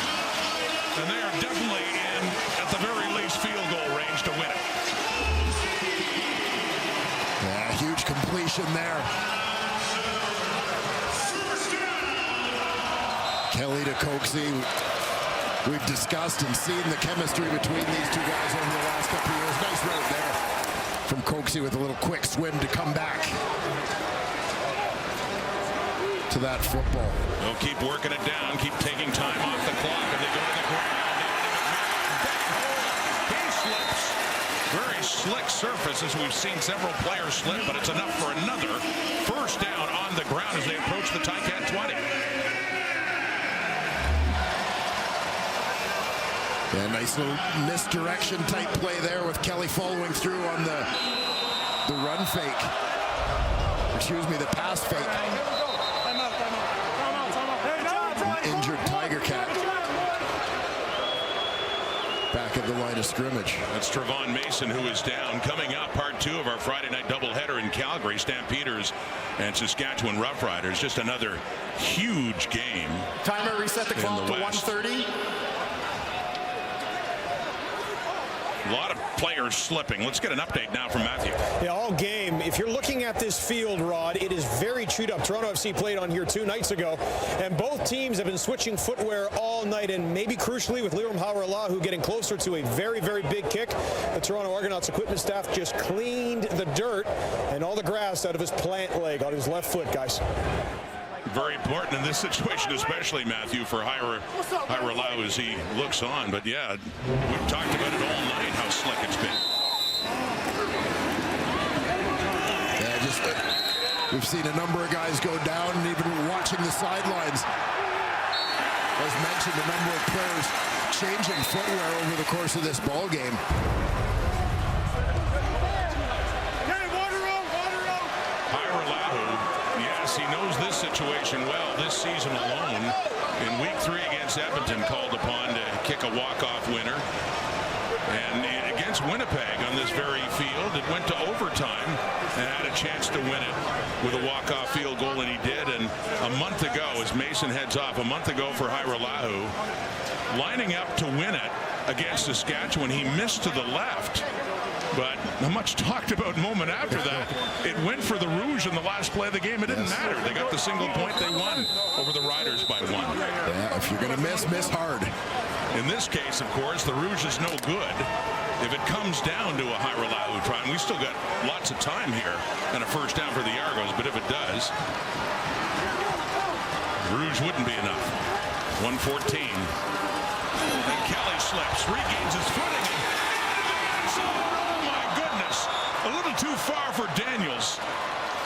And they are definitely in, at the very least, field goal range to win it. Yeah, huge completion there. Kelly to Coxey. We've discussed and seen the chemistry between these two guys over the last couple of years. Nice route there from Coxey with a little quick swim to come back to that football. They'll keep working it down, keep taking time off the clock, and they go to the ground. He slips. Very slick surface, as we've seen several players slip, but it's enough for another first down on the ground as they approach the Ticat 20. Yeah, nice little misdirection type play there with Kelly following through on the run fake. Excuse me, the pass fake. Injured Tiger Cat. Back at the line of scrimmage. That's Trevon Mason, who is down. Coming up, part 2 of our Friday night doubleheader in Calgary. Stampeders and Saskatchewan Roughriders. Just another huge game. Timer reset the clock to 1:30. A lot of players slipping. Let's get an update now from Matthew. Yeah, all game. If you're looking at this field, Rod, it is very chewed up. Toronto FC played on here 2 nights ago, and both teams have been switching footwear all night, and maybe crucially with Liram Hajrullahu getting closer to a very, very big kick. The Toronto Argonauts equipment staff just cleaned the dirt and all the grass out of his plant leg on his left foot, guys. Very important in this situation, especially, Matthew, for Hajrullahu as he looks on. But, yeah, we've talked about it all night, how slick it's been. Yeah, we've seen a number of guys go down, and even watching the sidelines. As mentioned, a number of players changing footwear over the course of this ball game. He knows this situation well. This season alone, in week 3 against Edmonton, called upon to kick a walk-off winner. And against Winnipeg on this very field, it went to overtime and had a chance to win it with a walk-off field goal, and he did. And a month ago, as Mason heads off, a month ago for Hajrullahu, lining up to win it against Saskatchewan, he missed to the left But a much talked about moment after that, it went for the Rouge in the last play of the game. It didn't matter. They got the single point. They won over the Riders by 1. Yeah, if you're going to miss hard. In this case, of course, the Rouge is no good if it comes down to a Hairolahu try. And we still got lots of time here and a first down for the Argos. But if it does, Rouge wouldn't be enough. 1:14. And Kelly slips, regains his footing. Oh, my goodness. A little too far for Daniels.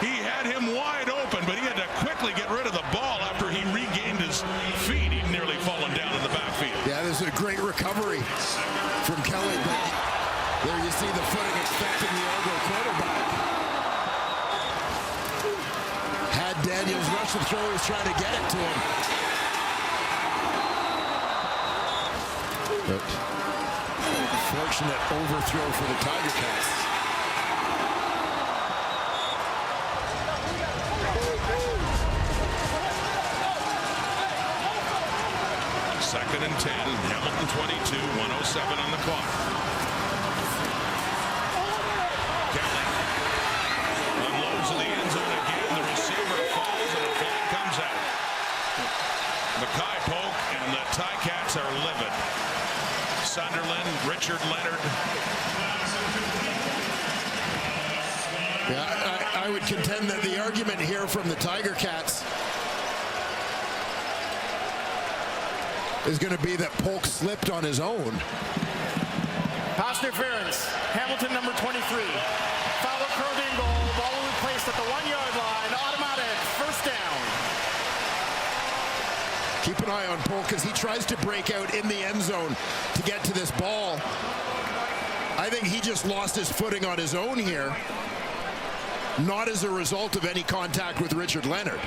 He had him wide open, but he had to quickly get rid of the ball after he regained his feet. He'd nearly fallen down in the backfield. Yeah, this is a great recovery from Kelly. But there you see the footing expecting the Argo quarterback. Had Daniels rush the throw, he was trying to get it to him. But fortunate overthrow for the Tiger Cats. Second and 10, Hamilton 22, 1:07 on the clock. Kelly unloads in the end zone again. The receiver falls and a flag comes out. Mackay Polk and the Ticats are livid. Sunderland, Richard Leonard. Yeah, I would contend that the argument here from the Tiger Cats is going to be that Polk slipped on his own. Pass interference. Hamilton, number 23. Foul curled in goal. Ball will be placed at the 1-yard line. Automatic first down. Keep an eye on Polk as he tries to break out in the end zone to get to this ball. I think he just lost his footing on his own here, not as a result of any contact with Richard Leonard.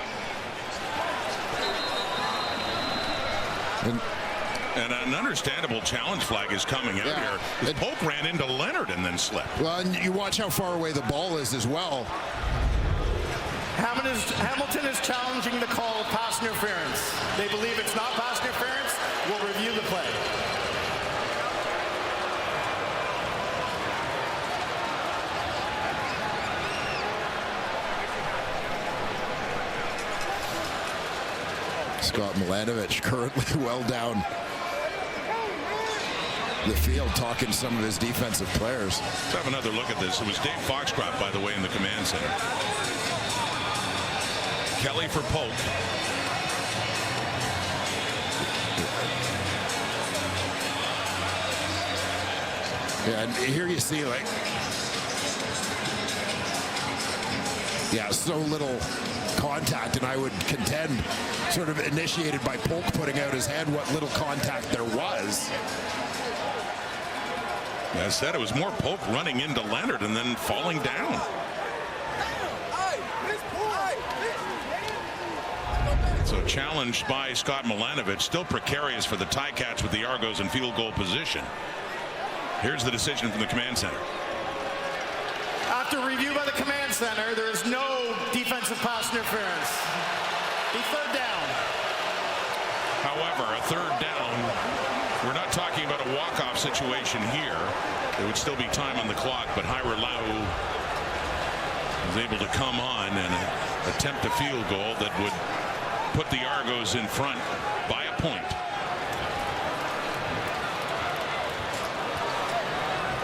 And an understandable challenge flag is coming out here. Polk ran into Leonard and then slipped. Well, and you watch how far away the ball is as well. Hamilton is challenging the call of pass interference. They believe it's not pass interference. We'll review the play. Scott Milanovic currently well down the field talking to some of his defensive players. Let's have another look at this. It was Dave Foxcroft, by the way, in the command center. Kelly for Polk. Yeah, and here you see, like, yeah, so little contact, and I would contend sort of initiated by Polk putting out his head what little contact there was. As I said, it was more Polk running into Leonard and then falling down. So challenged by Scott Milanovic, still precarious for the Ticats with the Argos in field goal position. Here's the decision from the command center. After review by the command center, there is no defensive pass interference. The third down. However, a third down, we're not talking about a walk-off situation here. There would still be time on the clock, but Hairolahu was able to come on and attempt a field goal that would put the Argos in front by a point.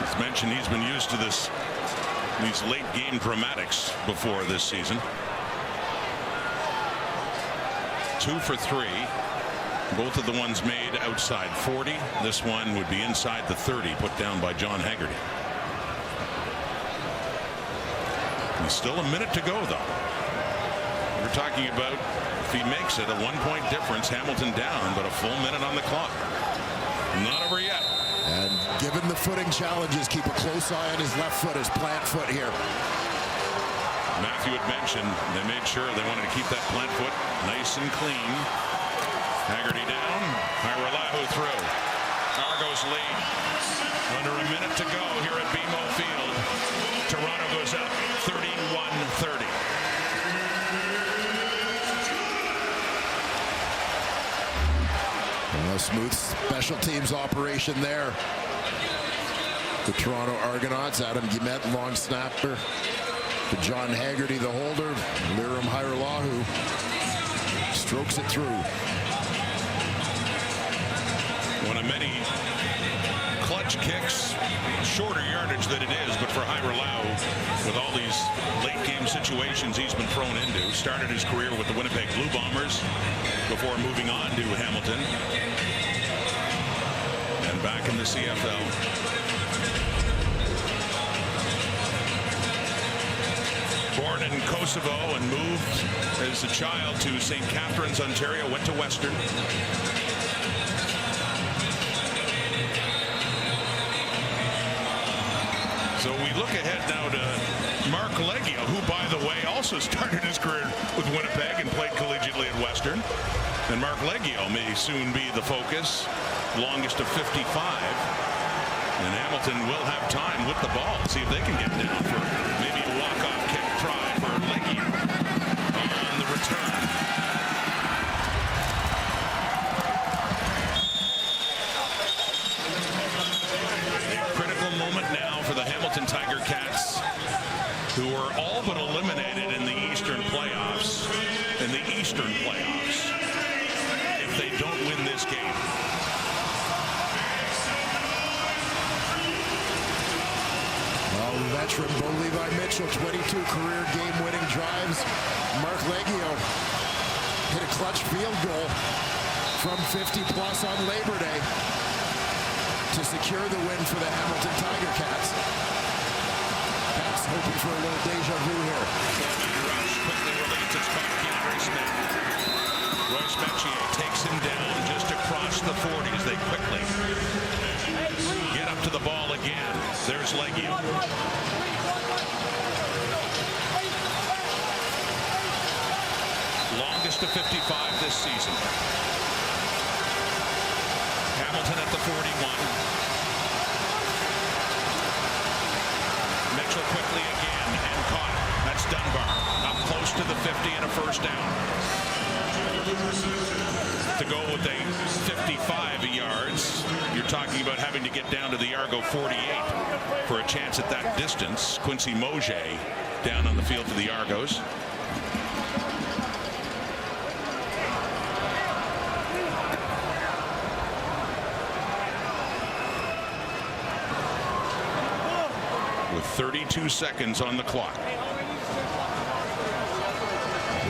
As mentioned, he's been used to these late game dramatics before this season. 2 for 3. Both of the ones made outside 40. This one would be inside the 30, put down by John Haggerty. There's still a minute to go, though. We're talking about, if he makes it, a 1-point difference. Hamilton down, but a full minute on the clock. Not over yet. And given the footing challenges, keep a close eye on his left foot, his plant foot here. Matthew had mentioned they made sure they wanted to keep that plant foot nice and clean. Haggerty down, Hairolahu through. Argos lead. Under a minute to go here at BMO Field. Toronto goes up 31-30. A smooth special teams operation there. The Toronto Argonauts, Adam Guillemette, long snapper. To John Haggerty, the holder. Liram Hajrullahu strokes it through. One of many clutch kicks, shorter yardage than it is, but for Hajrullahu, with all these late game situations he's been thrown into. Started his career with the Winnipeg Blue Bombers before moving on to Hamilton and back in the CFL. Born in Kosovo and moved as a child to St. Catharines, Ontario, went to Western. So we look ahead now to Mark Leggio, who, by the way, also started his career with Winnipeg and played collegiately at Western. And Mark Leggio may soon be the focus, longest of 55. And Hamilton will have time with the ball. See if they can get down for maybe a walk-off kick try for Leggio on the return. Critical moment now for the Hamilton Tiger Cats, who are all but eliminated in the Eastern playoffs. If they don't win this game. Well, veteran Bo Levi Mitchell, 22 career game-winning drives. Mark Leggio hit a clutch field goal from 50-plus on Labor Day to secure the win for the Hamilton Tiger Cats. Cats hoping for a little deja vu here. Quickly relates his caught Keandre Smith. Royce Metier takes him down just across the 40s. They quickly get up to the ball again. There's Leggio. Longest to 55 this season. Hamilton at the 41. Mitchell quickly again and caught. That's Dunbar. Up close to the 50 and a first down. To go with a 55 yards, you're talking about having to get down to the Argo 48 for a chance at that distance. Quincy Mosier down on the field for the Argos. With 32 seconds on the clock.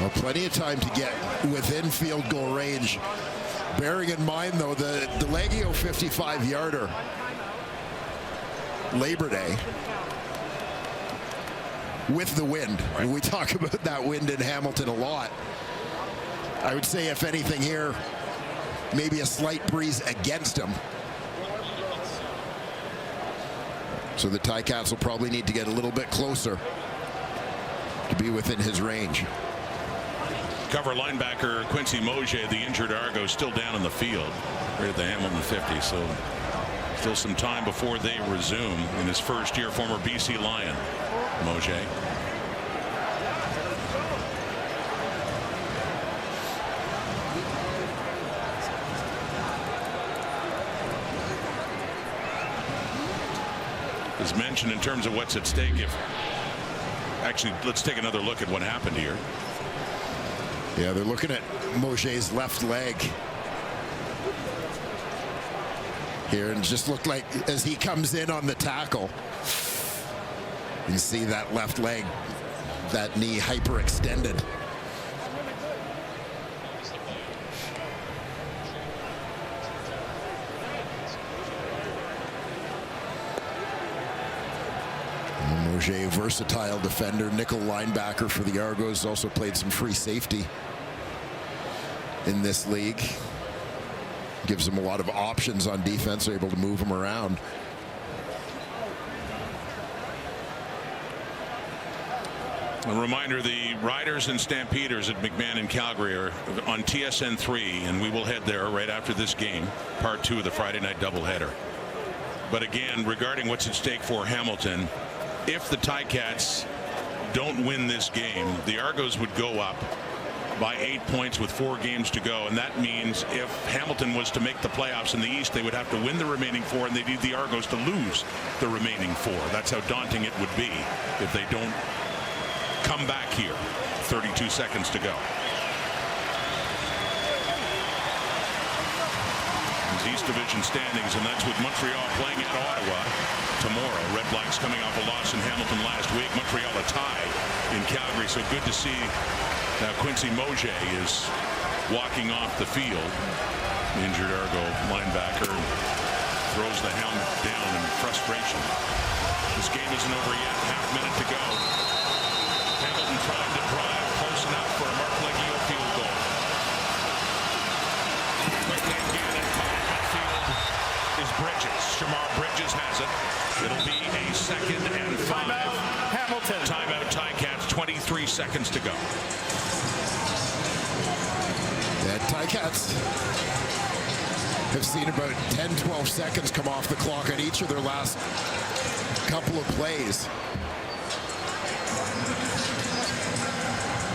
Well, plenty of time to get within field goal range. Bearing in mind, though, the Leggio 55-yarder Labor Day with the wind. Right. We talk about that wind in Hamilton a lot. I would say, if anything here, maybe a slight breeze against him. So the Ticats will probably need to get a little bit closer to be within his range. Cover linebacker Quincy Mosier, the injured Argo, still down in the field right at the Hamilton 50. So still some time before they resume. In his first year, former BC Lion, Mosier. As mentioned, in terms of what's at stake, actually, let's take another look at what happened here. Yeah, they're looking at Mosier's left leg here, and just looked like as he comes in on the tackle, you see that left leg, that knee hyperextended. Mosier, versatile defender, nickel linebacker for the Argos, also played some free safety in this league. Gives them a lot of options on defense, they're able to move them around. A reminder, the Riders and Stampeders at McMahon in Calgary are on TSN 3, and we will head there right after this game, part 2 of the Friday night doubleheader. But again, regarding what's at stake for Hamilton, if the Ticats don't win this game, the Argos would go up by 8 points with 4 games to go. And that means if Hamilton was to make the playoffs in the East, they would have to win the remaining 4, and they need the Argos to lose the remaining 4. That's how daunting it would be if they don't come back here. 32 seconds to go. East Division standings, and that's with Montreal playing at Ottawa tomorrow. Red Blacks coming off a loss in Hamilton last week. Montreal a tie in Calgary, so good to see Quincy Moget is walking off the field. The injured Argo linebacker throws the helmet down in frustration. This game isn't over yet. Half minute to go. Hamilton trying to drive close enough for a Mark Leggio field goal. Quickly again and caught in midfield is Bridges. Shamar Bridges has it. It'll be a 2nd and 5. Timeout, Hamilton. Timeout, Ticats. 23 seconds to go. The Ticats have seen about 10-12 seconds come off the clock on each of their last couple of plays.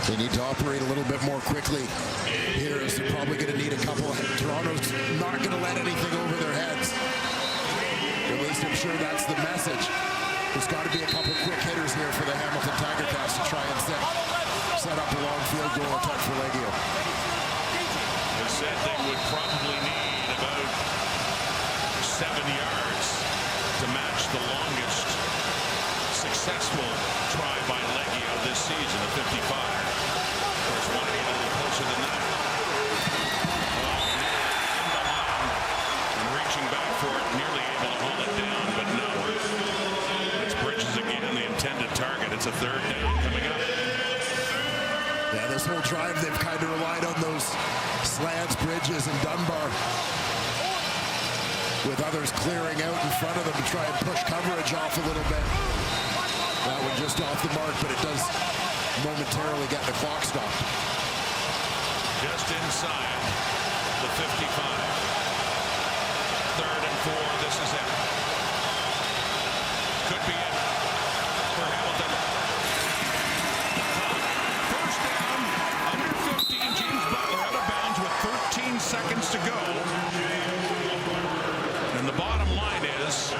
They need to operate a little bit more quickly here, as they're probably going to need a couple. Toronto's not going to let anything over their heads. At least I'm sure that's the message. There's got to be a couple quick hitters here for the Hamilton Tiger-Cats to try and set up a long field goal attempt for Leggio. They said they would probably need about 7 yards to match the longest successful try by Leggio this season at 55. Of course, wanted to get a little closer than that. And reaching back for it, nearly able to hold it down, but no. It's Bridges again, the intended target. It's a 3rd down coming up. Yeah, this whole drive, they've kind of relied on those slants, Bridges, and Dunbar, with others clearing out in front of them to try and push coverage off a little bit. That one just off the mark, but it does momentarily get the clock stopped. Just inside the 55. 3rd and 4, this is it. Could be it for Hamilton. First down, under 15, James Butler out of bounds with 13 seconds to go. And the bottom line is,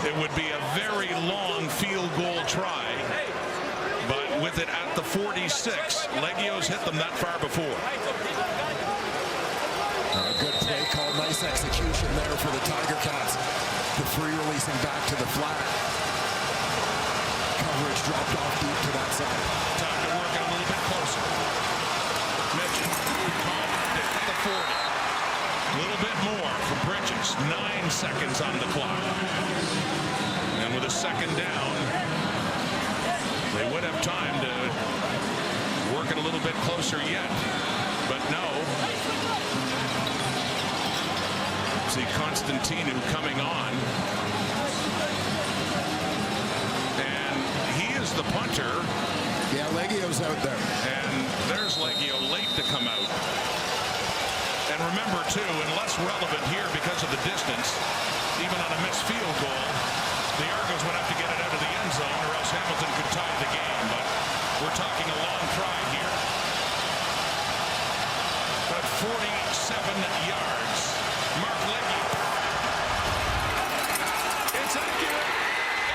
it would be a very long field goal try, but with it at the 46, Leggio's hit them that far before. A good play call, nice execution there for the Tiger-Cats. The free releasing back to the flat. Coverage dropped off deep to that side. Time to work it a little bit closer. Mitchell, at the 40. A little bit more for Bridges. 9 seconds on the clock. And with a 2nd down, they would have time to work it a little bit closer yet. But no. See Constantinu coming on. And he is the punter. Yeah, Leggio's out there. And there's Leggio late to come out. And remember, too, and less relevant here because of the distance, even on a missed field goal, the Argos would have to get it out of the end zone or else Hamilton could tie the game. But we're talking a long try here. But 47 yards. Mark Leggio. It's accurate.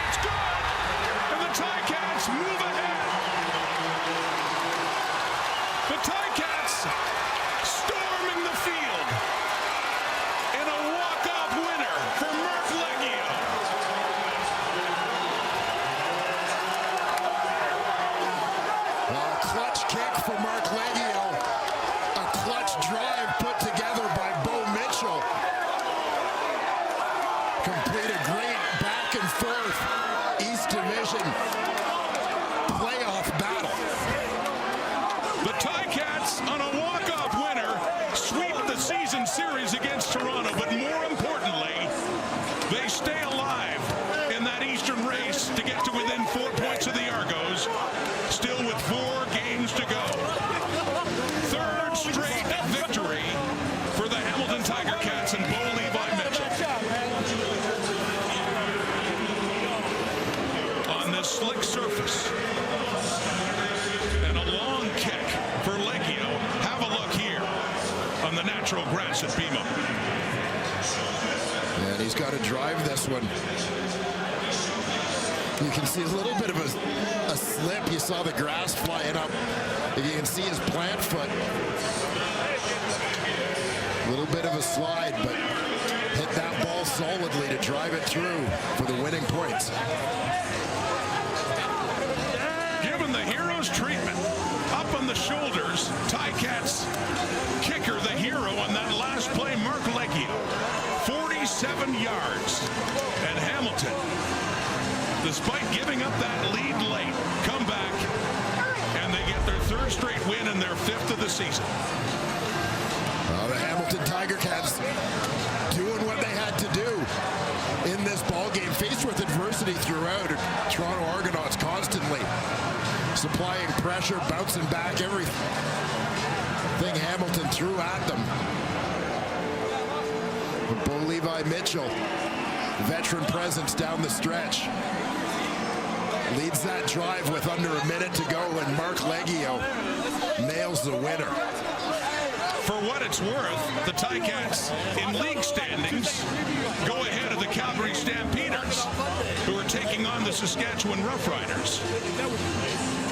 It's good. And the Ticats move ahead. The Ticats storming the field in a walk-off winner for Mark Leggio. A clutch kick for Mark Leggio. A clutch drive put together by Bo Mitchell. Complete a great back and forth East Division playoff battle. The Ticats on a walk-off winner sweep the season series against Toronto, but more importantly, they stay alive in that Eastern race to get to within 4 points of the Argos, still with 4 games to go. 3rd straight victory for the Hamilton Tiger-Cats and Bo Levi Mitchell. On this slick surface and a long catch. on the natural grass at BMO. And he's got to drive this one. You can see a little bit of a slip. You saw the grass flying up. If you can see his plant foot. A little bit of a slide, but hit that ball solidly to drive it through for the winning points. Given the hero's treatment, up on the shoulders, Ticats kicker, the hero on that last play, Mark Leggio. 47 yards. And Hamilton, despite giving up that lead late, come back, and they get their third straight win and their fifth of the season. Well, the Hamilton Tiger Cats doing what they had to do in this ball game, faced with adversity throughout. Toronto Argonauts constantly supplying pressure, bouncing back everything Hamilton threw at them. But Bo Levi Mitchell, veteran presence down the stretch, leads that drive with under a minute to go, and Mark Leggio nails the winner. For what it's worth, the Ticats in league standings go ahead of the Calgary Stampeders, who are taking on the Saskatchewan Roughriders.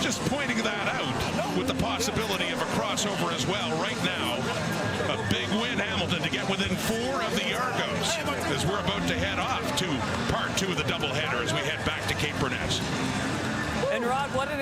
Just pointing that out with the possibility of a crossover as well. Right now, a big win, Hamilton, to get within 4 of the Argos as we're about to head off to part 2 of the doubleheader as we head back to Cape Burness. And Rod, what an